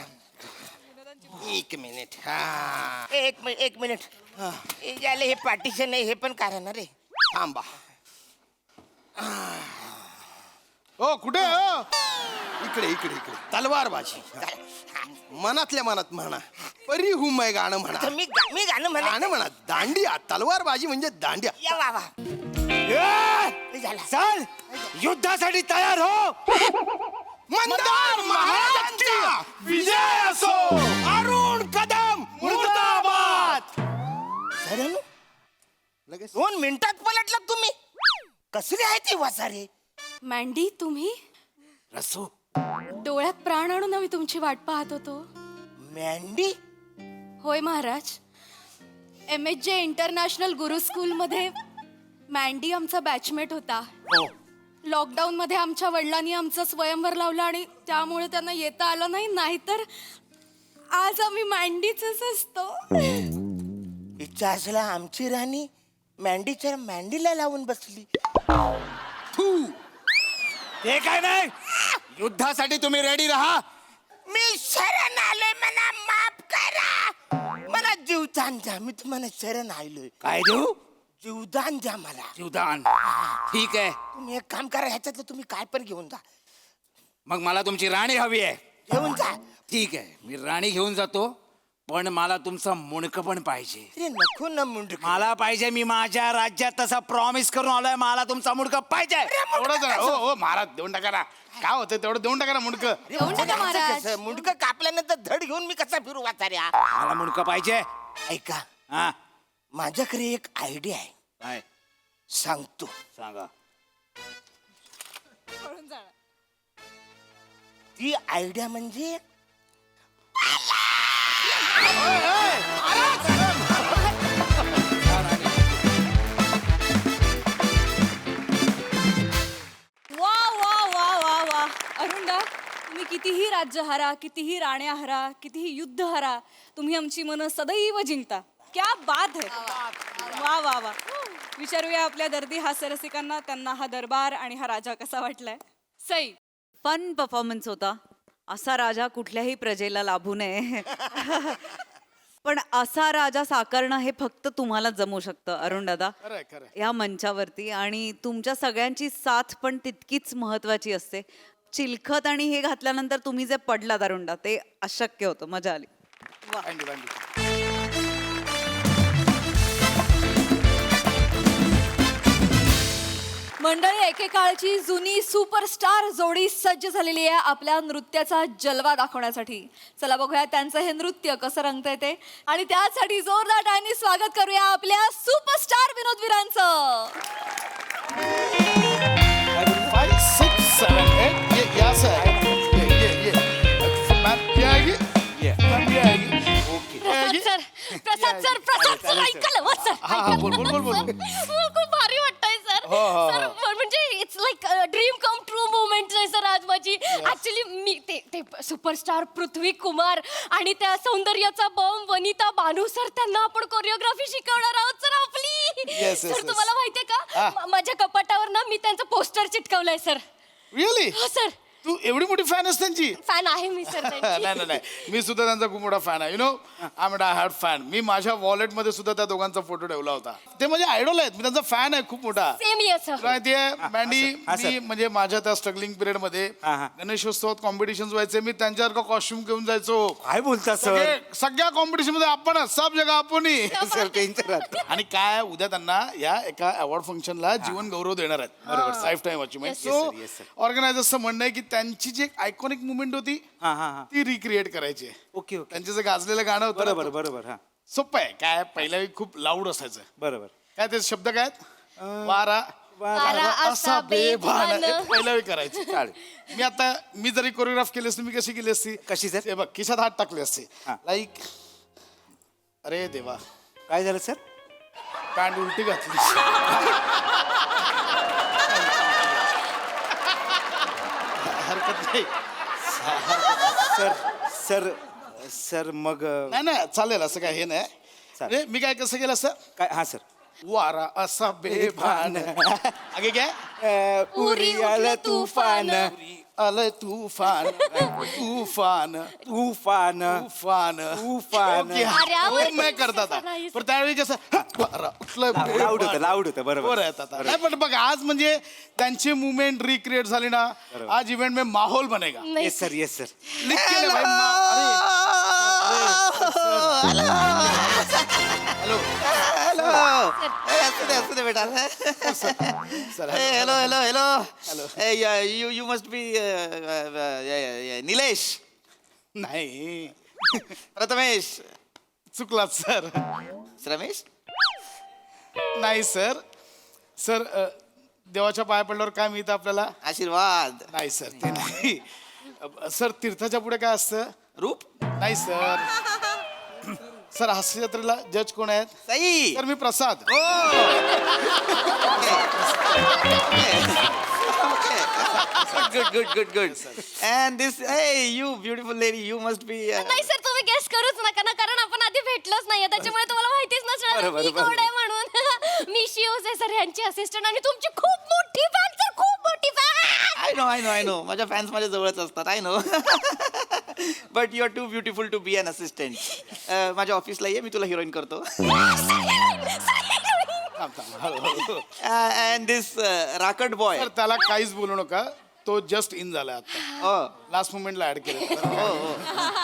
एक मिनिट. हा एक मिनिट हे झालं, हे पार्टिशन आहे, हे पण कारण रे. थांबा. हो कुठे हो इकडे तलवारबाजी. मनातल्या मनात म्हणा. परी हुमय गाणं म्हणा. तर मी गाणं म्हणा. गाणं म्हणा. दांडिया. तलवारबाजी म्हणजे दांडिया. या वा वा हे झालं. चल युद्धासाठी तयार हो. मंदार महाराजांचा विजय असो. अरुण कदम मुर्दाबाद. सरांनो, लगेच 2 मिनिटात पलटलात तुम्ही. कसली आहे ती वासारे. मँडी तुम्ही रसू डोळ्यात प्राण आणून आम्ही तुमची वाट पाहत होतो. मँडी होय महाराज. MHJ इंटरनॅशनल गुरु स्कूलमध्ये मँडी आमचा बॅचमेट होता. लॉकडाऊन मध्ये आमच्या वडिलांनी आमचं स्वयंवर लावलं आणि त्यामुळे त्यांना येता आलं नाही. नाहीतर आज आम्ही मँडीच असतो. इच्छा असला आमची राणी मँडीच्या मँडीला लावून बसली. ते काय नाही, युद्धासाठी तुम्ही रेडी राहा. मी शरण आलोय, मला माफ करा. मला जीवदान द्या. मी तुम्हाला शरण आलोय. काय देऊ? जीवदान द्या मला. जीवदान. ठीक आहे, तुम्ही एक काम करा, ह्याच्यातलं तुम्ही काय पण घेऊन जा. मग मला तुमची राणी हवी आहे. घेऊन जा. ठीक आहे, मी राणी घेऊन जातो, पण मला तुमचं मुंडकं पण पाहिजे. अरे नको ना मुंडक. मला पाहिजे. मी माझ्या राज्यात तसा प्रॉमिस करून आलोय. मला तुमचा मुंडकं पाहिजे. हो महाराज देऊन टाका ना. काय होतं तेवढं देऊन टाका ना मुंडकं. देऊन टाका महाराज. मुंडक कापल्यानंतर धड घेऊन मी कसा फिरू वाचाऱ्या. मला मुंडकं पाहिजे. ऐका, हा माझ्याकडे एक आयडिया आहे, काय सांगतो. सांगा. ती आयडिया म्हणजे वा वा वा वा वा. अरुणदा, तुम्ही कितीही राज्य हरा, कितीही राण्या हरा, कितीही युद्ध हरा, तुम्ही आमची मनं सदैव जिंकता. क्या बात है. वा वा वा. विचारूया आपल्या दर्दी हास्यरसिकांना, त्यांना हा दरबार आणि हा राजा कसा वाटलाय. सई. फन परफॉर्मन्स होता. असा राजा कुठल्याही प्रजेला लाभू नये. पण असा राजा साकारणं हे फक्त तुम्हाला जमू शकतं अरुण दादा या मंचावरती. आणि तुमच्या सगळ्यांची साथ पण तितकीच महत्वाची असते. चिलखत आणि हे घातल्यानंतर तुम्ही जे पडलात अरुणदा, ते अशक्य होतं. मजा आली. मंडळी, एकेकाळची जुनी सुपरस्टार जोडी सज्ज झालेली आहे आपल्या नृत्याचा जलवा दाखवण्यासाठी. चला बघूया त्यांचं हे नृत्य कसं रंगतंय ते. आणि त्यासाठी जोरदार टाळ्यांनी स्वागत करूया आपल्या सुपरस्टार विनोदवीरांचं. 5, 6, 7, 8. या सर. प्रसाद सर ऐकलं सर. बोल खूप भारी वाटतंय सर. सर म्हणजे it's like dream come true movement आहे सर आज माझी. ऍक्च्युली मी ते सुपरस्टार पृथ्वी कुमार आणि त्या सौंदर्याचा बॉम्ब वनिता बानू सर, त्यांना आपण कोरिओग्राफी शिकवणार आहोत सर आपली. सर तुम्हाला माहितीये का, माझ्या कपाटावर ना मी त्यांचं पोस्टर चिटकवलंय सर. रिअली? हो सर. तू एवढी मोठी फॅन आहेस त्यांची? फॅन आहे मी सर नाही नाही नाही, मी सुद्धा त्यांचा खूप मोठा फॅन आहे. You know I am die hard fan. मी माझ्या वॉलेटमध्ये सुद्धा त्या दोघांचा फोटो ठेवला होता. ते माझे आयडॉल आहेत, मी त्यांचा फॅन आहे खूप मोठा. Same year sir. तुला माहितीये मँडी, मी म्हणजे माझ्या त्या स्ट्रगलिंग पिरियड मध्ये गणेशोत्सवात कॉम्पिटिशन व्हायचे, मी त्यांच्यासारखा कॉस्ट्युम घेऊन जायचो. काय बोलता सर? सगळ्या कॉम्पिटिशन मध्ये आपण सब जगा आपण. सर टेन्शन राहतं. आणि काय उद्या त्यांना या एका अवॉर्ड फंक्शनला जीवन गौरव देणार आहेत. बरोबर, लाईफ टाईम अचिव्हमेंट. सो ऑर्गनायझरचं म्हणणं आहे की त्यांची जी एक आयकॉनिक मुवमेंट होती ती रिक्रिएट करायची. Okay okay. त्यांचं जे गाजलेलं गाणं होतं ना, बरोबर बरोबर. हा सोपं आहे. काय पहिल्या वेळी खूप लाऊड असायचं. बरोबर. काय ते शब्द काय आहेत? वारा वारा असा बेभान. हे पहिल्या वेळी करायचं. चालेल. मी आता मी जरी कोरिओग्राफ केली असती, मी कशी केली असती? कशी सर? हे बघ, खिशात हात टाकले असते लाईक. अरे देवा, काय झालं सर? पॅन्ट उलटी घातली. हरकत नाही. सर सर सर मग नाही नाही चालेल, असं काय हे नाही. चालेल. मी काय कसं केलं असं? काय? हा सर. वारा असा बेभान. आगे काय? उरी आलं तुफान. आलं तुफान तुफान तुफान तुफान तुफान. ओके, मैं करता था. पण त्यावेळी कसं वारा उठलं लाऊड होतं, लाऊड होतं. बरोबर. बरं येतात. नाही पण बघ, आज म्हणजे त्यांची मुवमेंट रिक्रिएट झाली ना, आज इव्हेंट में माहौल बनेगा. Yes sir, yes sir. लिख केलं भाई. असू दे बेटा. Hello hello hello. You must be Nilesh. नाही, प्रथमेश. चुकलात सर. रमेश. नाही सर. सर देवाच्या पाया पडल्यावर काय मिळतं आपल्याला? आशीर्वाद. नाही सर, ते नाही. सर तीर्थाच्या पुढे काय असतं? रूप. नाही सर. सर हास्य जत्रेला जज कोण आहेत? Sai. Sir me Prasad. Good good good good. And this you beautiful lady, you must be. नाही सर, तुम्ही गेस करूच नका ना, कारण आपण आधी भेटलोच नाहीये, त्याच्यामुळे तुम्हाला माहितीच नसणार मी कोण आहे म्हणून. मी शिवज आहे सर, यांची असिस्टंट, आणि तुमची खूप मोठी फॅन सर, खूप मोठी फॅन. I know. माझ्या फॅन्स माझ्या जवळच असतात. I know. But you are too beautiful to be an assistant. माझ्या ऑफिसला ये, मी तुला हिरोईन करतो. अँड दिस राकट बॉय. सर त्याला काहीच बोलू नका, तो जस्ट इन झाला आता. लास्ट मोमेंटला ऍड केलं.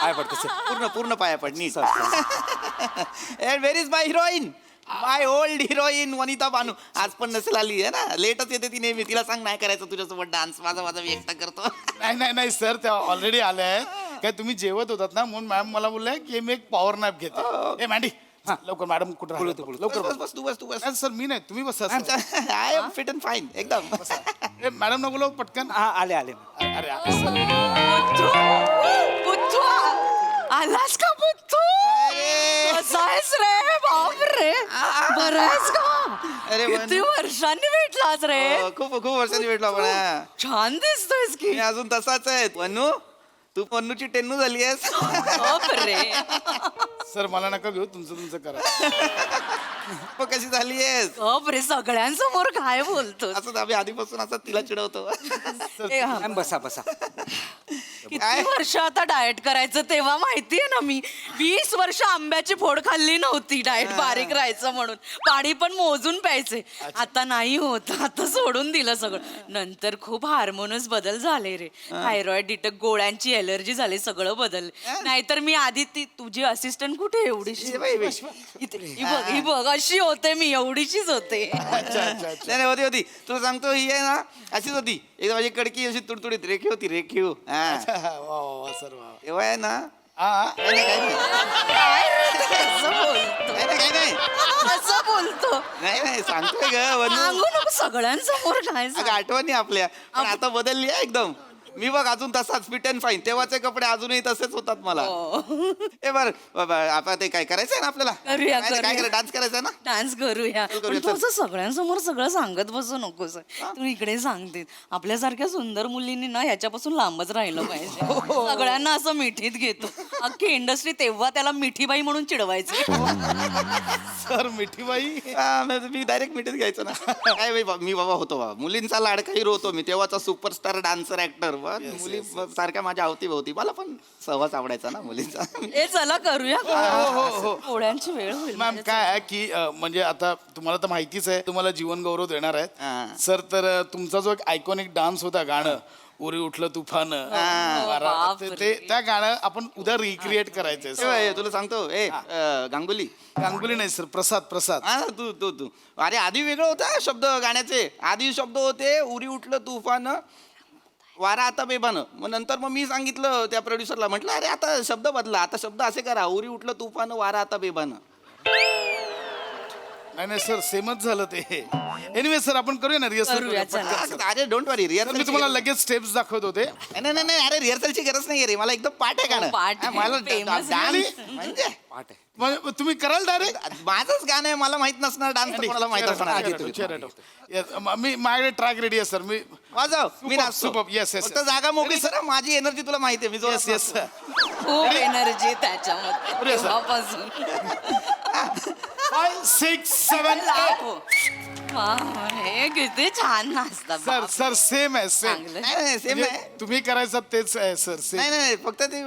पाय पडतो सर, पूर्ण पाया पड नीट. And where is my heroine, my old heroine Vanita Banu. आज पण नसेल आली आहे ना, लेटच येते ती नेहमी. तिला सांग नाही करायचं तुझ्यासोबत डान्स, माझा मी एकटा करतो. नाही सर, त्या ऑलरेडी आल्या आहेत. काय तुम्ही जेवत होतात ना, म्हणून मॅम मला बोलल्या की मी एक पॉवर नॅप घेते. ए मॅन्डी, लवकर. मॅडम कुठं लवकर बस तू बस. सर मी नाही, तुम्ही बसा. I am fit and fine एकदम. मॅडम ना बोलव पटकन. हा आले आले. अरे बुद्धू आलास का बुद्धू? कसा आहेस रे? बाप रे, बरं आहेस का? अरे किती वर्षांनी भेटलास रे? खूप वर्षांनी भेटलो आपण. छान दिसतोयस की. मी अजून तसाच आहे. वन्नू, तू पन्नूची टेन्नू झाली आहेस. बाप रे. सर मला नका घेऊ, तुमचं करा. कशी झाली आहेस? बाप रे, सगळ्यांसमोर काय बोलतो? असं आम्ही आधीपासून असं तिला चिडवतो. बसा बसा. किती वर्ष आता डाएट करायचं तेव्हा माहितीये ना, मी 20 वर्ष आंब्याची फोड खाल्ली नव्हती डाएट बारीक राहायचं म्हणून. पाणी पण मोजून प्यायचे. आता नाही होत, आता सोडून दिलं सगळं. नंतर खूप हार्मोनस बदल झाले रे. थायरॉइड डिटक, गोळ्यांची एलर्जी झाली, सगळं बदल. नाहीतर मी आधी ती तुझी असिस्टंट कुठे एवढीशी? ही बघ अशी होते मी, एवढीशीच होते. नाही होती. तुला सांगतो, ही आहे ना अशीच होती. एकदा माझी कडकी अशी तुडतुडीत रेखीव होती, रेखीव. सर तेव्हा आहे ना. असं बोलतो. नाही सांगतोय ग. सांगू नको सगळ्यांसमोर काय. आठवणी आपल्या पण आता बदलली आहे एकदम. मी बघ अजून तसाच फिट अँड फाईन. तेव्हाचे कपडे अजूनही तसेच होतात मला. हे बर आता ते काय करायचंय ना आपल्याला? करूया. काय करा, डान्स करायचा ना? डान्स करूया. पण तू असं सगळ्यांसमोर सगळं सांगत बसू नकोस. तू इकडे सांगते. आपल्यासारख्या सुंदर मुलींनी ना ह्याच्यापासून लांबच राहिलं पाहिजे. सगळ्यांना असं मिठीत घेतो. अख्खी इंडस्ट्री तेव्हा त्याला मिठीबाई म्हणून चिडवायची. सर मिठीबाई मी डायरेक्ट मिठीत घ्यायचो ना. काय मी बाबा होतो बाबा, मुलींचा लाडका हिरो होतो मी, तेव्हाचा सुपरस्टार डान्सर ऍक्टर. मुली सारख्या माझ्या अवतीभोवती, मला पण सहवास आवडायचा ना मुलींचा. ए चला करूया हो. पोळ्यांची वेळ होईल. मॅम काय आहे की म्हणजे आता तुम्हाला तर माहितीच आहे, तुम्हाला जीवन गौरव देणार आहेत सर. तर तुमचा जो एक आयकॉनिक डान्स होता, गाणं उरी उठलं तुफान, ते त्या गाणं आपण उद्या रिक्रिएट करायचंय. तुला सांगतो गांगुली नाही सर, प्रसाद. तू तू तू अरे आधी वेगळं होतं शब्द गाण्याचे. आधी शब्द होते उरी उठलं तुफान, वारा आता बेबान. मग नंतर मी सांगितलं त्या प्रोड्युसरला, म्हटलं अरे आता शब्द बदला, आता शब्द असे करा, उरी उठलं तुफान, वारा आता बेबान. नाही सर, सेमच झालं ते. एनिवे सर, आपण करूया ना रिहर्सल. अरे डोंट वरी, रिहर्सल मी तुम्हाला लगेच स्टेप्स दाखवत होते. नाही अरे रिहर्सलची गरज नाही रे, मला एकदम पाठ आहे गाणं. मला डान्स म्हणजे पाठ आहे. मग तुम्ही कराल डायरेक्ट? माझंच गाणं आहे, मला माहित नसणार डान्स, मला माहित असणार. मी माझ्याकडे ट्रॅक रेडी आहे सर, मी वाजव, मी नाचतो. येस फक्त जागा मोकळी सर, माझी एनर्जी तुला माहिती आहे. मी येस येस सर. खूप एनर्जी त्याच्यामध्ये तेव्हापासून. 5, 6, 7, 8. हे किती छान नाचतात. सर सेम आहे, सेम. नाही सेम आहे. तुम्ही करायचं तेच आहे सर, सेम. नाही फक्त ती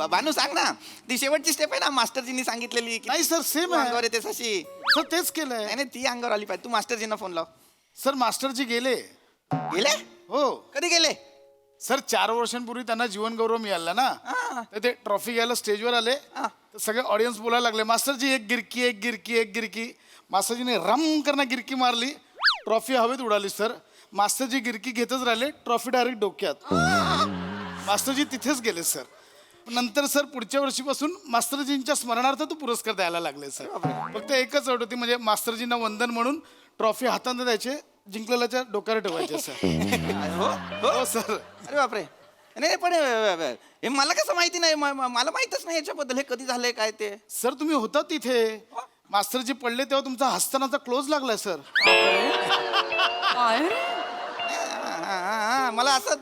भानू सांग ना, ती शेवटची स्टेप आहे ना मास्टरजींनी सांगितलेली. नाही सर, सेम आहे. अंगावर येते तशी. सर तेच केलंय. नाही ती अंगावर आली पाहिजे. तू मास्टरजींना फोन लाव. सर मास्टरजी गेले. हो. कधी गेले? सर 4 वर्षांपूर्वी त्यांना जीवन गौरव मिळाला ना, तर ते ट्रॉफी घ्यायला स्टेजवर आले. तर सगळे ऑडियन्स बोलायला लागले, मास्टरजी एक गिरकी. मास्टरजीने रम करणं गिरकी मारली, ट्रॉफी हवेत उडाली सर. मास्टरजी गिरकी घेतच राहिले, ट्रॉफी डायरेक्ट डोक्यात. मास्टरजी तिथेच गेले सर. नंतर सर पुढच्या वर्षीपासून मास्टरजींच्या स्मरणार्थ तो पुरस्कार द्यायला लागले सर. फक्त एकच अट होती, म्हणजे मास्टरजींना वंदन म्हणून ट्रॉफी हाताने द्यायचे, जिंकलेल्याच्या डोक्यावर ठेवायचे सर. हो सर. अरे बापरे. नाही पण हे मला कसं माहिती नाही, मला माहितच नाही याच्याबद्दल. हे कधी झालंय काय ते? सर तुम्ही होता तिथे, मास्टरजी पडले तेव्हा तुमचा हस्तानाचा क्लोज लागलाय सर. मला असं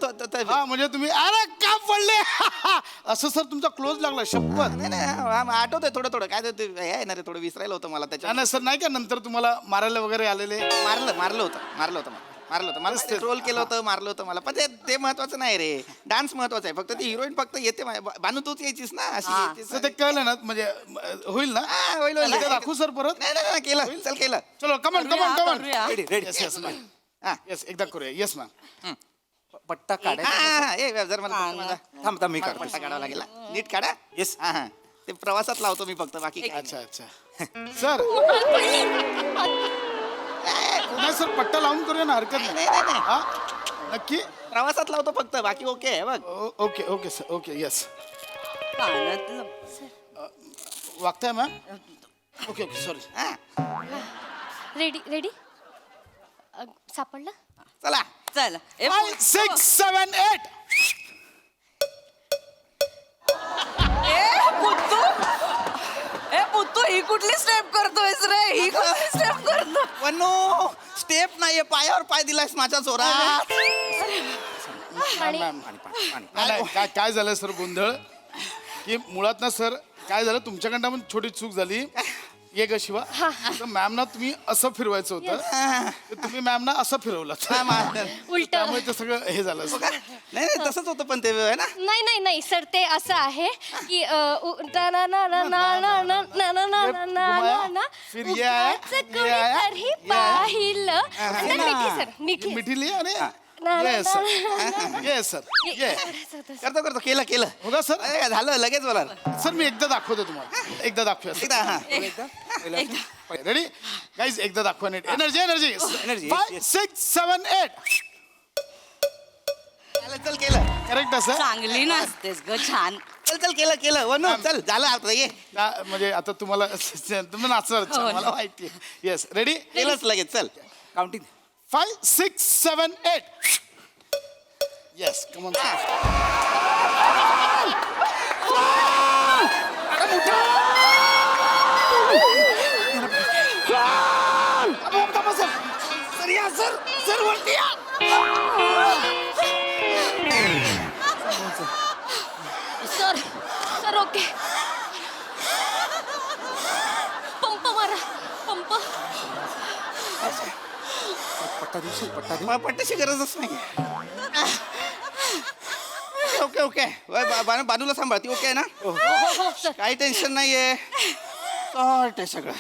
म्हणजे तुम्ही अरे का पडले असं सर तुमचा क्लोज लागला, शपथ. नाही आठवतंय थोडं काय ते येणार थोडं विसरायला होतं मला त्याच्या. नाही सर, नाही का नंतर तुम्हाला मारायला वगैरे आलेले? मारलं होतं मला रोल केलं होतं, मारलं होतं मला. पण ते महत्वाचं नाही रे, डान्स महत्वाचा आहे. फक्त ती हिरोईन फक्त येते. बानू तूच यायचीस ना अशी. ते कळलं ना, म्हणजे होईल ना? होईल दाखवू सर परत? नाही केलं. चल केलं. चलो कमन. रेडी. येस एकदा करूया. Yes ma'am. पट्टा काढा. जर मला थांब मी काढ. पट्टा काढावा लागेल. नीट काढा. येस. हा ते प्रवासात लावतो मी फक्त, बाकी अच्छा सर. नाही सर, पट्टा लावून करूया ना, हरकत नाही. नक्की प्रवासात लावतो फक्त, बाकी ओके आहे बघ. Okay sir. Okay yes. कानातलं वागताय मॅम? Okay sorry. रेडी सापडलं? चला. 5, 6, 7, 8. पुत्तू ही कुठली स्टेप करतोयस रे? ही कुठली स्टेप करतो? वनो स्टेप नाहीये, पायावर पाय दिलायस माझ्या जोरात. काय झालं सर, गोंधळ की मुळात ना सर काय झालं, तुमच्याकडनं पण छोटी चूक झाली. ये ग शिवा, मॅमना तुम्ही असं फिरवायचं होतं, तुम्ही मॅमना असं फिरवलं, त्यामुळे ते सगळं हे झालं. नाही तसंच होतं, पण ते आहे ना. नाही सर, ते असं आहे की मिठी लिहा. Yes sir. करतो केलं होगा सर. झालं लगेच बोला सर. मी एकदा दाखवतो तुम्हाला, एकदा दाखवूया. रेडी गाईज, एकदा दाखवा नीट. एनर्जी. 5, 6, 7, 8. चल केलं. Correct sir. चांगली नाचतेस ग, छान. चल केलं वनू. चल झालं आता. ये म्हणजे आता तुम्हाला तुम्ही नाचणार, मला माहिती. Yes ready. केलंच लगेच. चल counting. 5, 6, 7, 8. Yes come on. Sir वरती या. ओके. पंप मारा, पंप. पट्ट्याची गरजच नाही. ओके ओके बानूला सांभाळ, ती ओके आहे ना? काही टेन्शन नाहीये. सॉर्ट आहे सगळं.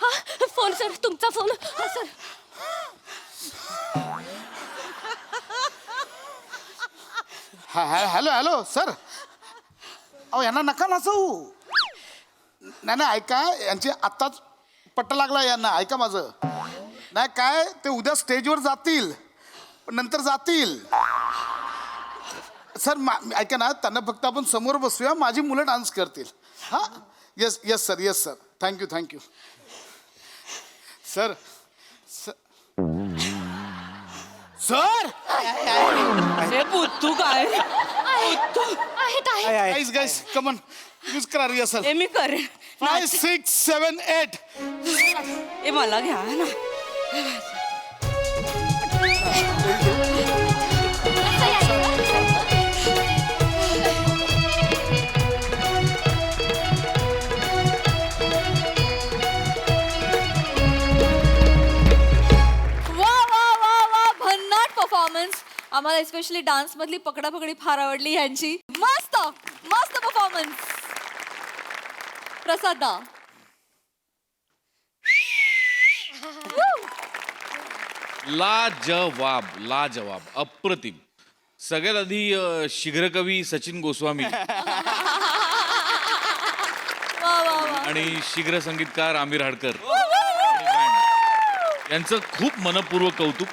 हा फोन सर, तुमचा फोन. हा सर. Hello hello sir. अहो यांना नका नाचवू. नाही नाही ऐका, यांची आत्ताच पट्टा लागला यांना. ऐका माझं. नाही काय ते उद्या स्टेजवर जातील, पण नंतर जातील. सर ऐका ना, त्यांना फक्त आपण समोर बसूया, माझी मुलं डान्स करतील. हां yes yes sir, yes sir. Thank you thank you sir. Sir हे बुद्धू काय गाईज गाईज कमन यूज करा रिहर्सल. हे मी करेन. 5 6 7 8. हे मला घ्या ना. आम्हाला एस्पेशली डान्स मधली पकडापकडी फार आवडली ह्यांची. मस्त मस्त परफॉर्मन्स. प्रसादा. लाजवाब लाजवाब अप्रतिम. सगळ्यात आधी शीघ्रकवी सचिन गोस्वामी आणि शीघ्र संगीतकार आमिर हाडकर यांचं खूप मनपूर्वक कौतुक.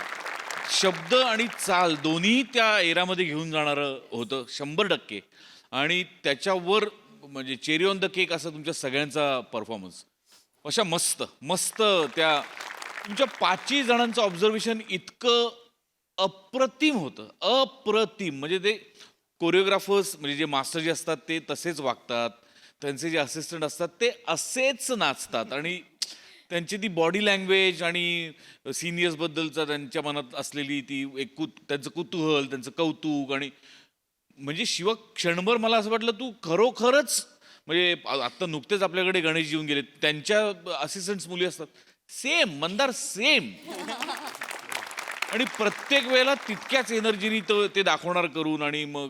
शब्द आणि चाल दोन्ही त्या एरामध्ये घेऊन जाणारं होतं 100%. आणि त्याच्यावर म्हणजे चेरी ऑन द केक असा तुमच्या सगळ्यांचा परफॉर्मन्स. अशा मस्त मस्त त्या तुमच्या 5 जणांचं ऑब्झर्वेशन इतकं अप्रतिम होतं. अप्रतिम म्हणजे ते कोरिओग्राफर्स म्हणजे जे मास्टर जे असतात ते तसेच वागतात, त्यांचे जे असिस्टंट असतात ते असेच नाचतात. आणि त्यांची ती बॉडी लँग्वेज आणि सिनियर्सबद्दलचा त्यांच्या मनात असलेली ती एक त्यांचं कुतूहल, त्यांचं कौतुक. आणि म्हणजे शिव क्षणभर मला असं वाटलं तू खरोखरच म्हणजे आत्ता नुकतेच आपल्याकडे गणेश येऊन गेले, त्यांच्या असिस्टंट्स मुली असतात सेम मंदार सेम. आणि प्रत्येक वेळेला तितक्याच एनर्जीनी ते दाखवणार करून. आणि मग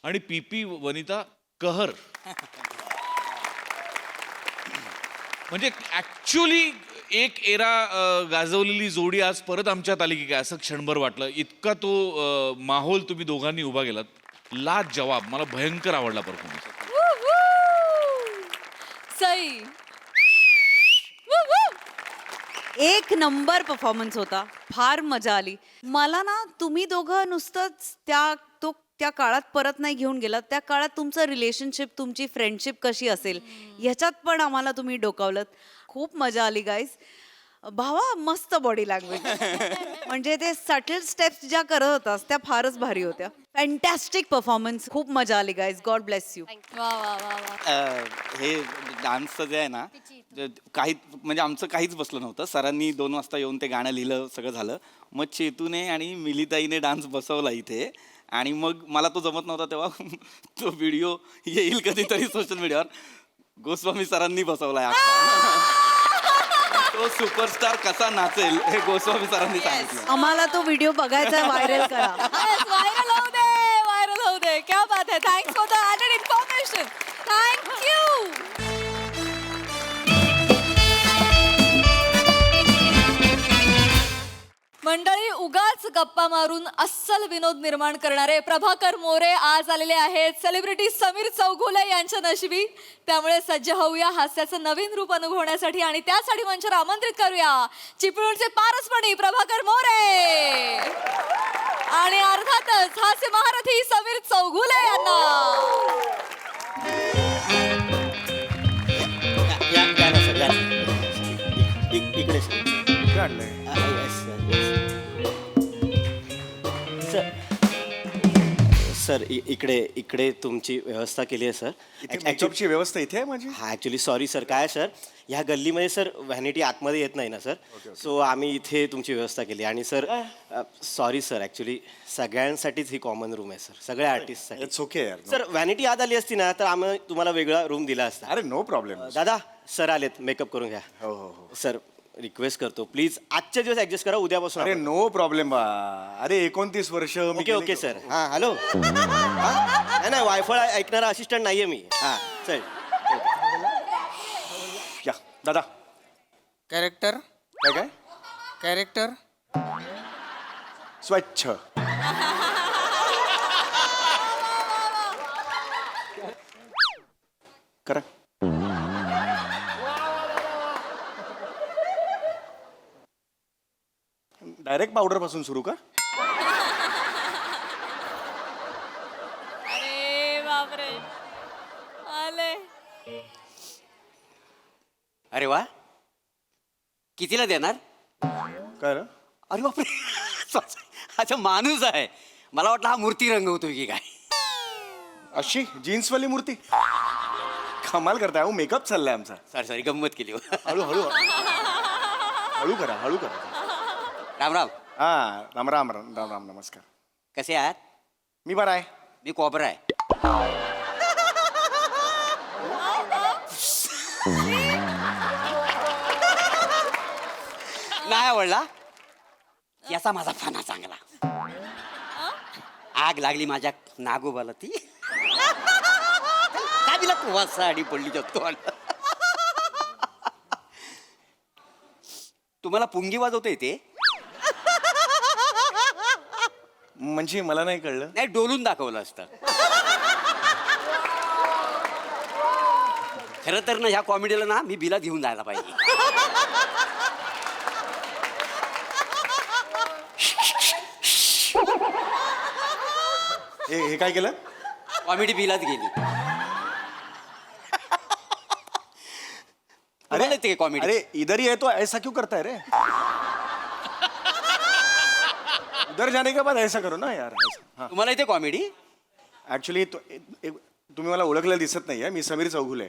आणि पीपी वनिता कहर म्हणजे ऍक्च्युली एक एरा गाजवलेली जोडी आज परत आमच्यात आली की काय असं क्षणभर वाटलं. इतका तो माहोल तुम्ही दोघांनी उभा केलात. लाजवाब. मला भयंकर आवडला परफॉर्मन्स. सई. एक नंबर परफॉर्मन्स होता. फार मजा आली मला ना. तुम्ही दोघं नुसतंच त्या काळात परत नाही घेऊन गेलात. त्या काळात तुमचं रिलेशनशिप, तुमची फ्रेंडशिप कशी असेल ह्याच्यात पण आम्हाला तुम्ही डोकावलं. खूप मजा आली गाईज. भावा मस्त बॉडी लँग्वेज. म्हणजे ते सटल स्टेप्स ज्या करत होतास त्या फारच भारी होत्या. Fantastic performance. खूप मजा आली गाईज. God bless you. वा वा वा वा. हे डान्सचं जे आहे ना, काही म्हणजे आमचं काहीच बसलं नव्हतं. सरांनी 2 वाजता येऊन ते गाणं लिहिलं, सगळं झालं. मग चेतूने आणि मिलिताईने डान्स बसवला इथे. आणि मग मला तो जमत नव्हता तेव्हा तो व्हिडिओ येईल कधीतरी सोशल मीडियावर. गोस्वामी सरांनी बसवलाय. तो सुपरस्टार कसा नाचेल हे गोस्वामी सरांनी सांगितलं. आम्हाला तो व्हिडिओ बघायचा. व्हायरल करा. व्हायरल होऊ दे, व्हायरल होऊ दे. क्या बात है. Thanks for the added information. Thank you. मंडळी, उगाच गप्पा मारून अस्सल विनोद निर्माण करणारे प्रभाकर मोरे आज आलेले आहेत सेलिब्रिटी समीर चौघुले यांच्या नशिबी. त्यामुळे सज्ज होऊया हास्याचं नवीन रूप अनुभवण्यासाठी. आणि त्यासाठी मंचावर आमंत्रित करूया चिपळूणचे पारसमणी प्रभाकर मोरे आणि अर्थातच हास्य महारथी समीर चौघुले यांना. इकडे सर इकडे तुमची व्यवस्था केली आहे सर. मेकअपची व्यवस्था इथे आहे माझी. हा ॲक्च्युली सॉरी सर, काय सर ह्या गल्लीमध्ये सर व्हॅनिटी आतमध्ये येत नाही ना सर, सो आम्ही इथे तुमची व्यवस्था केली. आणि सर सॉरी सर, ॲक्च्युली सगळ्यांसाठीच ही कॉमन रूम आहे सर, सगळ्या आर्टिस्टसाठी. इट्स ओके यार. सर व्हॅनिटी आत आली असती ना तर आम्ही तुम्हाला वेगळा रूम दिला असता. अरे नो प्रॉब्लेम. दादा सर आलेत, मेकअप करून घ्या. हो हो हो. सर रिक्वेस्ट करतो प्लीज आजच्या दिवस ऍडजस्ट करा, उद्यापासून अरे नो प्रॉब्लेम बा. अरे 29 वर्ष. Okay okay sir. हां हॅलो. नाही वायफळ ऐकणारा असिस्टंट नाहीये मी. हां चल या दादा. कॅरेक्टर काय काय कॅरेक्टर स्वच्छ. करा. डायरेक्ट पावडर पासून सुरू का? अरे बापरे आले. अरे वा, कितीला देणार? काय रे? अरे बापरे, अच्छा माणूस आहे. मला वाटलं हा मूर्ती रंगवतोय की काय. अशी जीन्सवाली मूर्ती. कमाल करताय. अहो मेकअप चाललाय आमचा. सॉरी गंमत केली. हळू हळू हळू करा हळू करा. राम राम. हा राम राम राम राम राम नमस्कार. कसे आहात? मी बरा आहे. मी कॉबरा आहे. नाही आवडला याचा माझा फणा चांगला. आग लागली माझ्या नागोबाला ती. काय दिला तू साडी पडली जगतो. तुम्हाला पुंगी वाजवता येते? म्हणजे मला नाही कळलं. नाही डोलून दाखवलं असतं. खरं तर ना ह्या कॉमेडीला ना मी बिला घेऊन जायला पाहिजे. हे काय केलं? कॉमेडी बिलात गेली. अरे ते कॉमेडी. अरे इधर ही है तो ऐसा क्यों करता है रे? उधर जाने के बाद ऐसा करो ना यार. तुम्हाला येते कॉमेडी? ऍक्च्युली तुम्ही मला ओळखलेलं दिसत नाहीये. मी समीर चौगुले.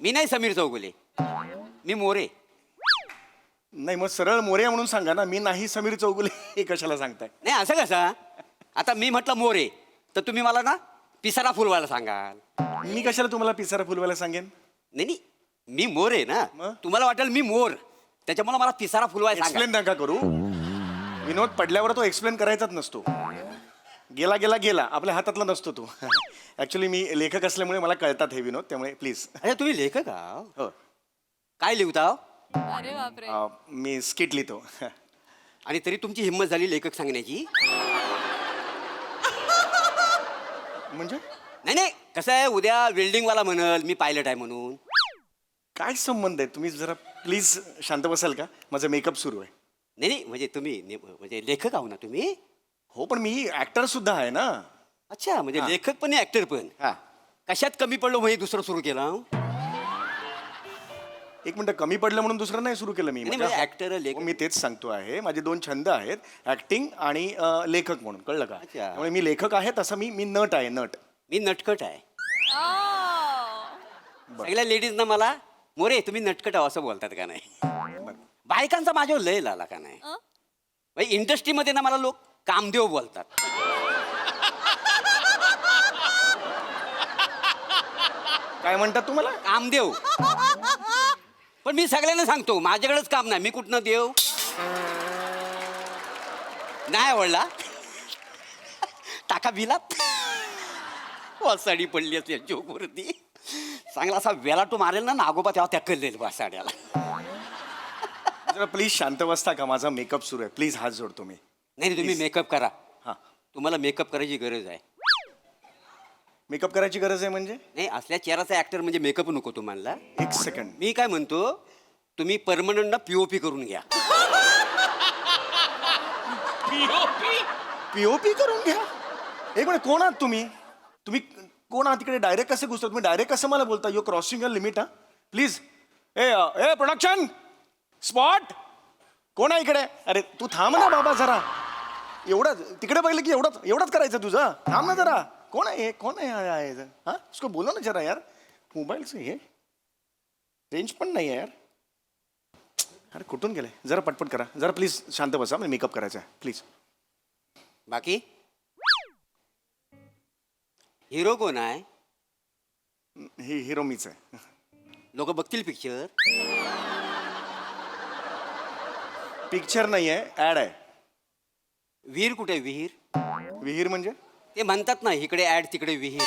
मी नाही समीर चौगुले, मी मोरे. नाही मग सरळ मोरे म्हणून सांगा ना. मी नाही समीर चौगुले हे कशाला सांगताय? नाही असं कसं. आता मी म्हटलं मोरे तर तुम्ही मला ना पिसारा फुलवायला सांगाल. मी कशाला तुम्हाला पिसारा फुलवायला सांगेन? नाही मी मोर आहे ना. मग? तुम्हाला वाटेल मी मोर, त्याच्यामुळे मला पिसारा फुलवायला सांगा. एक्सप्लेन नका करू. विनोद पडल्यावर तो एक्सप्लेन करायचाच नसतो. गेला गेला गेला आपल्या हातातला नसतो तो. ऍक्च्युली मी लेखक असल्यामुळे मला कळतात हे विनोद, त्यामुळे प्लीज. अरे तुम्ही लेखक आहात? हो. काय लिहिता? अरे बापरे. मी स्किट लिहितो. आणि तरी तुमची हिंमत झाली लेखक सांगण्याची? म्हणजे नाही कसं आहे, उद्या वेल्डिंगवाला म्हणल मी पायलट आहे म्हणून. काय संबंध आहे? तुम्ही जरा प्लीज शांत बसाल का? माझं मेकअप सुरू आहे. नाही म्हणजे तुम्ही म्हणजे लेखक आहो ना तुम्ही? हो पण मी ऍक्टर सुद्धा आहे ना. अच्छा म्हणजे लेखक पण ऍक्टर पण. हा कशात कमी पडलो म्हणजे दुसरं सुरू केलं? एक मिनिट. कमी पडलं म्हणून दुसरं नाही सुरू केलं मी. म्हणजे ऍक्टर लेखक. मी तेच सांगतो आहे. माझे 2 छंद आहेत, ऍक्टिंग आणि लेखक म्हणून. कळलं का? अच्छा. त्यामुळे मी लेखक आहे तसं मी नट आहे. नट. मी नटखट आहे. सगळ्या लेडीजना मला मोरे तुम्ही नटखट आहो असं बोलतात का नाही? बायकांचा माझ्यावर लय लाला का नाही? इंडस्ट्रीमध्ये ना मला लोक कामदेव बोलतात. काय म्हणतात तुम्हाला? कामदेव. पण मी सगळ्यांना सांगतो माझ्याकडेच काम नाही. मी कुठनं देव? नाही आवडला टाका बिलात. वासाडी पडली असते जोगवरती. चांगला असा वेलाटो मारेल ना नागोबा तेव्हा त्या कळलेल वासाड्याला. जरा प्लीज शांत बसता का? माझा मेकअप सुरू आहे. प्लीज हात जोडतो मी. नाही तुम्ही मेकअप करा. हा तुम्हाला मेकअप करायची गरज आहे. मेकअप करायची गरज आहे म्हणजे? नाही असल्या चेहराचा ऍक्टर म्हणजे मेकअप नको तुम्हाला. एक सेकंड. मी काय म्हणतो तुम्ही परमनंट ना पीओपी करून घ्या. पीओपी करून घ्या? एक मिनिट. कोण आहात तुम्ही? तुम्ही कोण आहात तिकडे? डायरेक्ट कसे घुसता तुम्ही? डायरेक्ट कसं मला बोलता? You crossing your limit. हा प्लीज. ए प्रोडक्शन स्पॉट कोण आहे इकडे? अरे तू थांब ना बाबा जरा. एवढं तिकडे बघितलं की एवढंच करायचं तुझं? थांब ना जरा. कौन है ये? कौन है आया है इधर? हाँ उसको बोलो ना जरा यार, मोबाईल से हे रेंज पण नाही आहे यार. अरे कुठून गेले? जरा पटपट करा जरा प्लीज. शांत बसा, मी मेकअप करायचा आहे प्लीज. बाकी हिरो कोण आहे? ही हिरो मीच आहे. लोक बघतील पिक्चर. पिक्चर नाही आहे, ऍड आहे. विहीर कुठे आहे? विहीर विहीर म्हणजे? ते म्हणतात ना, इकडे ऍड तिकडे विहीर.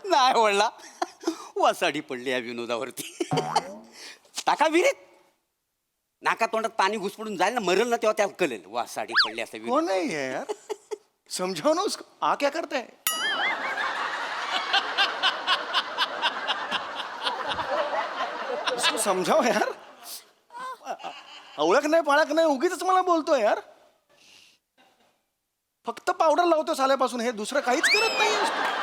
नाही वळला, वासाडी पडली या विनोदावरती. टाका विहिरीत. नाका तोंडात पाणी घुसपडून जाईल ना, मरल ना, तेव्हा त्याला कळेल वासाडी पडली असं विनोद. कौन है ये यार? समझाओ ना उसको, आ क्या करता है? उसको समजाओ यार. ओळख नाही पाळख नाही, उगीच मला बोलतोय यार. फक्त पावडर लावतो साल्यापासून, हे दुसरं काहीच करत नाही.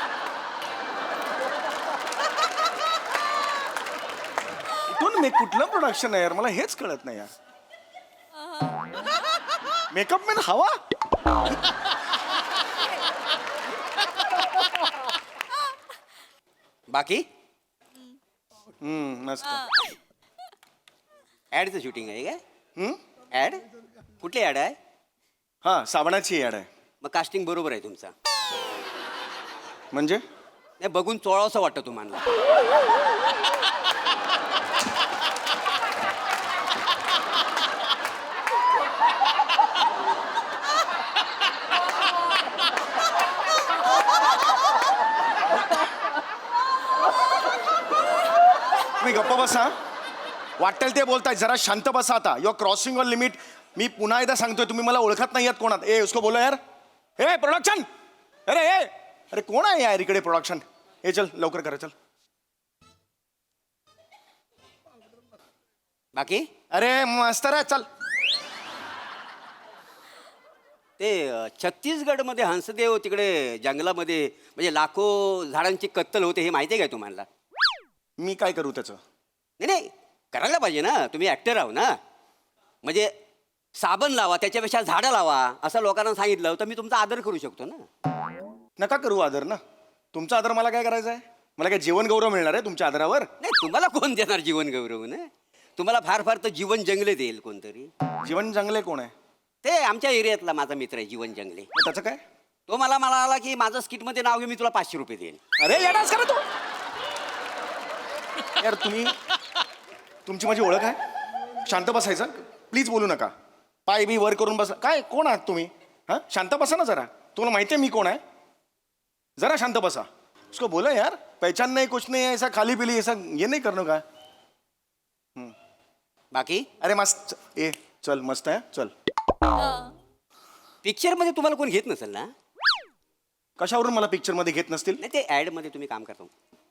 कुठलं प्रोडक्शन आहे यार, मला हेच कळत नाही यार. मेकअप मॅन हवा. बाकी मस्त. ऍडचं शूटिंग आहे काय? ऍड कुठली ऍड आहे? हा साबणाची ऍड आहे. मग कास्टिंग बरोबर आहे तुमचा. म्हणजे नाही, बघून चोळावंसं वाटतं तुम्हाला. तुम्ही गप्पा बसा. वाटेल ते बोलताय, जरा शांत बसा आता. Your crossing your limit. मी पुन्हा एकदा सांगतोय, तुम्ही मला ओळखत नाही आहेत कोणात. ए उसको बोलो यार. ए प्रोडक्शन. अरे ए अरे कोण आहे यार इकडे प्रोडक्शन? ए चल लवकर करा चल. बाकी अरे मस्त रे चल. ते छत्तीसगडमध्ये हंसदेव तिकडे जंगलामध्ये म्हणजे लाखो झाडांची कत्तल होते, हे माहिती आहे काय तुम्हाला? मी काय करू त्याचं? नाही करायला पाहिजे ना, तुम्ही ऍक्टर आहो ना. म्हणजे साबण लावा, त्याच्यापेक्षा झाडं लावा असं लोकांना सांगितलं तर मी तुमचा आदर करू शकतो ना. नका करू आदर ना. तुमचा आदर मला काय करायचा आहे? मला काय जीवन गौरव मिळणार आहे तुमच्या आदरावर? नाही, तुम्हाला कोण देणार जीवन गौरव? ना तुम्हाला फार फार तर जीवन जंगले देईल कोणतरी. जीवन जंगले कोण आहे? ते आमच्या एरियातला माझा मित्र आहे जीवन जंगले. त्याचं काय? तो मला म्हणाला की माझं स्किटमध्ये नाव घे, मी तुला 500 रुपये देईल. अरे येडाच करा तू यार. तुम्ही तुमची माझी ओळख आहे. शांत बसायचं प्लीज, बोलू नका. पाय बी वर करून बसा. काय कोण आहात तुम्ही? हा शांत बसा ना जरा. तुम्हाला माहिती आहे मी कोण आहे? जरा शांत बसा. उसको बोला यार, पहचान नाही कुछ नाही, ऐसा खाली पिली ऐसा ये नाही करणं का? बाकी अरे मस्त. ए चल मस्त आहे चल. पिक्चर मध्ये तुम्हाला कोण घेत नसेल ना? कशावरून मला पिक्चर मध्ये घेत नसतील? नाही, ते ऍड मध्ये तुम्ही काम करता.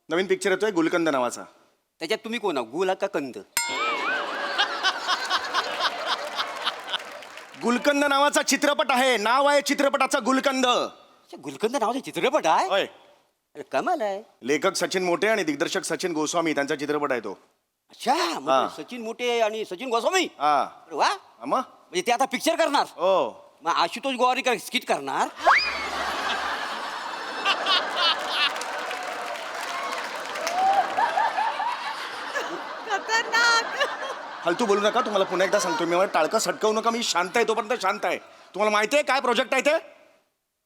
नवीन पिक्चर येतोय गुलकंद नावाचा. त्याच्यात तुम्ही कोण आहो, गुला का कंद? गुलकंद नावाचा चित्रपट आहे. नाव आहे चित्रपटाचा गुलकंद. गुलकंद नावाचा चित्रपट आहे? होय. अरे कमाल आहे. लेखक सचिन मोठे आणि दिग्दर्शक सचिन गोस्वामी, त्यांचा चित्रपट आहे तो. अच्छा, हा. म्हणजे सचिन मोठे आणि सचिन गोस्वामी. हा अरे वा. मग म्हणजे ते आता पिक्चर करणार? हो. मग आशुतोष गोवारीकर स्किट करणार? फालतू बोलू नका. तुम्हाला पुन्हा एकदा सांगतो मी, मला टाळकं सटकवू नका. मी शांत आहे तोपर्यंत शांत आहे. तुम्हाला माहिती आहे काय प्रोजेक्ट आहे ते?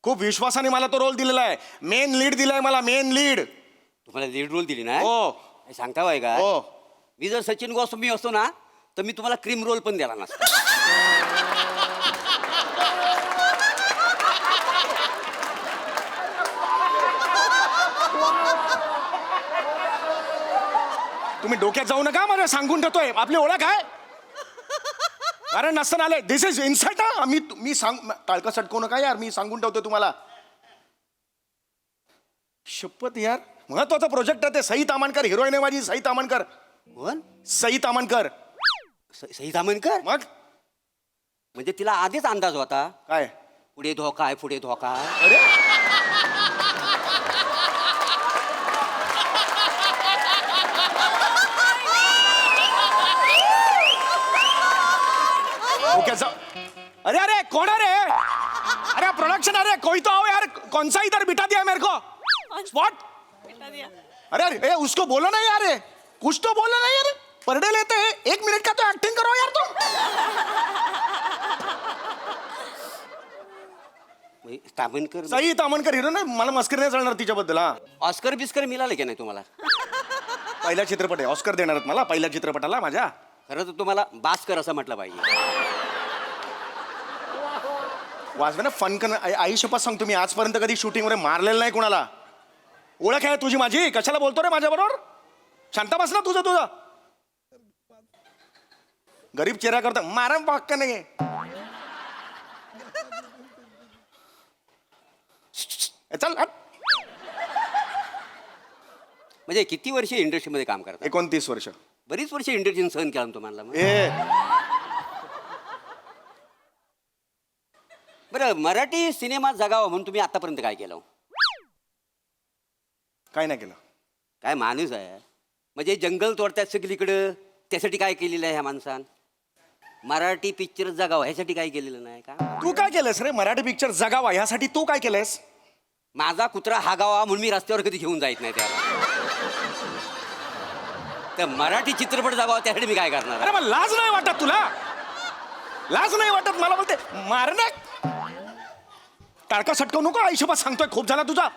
खूप विश्वासाने मला तो रोल दिलेला आहे. मेन लीड दिलाय मला, मेन लीड. तुम्हाला लीड रोल दिली ना? हो. काय सांगता बाय का? हो. मी जर सचिन गोस्वामी असतो ना तर मी तुम्हाला क्रीम रोल पण दिला नसता. तुम्ही डोक्यात जाऊ नका. मला सांगून ठेवतोय, आपली ओळख आहे. अरे नसताना आले. दिस इज इन्सल्ट. मी सांग टाळकं सटकवू नका यार. मी सांगून ठेवतोय तुम्हाला. शपथ यार, महत्वाचा प्रोजेक्ट आहे ते. सई तामणकर हिरोईन आहे माझी. सई तामणकर. कोण? सई तामणकर. सई तामणकर? मग म्हणजे तिला आधीच अंदाज होता काय? पुढे धोका आहे, पुढे धोका आहे. अरे डोक्यात जाऊ. अरे अरे कोण आहे रे? अरे प्रोडक्शन, अरे कोई तो आओ यार, कौन सा इधर बिठा दिया मेरे को स्पॉट। अरे अरे ए, उसको बोलो ना यार, कुछ तो बोलो ना यार, पर डे लेते हैं, 1 मिनट का तो एक्टिंग करो यार तुम। तामनकर सई तामणकर हिरो ना, मला मस्करी नाही चालणार तिच्याबद्दल. हा, ऑस्कर बिस्कर मिळाले की नाही तुम्हाला? पहिला चित्रपट आहे, ऑस्कर देणार आहेत मला पहिल्या चित्रपटाला माझ्या. खरं तर तुम्हाला बास्कर असं म्हटलं पाहिजे. वाजवे ना फन कर. आई शपथ सांगतो मी आजपर्यंत कधी शूटिंग वर मारलेलं नाही कोणाला. ओळख आहे तुझी माझी, कशाला बोलतो रे माझ्या बरोबर? शांत बस ना तुझं तुझं. गरीब चेहरा करता मारा पाक्का नाही. चल हट. म्हणजे किती वर्ष इंडस्ट्रीमध्ये काम करता? 29 वर्ष. बरीच वर्ष इंडस्ट्रीने सहन केला ना तुम्हाला मग. ए बरं, मराठी सिनेमा जगावा म्हणून तुम्ही आतापर्यंत काय केलं? काय नाही केलं. काय माणूस आहे म्हणजे, जंगल तोडतात सगळीकडं, त्यासाठी काय केलेलं आहे ह्या माणसान? मराठी पिक्चर जगावा ह्यासाठी काय केलेलं नाही का? तू काय केलंस रे? मराठी पिक्चर जगावा ह्यासाठी तू काय केलंस? माझा कुत्रा हागावा म्हणून मी रस्त्यावर कधी घेऊन जायत नाही त्याला. तर मराठी चित्रपट जगावा त्यासाठी मी काय करणार? अरे मला लाज नाही वाटत तुला? लाज नाही वाटत मला? बोलते मारणे टाळका सटकवू नको. आयुष्यभर सांगतोय खूप झाला तुझा.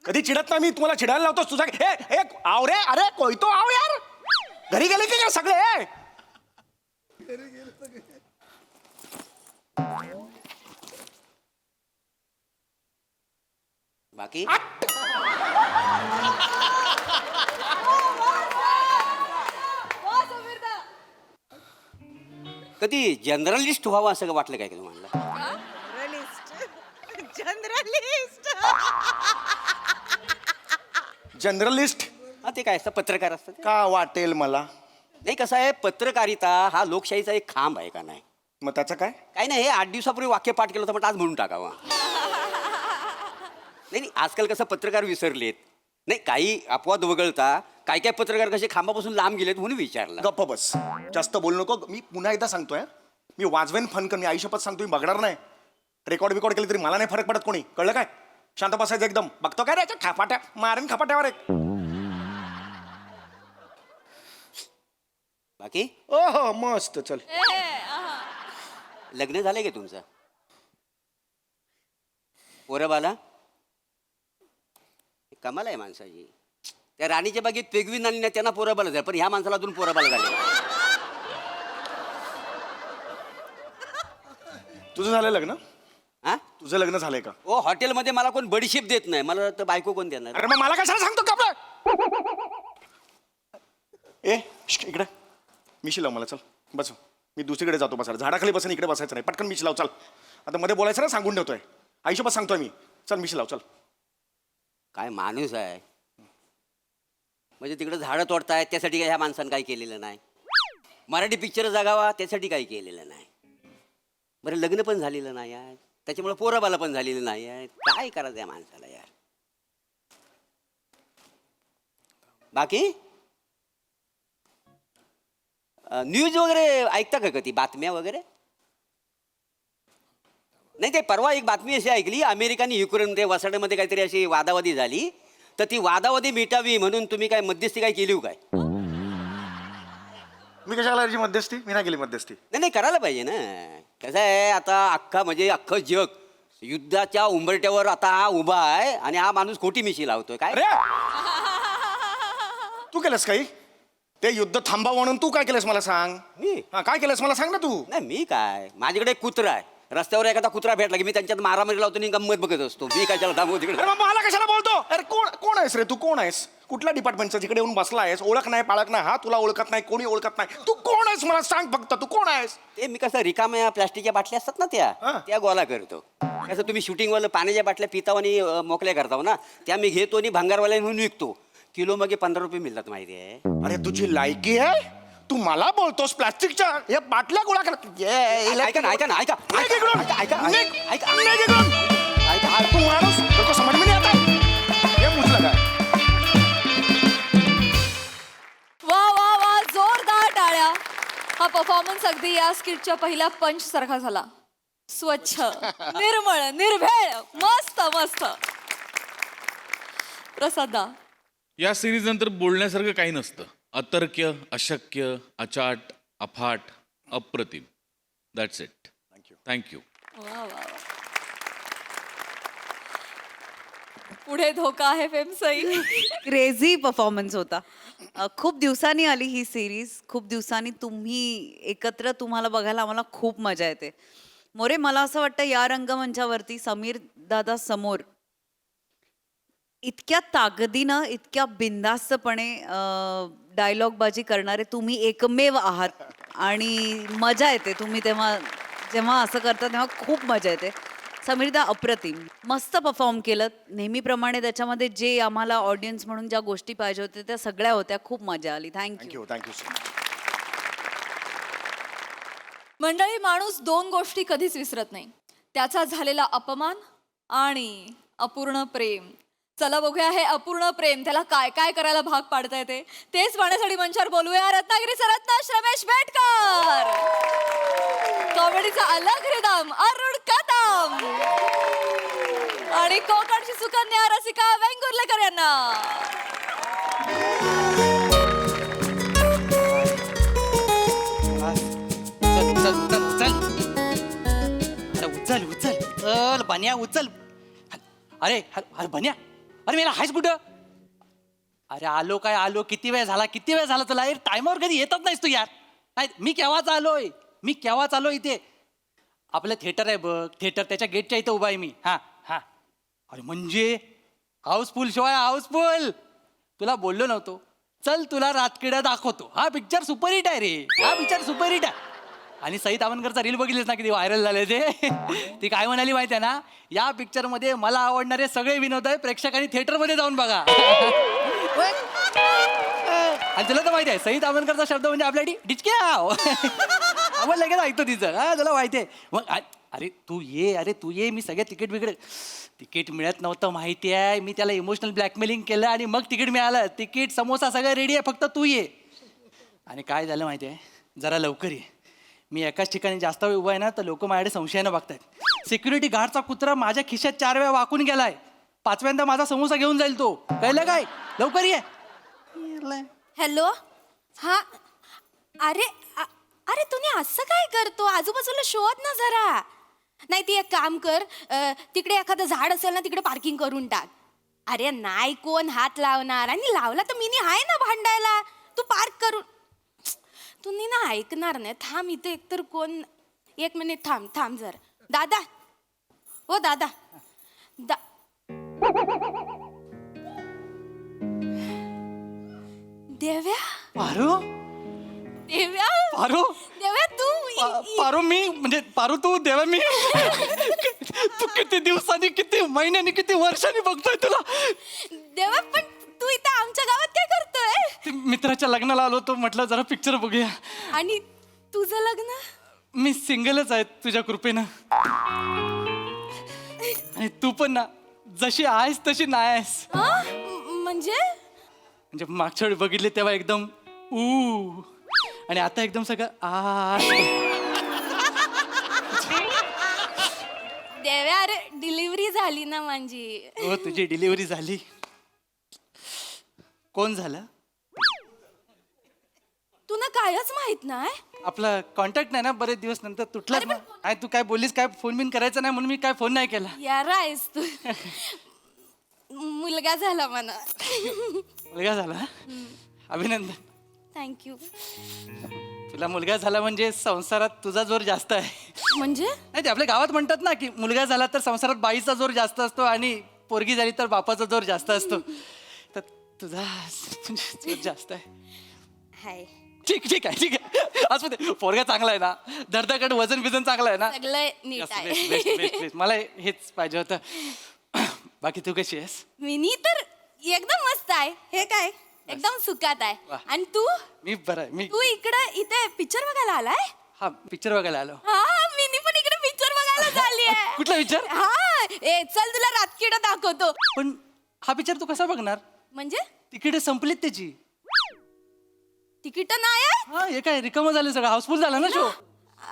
कधी चिडत नाही मी, तुम्हाला चिडायला लावतोस तुझा. हे आव रे, अरे कोई तो आव यार. घरी गेले की काय सगळे? बाकी कधी जनरलिस्ट व्हावं असं वाटलं काय का तुम्हाला? जर्नलिस्ट हा, ते काय असतं, पत्रकार असतं ते. का वाटेल मला? नाही, कसं आहे, पत्रकारिता हा लोकशाहीचा एक खांब आहे का नाही? मग त्याचं काय? काही नाही, हे 8 दिवसापूर्वी वाक्य पाठ केलं होतं पण आज म्हणून टाकावा. नाही, आजकाल कसं पत्रकार विसरलेत. नाही, काही अपवाद वगळता काय काय पत्रकार कसे खांबापासून लांब गेलेत म्हणून विचारलं. गप्प बस, जास्त बोलू नको. मी पुन्हा एकदा सांगतोय, मी वाजवेन फनकर. मी आयुष्यपत सांगतो, मी बघणार नाही. रेकॉर्ड केली तरी मला नाही फरक पडत. कोणी कळलं काय? शांत बसायचं एकदम. बघतो काय रे खापाट्या मारेन खापाट्यावर एक. बाकी ओहो मस्त. चल, लग्न झालंय का तुमचं? पोरं बाला? कमाल आहे माणसाची. त्या राणीच्या बागेत पेगवीन आली ना, त्यांना पोरं बाला झालं, पण ह्या माणसाला अजून पोरं बाला झाले. तुझं झालं लग्न? हा, तुझं लग्न झालंय का? ओ, हॉटेलमध्ये मला कोण बडीशेप देत नाही, मला तर बायको कोण देणार? अरे मग मला कशाला सांगतो का आपलं? ए इकडे मिशी लाव मला. चल बस, मी दुसरीकडे जातो बसायला. झाडाखाली बसून इकडे बसायचं नाही. पटकन मिशी लाव. चल, आता मध्ये बोलायचं ना, सांगून ठेवतोय. आयुष्यभर सांगतोय मी. चल मिशी लाव. चल. काय माणूस आहे म्हणजे, तिकडे झाडं तोडतायत त्यासाठी काय ह्या माणसानं काय केलेलं नाही? मराठी पिक्चर जगावा त्यासाठी काही केलेलं नाही. बरं, लग्न पण झालेलं नाही आहे, त्याच्यामुळे पोराबाला पण झालेलं नाही आहे. काय करायचं या माणसाला यार? बाकी न्यूज वगैरे ऐकता का कधी? बातम्या वगैरे? नाही, ते परवा एक बातमी अशी ऐकली, अमेरिका आणि युक्रेन वसाड्यामध्ये काहीतरी अशी वादावादी झाली, तर ती वादावादी मिटावी म्हणून तुम्ही काय मध्यस्थी काय केली हो काय? मी कशाला करायची मध्यस्थी? मी नाही केली मध्यस्थी. नाही, करायला पाहिजे ना. कसं आहे, आता अख्खं जग युद्धाच्या उंबरट्यावर आता हा उभा आहे आणि हा माणूस खोटी मिशी लावतोय काय? अरे तू केलंस काही? ते युद्ध थांबा म्हणून तू काय केलंस मला सांग. मी? हा, काय केलंस मला सांग ना तू. नाही, मी काय, माझ्याकडे एक कुत्रा आहे. रस्त्यावर एखादा कुत्रा भेटला की मी त्यांच्यात मारामारी लावतो आणि गंमत बघत असतो. मी काय त्याला थांबवतो तिकडे? अरे मग मला कशाला बोलतो? अरे कोण आहेस रे तू? कोण आहेस? कुठल्या डिपार्टमेंटचा जिकडे येऊन बसला आहेस? ओळख नाही, पाळख नाही. हा, तुला ओळखत नाही, कोणी ओळखत नाही. तू कोण आहेस मला सांग फक्त. तू कोण आहेस? ते मी कसं, रिकाम्या प्लास्टिकच्या बाटल्या असतात ना, त्या गोळा करतो. कसं तुम्ही शूटिंगवालं पाण्याच्या बाटल्या पिताव आणि मोकल्या करताव ना, त्या मी घेतो आणि भांगारवाल्या म्हणून विकतो. किलो मागे 15 रुपये मिळतात, माहिती आहे? अरे तुझी लायकी आहे? तू मला बोलतोस प्लास्टिकच्या या बाटल्या गोळा कर. ऐका ना, ऐका ना, ऐका निघ इकडून. ऐका, ऐका, निघ. ऐका. निघ इकडून. ऐका. तू माणूस तो समज में नहीं आता. ये मुझला काय? वा वा वा, जोरदार टाळ्या. हा परफॉर्मन्स अगदी या स्किटच्या पहिल्या पंच सारखा झाला. स्वच्छ, निर्मळ, निर्भेळ, मस्त मस्त. प्रसादा, या सिरीज नंतर बोलण्यासारखं काही नसतं. अतर्क्य, अशक्य, अचाट, अफाट, अप्रतिम. That's it. थँक्यू. वा वा वा. पुढे धोका आहे फेमसई. क्रेझी परफॉर्मन्स होता. खूप दिवसांनी आली ही सिरीज. खूप दिवसांनी तुम्ही एकत्र तुम्हाला बघायला आम्हाला खूप मजा येते. मोरे, मला असं वाटतं या रंगमंचावरती समीर दादा समोर इतक्या ताकदीनं, इतक्या बिनधास्तपणे डायलॉगबाजी करणारे तुम्ही एकमेव आहात. आणि मजा येते तुम्ही जेव्हा असं करता तेव्हा खूप मजा येते. समीरदा, अप्रतिम, मस्त परफॉर्म केलं. नेहमीप्रमाणे त्याच्यामध्ये जे आम्हाला ऑडियन्स म्हणून ज्या गोष्टी पाहिजे होत्या त्या सगळ्या होत्या. खूप मजा आली. थँक्यू. Thank you so much. मंडळी, माणूस दोन गोष्टी कधीच विसरत नाही. त्याचा झालेला अपमान आणि अपूर्ण प्रेम. चला बघूया हे अपूर्ण प्रेम त्याला काय काय करायला भाग पाडता येते. तेच पाहण्यासाठी मंचावर बोलूया रत्नागिरीचा रत्नाश रमेश बेटकर, कॉमेडीचा अलग रिदम अरुण कदम आणि कोकणची सुकन्या रसिका वेंगुर्लेकर यांना. उचल उचल उचल बन्या उचल. अरे अरे बन्या, अरे मेला हायच कुठं? अरे आलो काय आलो, किती वेळ झाला तुला? अरे टायमावर कधी येतच नाहीस तू यार. नाही मी केव्हाच आलोय इथे. आपलं थिएटर आहे बघ, थिएटर त्याच्या गेटच्या इथे उभा आहे मी. हा हा. अरे म्हणजे हाऊसफुल शो आहे, हाऊसफुल. तुला बोललो नव्हतो, चल तुला रातकिडा दाखवतो. हा पिक्चर सुपरहिट आहे रे, हा पिक्चर सुपरहिट आहे. आणि सई तावणकरचा रील बघितलीस ना, किती व्हायरल झाले ते. ती काय म्हणाली माहिती आहे ना, या पिक्चरमध्ये मला आवडणारे सगळे विनोद आहे, प्रेक्षकांनी थिएटरमध्ये जाऊन बघा. आणि तुला तर माहिती आहे सई तावणकरचा शब्द म्हणजे आपल्यासाठी डिचक्या. आपण लगेच ऐकतो तिचं. हा तुला माहिती आहे. मग अरे तू ये, मी सगळे तिकीट मिळत नव्हतं माहिती आहे. मी त्याला इमोशनल ब्लॅकमेलिंग केलं आणि मग तिकीट मिळालं. तिकीट समोसा सगळं रेडी आहे, फक्त तू ये. आणि काय झालं माहिती आहे, जरा लवकर ये. मी एकाच ठिकाणी जास्त वेळ उभा आहे ना, तर लोक माझ्याकडे संशयानं बघतायत. सिक्युरिटी गार्डचा कुत्रा माझ्या खिशात 4 वेळा वाकून गेलाय. 5व्यांदा माझा समोसा घेऊन जाईल तो. कळलं काय? लवकर ये. हॅलो. हा. अरे अरे तुम्ही असं काय करतो? आजूबाजूला शोध ना जरा. नाही ती एक काम कर, तिकडे एखादं झाड असेल ना, तिकडे पार्किंग करून टाक. अरे नाही कोण हात लावणार, आणि लावला तर मिनी आहे ना भांडायला. तू पार्क करून. तुम्ही ना ऐकणार नाही. थांब इथे, एकतर कोण. 1 मिनिट थांब जरा. दादा, हो दादा. देव्या. देव्या तू. पारू मी म्हणजे पारू तू. देवा मी. तू किती दिवसांनी, किती महिन्यांनी, किती वर्षांनी बघतोय तुला. देवा, पण तू इथं आमच्या गावात काय करतोय? मित्राच्या लग्नाला आलो तो, म्हटलं जरा पिक्चर बघूया. आणि तुझं लग्न? मी सिंगलच आहे तुझ्या कृपेनं. आणि तू पण ना, जशी आहेस तशी नाही आहेस. म्हणजे मागच्या वेळी बघितले तेव्हा एकदम आणि आता एकदम सगळं देव्या, अरे डिलिव्हरी झाली ना माझी. हो, तुझी डिलिव्हरी झाली. कोण झालं? तुला कायच माहित नाही? आपला कॉन्टॅक्ट नाही ना, बरेच दिवस नंतर तुटलाच ना. काय तू काय बोललीस, काय फोन बिन करायचं नाही म्हणून मी काय फोन नाही केला. यार आहेस तू. मुलगा झाला मला. मुलगा झाला? अभिनंदन. थँक्यू. तुला मुलगा झाला म्हणजे संसारात तुझा जोर जास्त आहे. म्हणजे? नाही, ते आपल्या गावात म्हणतात ना की मुलगा झाला तर संसारात बाईचा जोर जास्त असतो आणि पोरगी झाली तर बापाचा जोर जास्त असतो. तर तुझा जोर जास्त आहे. ठीक आहे. असू दे. पोरगा चांगला आहे ना, धडधड वजन बिजन चांगलं आहे ना. सगळं नीट आहे. मला हेच पाहिजे होतं. बाकी तू कशी आहेस? मी तर एकदम मस्त आहे. हे काय एकदम सुखात आहे. आणि तू? मी बरं आहे. तू इथे पिक्चर बघायला आलाय? हा, पिक्चर बघायला आलो. हा, मी पण इकडे पिक्चर बघायला चालली आहे. कुठला पिक्चर? हा, चल तुला रातकिडा दाखवतो. पण हा पिक्चर तू कसा बघणार? म्हणजे तिकीट संपलीत त्याची. तिकीट नाही आहे? हा, हे काय रिकामं झालं सगळं, हाऊसफुल झालं ना शो.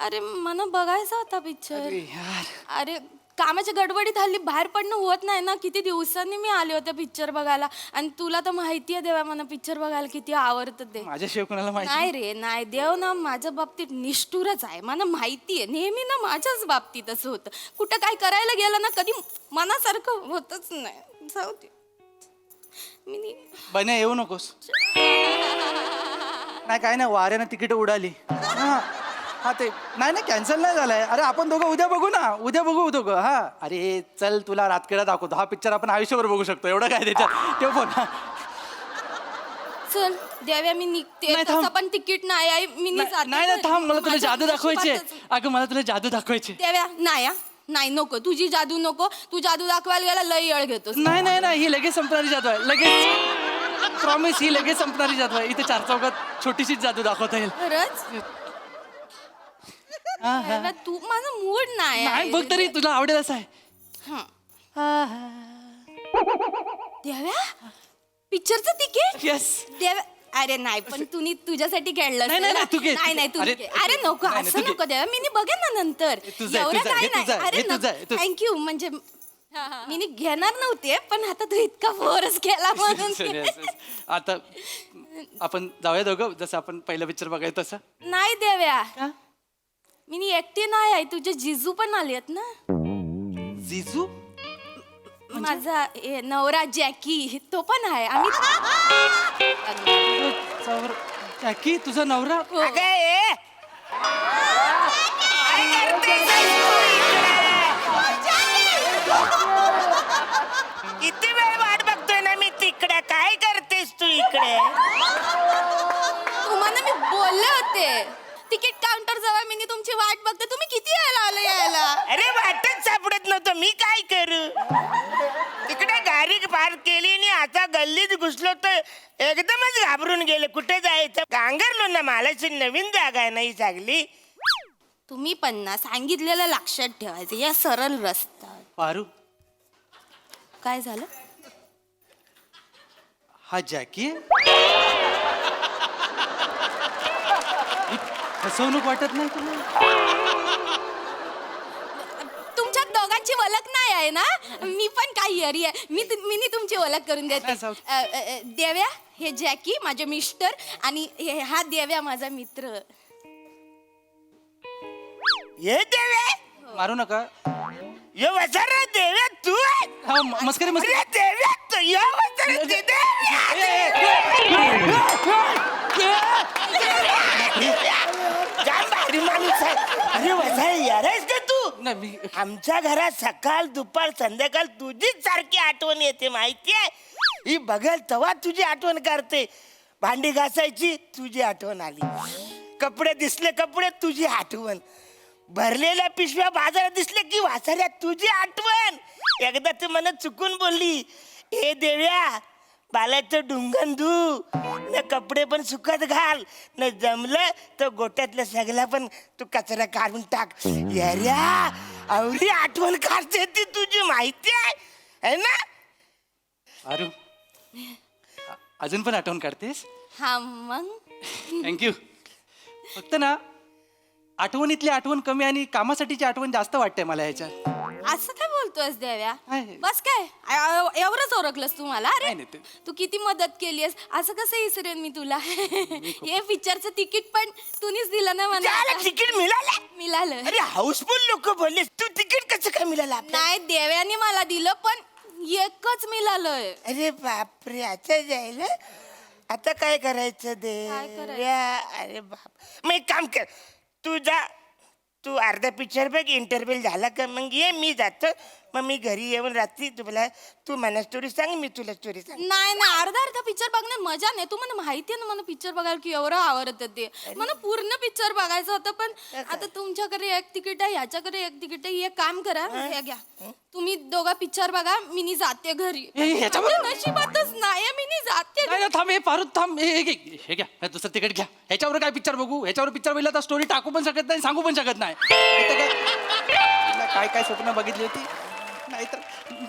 अरे मला बघायचा होता पिक्चर. अरे यार. अरे कामाच्या गडबडीत हल्ली बाहेर पडणं होत नाही ना. किती दिवसांनी मी आले होते पिक्चर बघायला. आणि तुला तर माहिती आहे देवा मला पिक्चर बघायला किती आवडतं ते. माझ्याशिवाय कोणाला माहिती नाही रे नाही. देव ना माझ्या बाबतीत निष्ठुरच आहे. मला माहिती आहे नेहमी ना माझ्याच बाबतीत असं होतं. कुठं काय करायला गेलं ना कधी मनासारखं होतच नाही. जाऊ दे. बन्या येऊ नकोस. नाही काय नाही वाऱ्यानं तिकीट उडाली. हा ते नाही ना कॅन्सल नाही झालंय. अरे आपण दोघं उद्या बघू ना. उद्या बघू दोघं. हा अरे चल तुला रातकिडा दाखवतो. हा पिक्चर आपण आयुष्यभर बघू शकतो. एवढं काय त्याच्यात. ठेव फोन. चल देव्या मी निघते. नाही, तसं थांब. पण तिकीट नाही आहे. मी नाही नाही थांब मला तुला माझ्या जादू दाखवायची आहे. नशिबातच. अगं मला तुला जादू दाखवायची. देव्या नाही नाही नको. तुझी जादू नको. तू जादू दाखवायला गेला लय येळ घेतोस. नाही नाही नाही ही लगेच संपणारी जादू आहे. लगेच प्रॉमिस ही लगेच संपणारी जादू आहे. इथे 4 चौकात छोटीशीच जादू दाखवता येईल. खरंच देव्या, तू माझा मूड नाही नाही बघ तरी तुला आवडेल असं आहे. देव्या पिक्चरचं तिकीट. येस. देव्या अरे नाही पण तुम्ही तुझ्यासाठी खेळलं नाही, नाही, नाही, तू घे. नाही नाही तू अरे, घे. अरे नको नाही, नाही, असं तू घे. नको देव्या. मी बघेन ना नंतर. तुझं आहे, एवढं तुझं आहे, काय हे तुझं नाही. आहे, अरे हे तुझं आहे, तुझं. थँक्यू. म्हणजे मी घेणार नव्हते पण आता तू इतका फोर्स केला म्हणून. आता आपण जाऊया दोघं जसं आपण पहिलं पिक्चर बघायचं तसं. नाही देव्या मी एकटी नाही आहे. तुझे जिजू पण आलेत ना. जिजू माझा नवरा जॅकी तो पण आहे. आम्ही जॅकी तुझा नवरा. किती वेळ वाट बघतोय ना मी तिकडे. काय करतेस तू इकडे? तुम्हाला मी बोलले होते तिकीट काउंटर जवळ मी तुमची वाट बघते. तुम्ही किती वेळ लावलं यायला. अरे वाटच सापडत नव्हतं. मी काय करू? तिकडे गाडी पार्क केली आणि आता गल्लीत घुसलो तर एकदमच घाबरून गेले. कुठे जायचं गांगरलो ना. मला नवीन जागा आहे नाही चांगली. तुम्ही पण ना सांगितलेलं लक्षात ठेवायचं. या सरळ रस्ता. पारू काय झालं? हा जॅकी फसवणूक वाटत नाही तुला? तुमच्या दोघांची ओळख नाही आहे ना. मी पण काही हरी आहे. मी तुमची ओळख करून देते. देव्या हे जॅकी माझे मिस्टर आणि हा देव्या माझा मित्र. ये देवे मारू नका. ये वसारा देवे तू आहे. हा मस्करी मस्करी. अरे देव्या तू ये वसारा जाम भारी माणूस आहे. अरे वसारा यार आहेस का तू? नाही मी आमच्या घरात सकाळ दुपार संध्याकाळ तुझीच सारखी आठवण येते माहितीये. ही बघल तेव्हा तुझी आठवण करते. भांडी घासायची तुझी आठवण आली. कपडे दिसले कपडे तुझी आठवण. भरलेल्या पिशव्या बाजारात दिसले की वासाऱ्या तुझी आठवण. एकदा तू मला चुकून बोलली ए देव्या बालाचं डुंगण धू न कपडे पण सुकत घाल न जमलं तर गोट्यातलं सगळं पण तू कचरा काढून टाक. याऱ्या आवडी आठवण काढते ती तुझी माहिती आहे ना. पारू अजून पण आठवण काढतेस. हा मग थँक्यू. फक्त ना आठवणीतली आठवण कमी आणि कामासाठीची आठवण जास्त वाटते मला ह्याच्यात. असं काय बोलतोयस देव्या. आहे. बस काय एवढंच ओळखलंस तू मला. अरे नाही, तू किती मदत केलीस. असं कसं विसरेन मी तुला. हे पिक्चरचं तिकीट पण तूनीच दिलं ना मला. तिकीट मिळालं. मिळालं. अरे हाऊसफुल लोक बोलले तू तिकीट कसं काय मिळालं आपल्याला? नाही देव्याने मला दिलं पण एकच मिळालंय. अरे बापरे आता जायला आता काय करायचं काय करायचं? देव्या? अरे बाप मग एक काम कर तू जा. तू अर्धा पिक्चर बघ. इंटरव्ह्यू झाला का मग ये मी जातो. मग मी घरी येऊन रात्री तुला तू मला स्टोरी सांग मी तुला स्टोरी सांग. नाही नाही अर्धा पिक्चर बघण्यात मजा नाही. तू मला माहिती आहे ना मला पिक्चर बघायला की एवढं आवडतं ते. मला पूर्ण पिक्चर बघायचं होतं पण आता तुमच्याकडे एक तिकीट आहे ह्याच्याकडे एक तिकीट आहे. एक काम करा हे घ्या तुम्ही दोघा पिक्चर बघा. मी जाते घरी. ह्याच्यावर- माझ्या नशिबातच नाही मी जाते. नाही थांब हे पारू थांब. हे घ्या हे दुसरं तिकीट घ्या. ह्याच्यावर काय पिक्चर बघू. ह्याच्यावर पिक्चर बघितला तर स्टोरी टाकू पण शकत नाही सांगू पण शकत नाही. काय काय स्वप्न बघितली होती. नाहीतर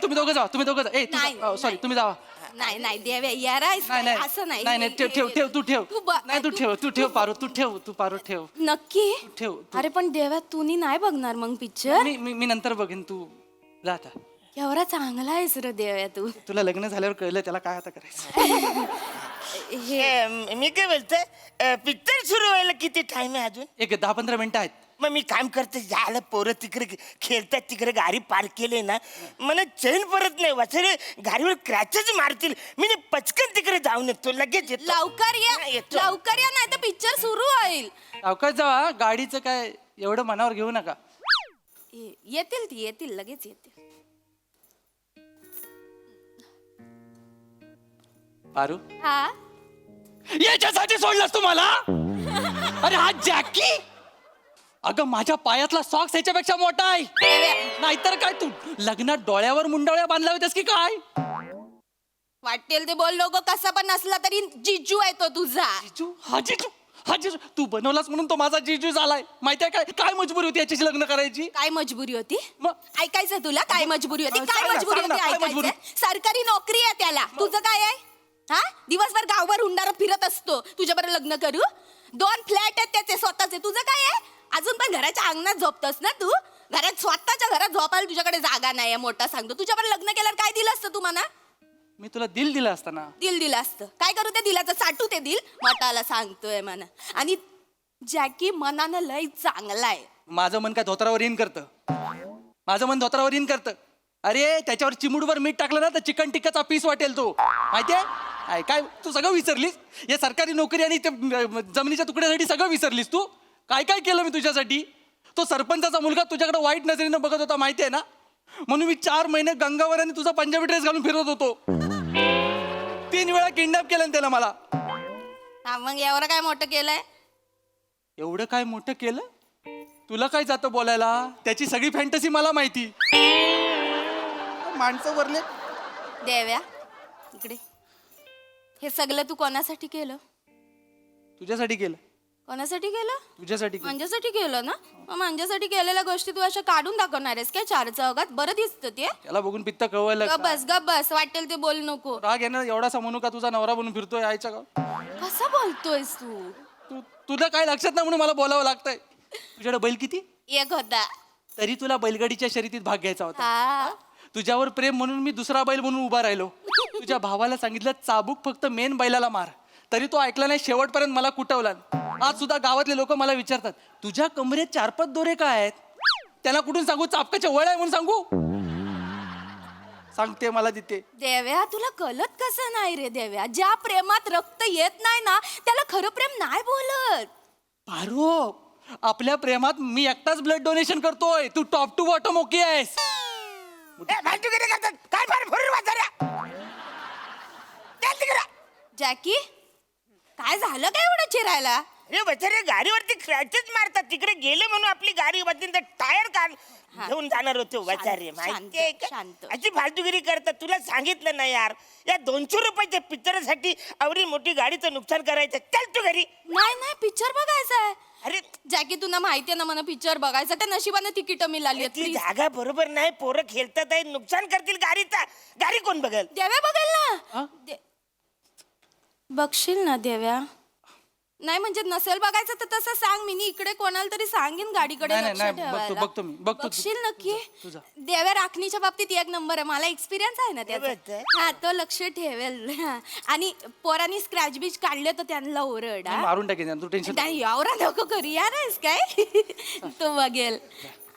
तुम्ही दोघं जावा. तुम्ही दोघं जा. ए नाही, सॉरी तुम्ही जावा. नाही नाही देव्या यारायस नाही काय? नाही असं नाही नाही ठेव ठेव ठेव तू ठेव तू ब- नाही तू ठेव पारू तू पारू ठेव नक्की ठेव अरे पण देव्या तू नाही बघणार मग पिक्चर मी नंतर बघेन तू जा आता एवढा चांगला आहेस रे देव्या तू तुला लग्न झाल्यावर कळलं त्याला काय आता करायचं मी काय बोलतोय पिक्चर सुरू व्हायला किती टाइम आहे अजून एक 10-15 मिनिटं आहेत मग मी काम करते झालं पोरं तिकडे खेळतात तिकडे गाडी पार्क केली ना मला चैन परत नाही वाचरे गाडीवर क्रॅचच मारतील मी पचकन तिकडे जाऊन येतो लगेच येतो लवकर हा, या येतो. लवकर या नाही तर पिक्चर सुरू होईल अवकाश जावा गाडीचं काय एवढं मनावर घेऊ नका येतील लगेच येतील पारू हा याच्यासाठी सोडलास तुम्हाला अरे हा जॅकी अगं माझ्या पायातला सॉक्स ह्याच्यापेक्षा मोठा आहे नाहीतर काय तू लग्नात डोळ्यावर मुंडवळ्या बांधल्या होत्यास की काय वाटेल ते बोल लोक कसा पण असला तरी जिजू आहे तो तुझा जिजू तू बनवलास म्हणून तो माझा जिजू झालाय माहितीये काय काय मजबुरी होती याच्याशी लग्न करायची काय मजबुरी होती मग ऐकायचं तुला काय मजबुरी होती काय सांग ना, मजबुरी सांग ना, होती काय मजबुरी? ऐकायचं सरकारी नोकरी आहे त्याला तुझं काय आहे हा दिवसभर गावभर हुंडारा फिरत असतो तुझ्याबरोबर लग्न करू 2 फ्लॅट आहेत त्याचे स्वतःचे तुझं काय आहे अजून पण घराच्या अंगणात झोपतोस ना तू घरात स्वतःच्या घरात झोपायला तुझ्याकडे जागा नाही मोठा सांगतो तुझ्याबरोबर लग्न केल्यावर काय दिलं असतं तू मला मी तुला दिलं असताना दिलं असतं काय करू ते दिलाचं साठू ते दिल मटाला सांगतोय मना आणि जॅकी मनानं लय चांगला आहे माझं मन काय धोत्रावर इन करतं अरे त्याच्यावर चिमुडवर मीठ टाकलं ना तर चिकन टिक्काचा पीस वाटेल तो माहितीये काय तू सगळं विसरलीस या सरकारी नोकरी आणि ते जमिनीच्या तुकड्यासाठी सगळं विसरलीस तू काय काय केलं मी तुझ्यासाठी तो सरपंचाचा मुलगा तुझ्याकडे वाईट नजरेनं बघत होता माहितीये ना म्हणून मी 4 महिने गंगावर आणि तुझा पंजाबी ड्रेस घालून फिरत होतो 3 वेळा किडनॅप केलं त्याला मला मग एवढं काय मोठं केलंय एवढं काय मोठं केलं तुला काय जातं बोलायला त्याची सगळी फॅन्टसी मला माहिती माणसं वरले देव्या इकडे हे सगळं तू कोणासाठी केलं तुझ्यासाठी केलं कोणासाठी केलं तुझ्यासाठी केलं. माझ्यासाठी केलं ना मग माझ्यासाठी केलेल्या गोष्टी तू अशा काढून दाखवणार आहेस काय 4 चौघात बरं दिसतं ते त्याला बघून पित्त कळवायला गप बस वाटेल ते बोल नको राग येणार एवढासा म्हणू का तुझा नवरा बनून फिरतोय आईच्या गाव कसं बोलतोयस तू तुला काय लक्षात नाही म्हणून मला बोलावं लागतंय तुझ्याकडे बैल किती एक होता तरी तुला बैलगाडीच्या शर्यतीत भाग घ्यायचा होता हा तुझ्यावर प्रेम म्हणून मी दुसरा बैल म्हणून उभा राहिलो तुझ्या भावाला सांगितलं चाबूक फक्त मेन बैलाला मार तरी तो ऐकला नाही शेवटपर्यंत मला कुटवला आज सुद्धा गावातले लोक मला विचारतात तुझ्या कमरेत 4-5 दोरे काय आहेत त्यांना कुठून सांगू चापकाचे वळ आहे म्हणून सांगू सांगते मला तिथे देव्या तुला कळत कसं नाही रे देव्या ज्या प्रेमात रक्त येत नाही ना त्याला खरं प्रेम नाही बोलत पारो आपल्या प्रेमात मी एकटाच ब्लड डोनेशन करतोय तू टॉप टू बॉटम ओके आहेस जॅकी काय झालं काय एवढं चिरायला अरे बचारे गाडीवरती क्रॅचच मारतात तिकडे गेले म्हणून आपली गाडी बदलून टायर काढ घेऊन जाणार होतो बचारे माहितीये का शांत. अशी फालतूगिरी करतात तुला सांगितलं ना यार या 200 रुपयाच्या पिक्चरसाठी एवढी मोठी गाडीचं नुकसान करायचं चल तू घरी नाही पिक्चर बघायचा आहे अरे जॅकी तुला माहितीये ना मला पिक्चर बघायचं त्या नशिबाने तिकीट मिळाली ती जागा बरोबर नाही पोरं खेळतात आहे नुकसान करतील गाडीचा गाडी कोण बघेल देव्या बघेल ना बघशील ना देव्या नाही म्हणजे नसेल बघायचं तर तसं सांग मी इकडे कोणाला तरी सांगेन गाडीकडे नाही, लक्ष नाही, ठेवायला. बघतो मी, बघतो तू. बघशील नक्की तुझा. देव्या राखणीच्या बाबतीत 1 नंबर आहे मला एक्सपिरियन्स आहे ना त्याचा बघतोय. हा तो लक्ष ठेवेल हा. आणि पोरांनी स्क्रॅच बीच काढले तर त्यांना ओरड हा. मारून टाकेन तू टेन्शन नाही एवढा नको करू यार आहेस काय तो बघेल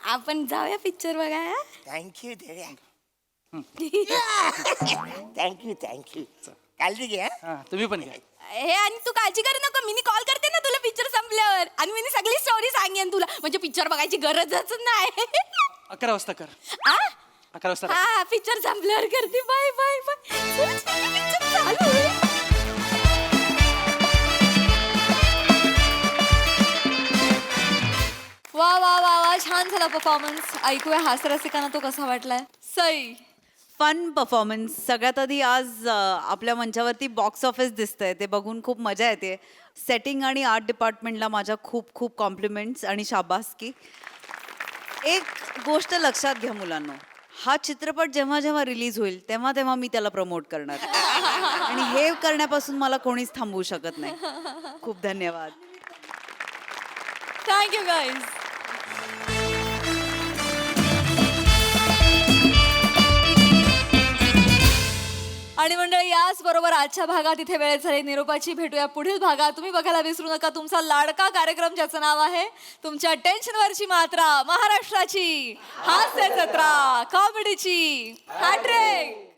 आपण जाऊया पिक्चर बघायला थँक्यू देव्या थँक्यू काळजी घे हा तुम्ही पण घ्या हे आणि तू काळजी करू नको मी कॉल करते ना तुला पिक्चर संपल्यावर आणि मी सगळी स्टोरी सांगेन तुला म्हणजे पिक्चर बघायची गरजच नाही 11 वाजता कर आ? 11 वाजता हा पिक्चर संपल्यावर करते बाय बाय बाय पिक्चर चालू आहे वा वा वा वा छान झाला परफॉर्मन्स ऐकूया हास्यरसिकांना तो कसा वाटलाय सई फन परफॉर्मन्स सगळ्यात आधी आज आपल्या मंचावरती बॉक्स ऑफिस दिसतंय ते बघून खूप मजा येते सेटिंग आणि आर्ट डिपार्टमेंटला माझ्या खूप खूप कॉम्प्लिमेंट्स आणि शाबासकी एक गोष्ट लक्षात घ्या मुलांनो हा चित्रपट जेव्हा जेव्हा रिलीज होईल तेव्हा तेव्हा मी त्याला प्रमोट करणार आणि हे करण्यापासून मला कोणीच थांबवू शकत नाही. खूप धन्यवाद. Thank you guys. आणि मंडळी याच बरोबर आजच्या भागात इथे वेळ झाली निरोपाची. भेटूया पुढील भागात. तुम्ही बघायला विसरू नका तुमचा लाडका कार्यक्रम ज्याचं नाव आहे तुमच्या टेन्शनवरची मात्रा, महाराष्ट्राची हास्य जत्रा, कॉमेडीची हॅट्रिक.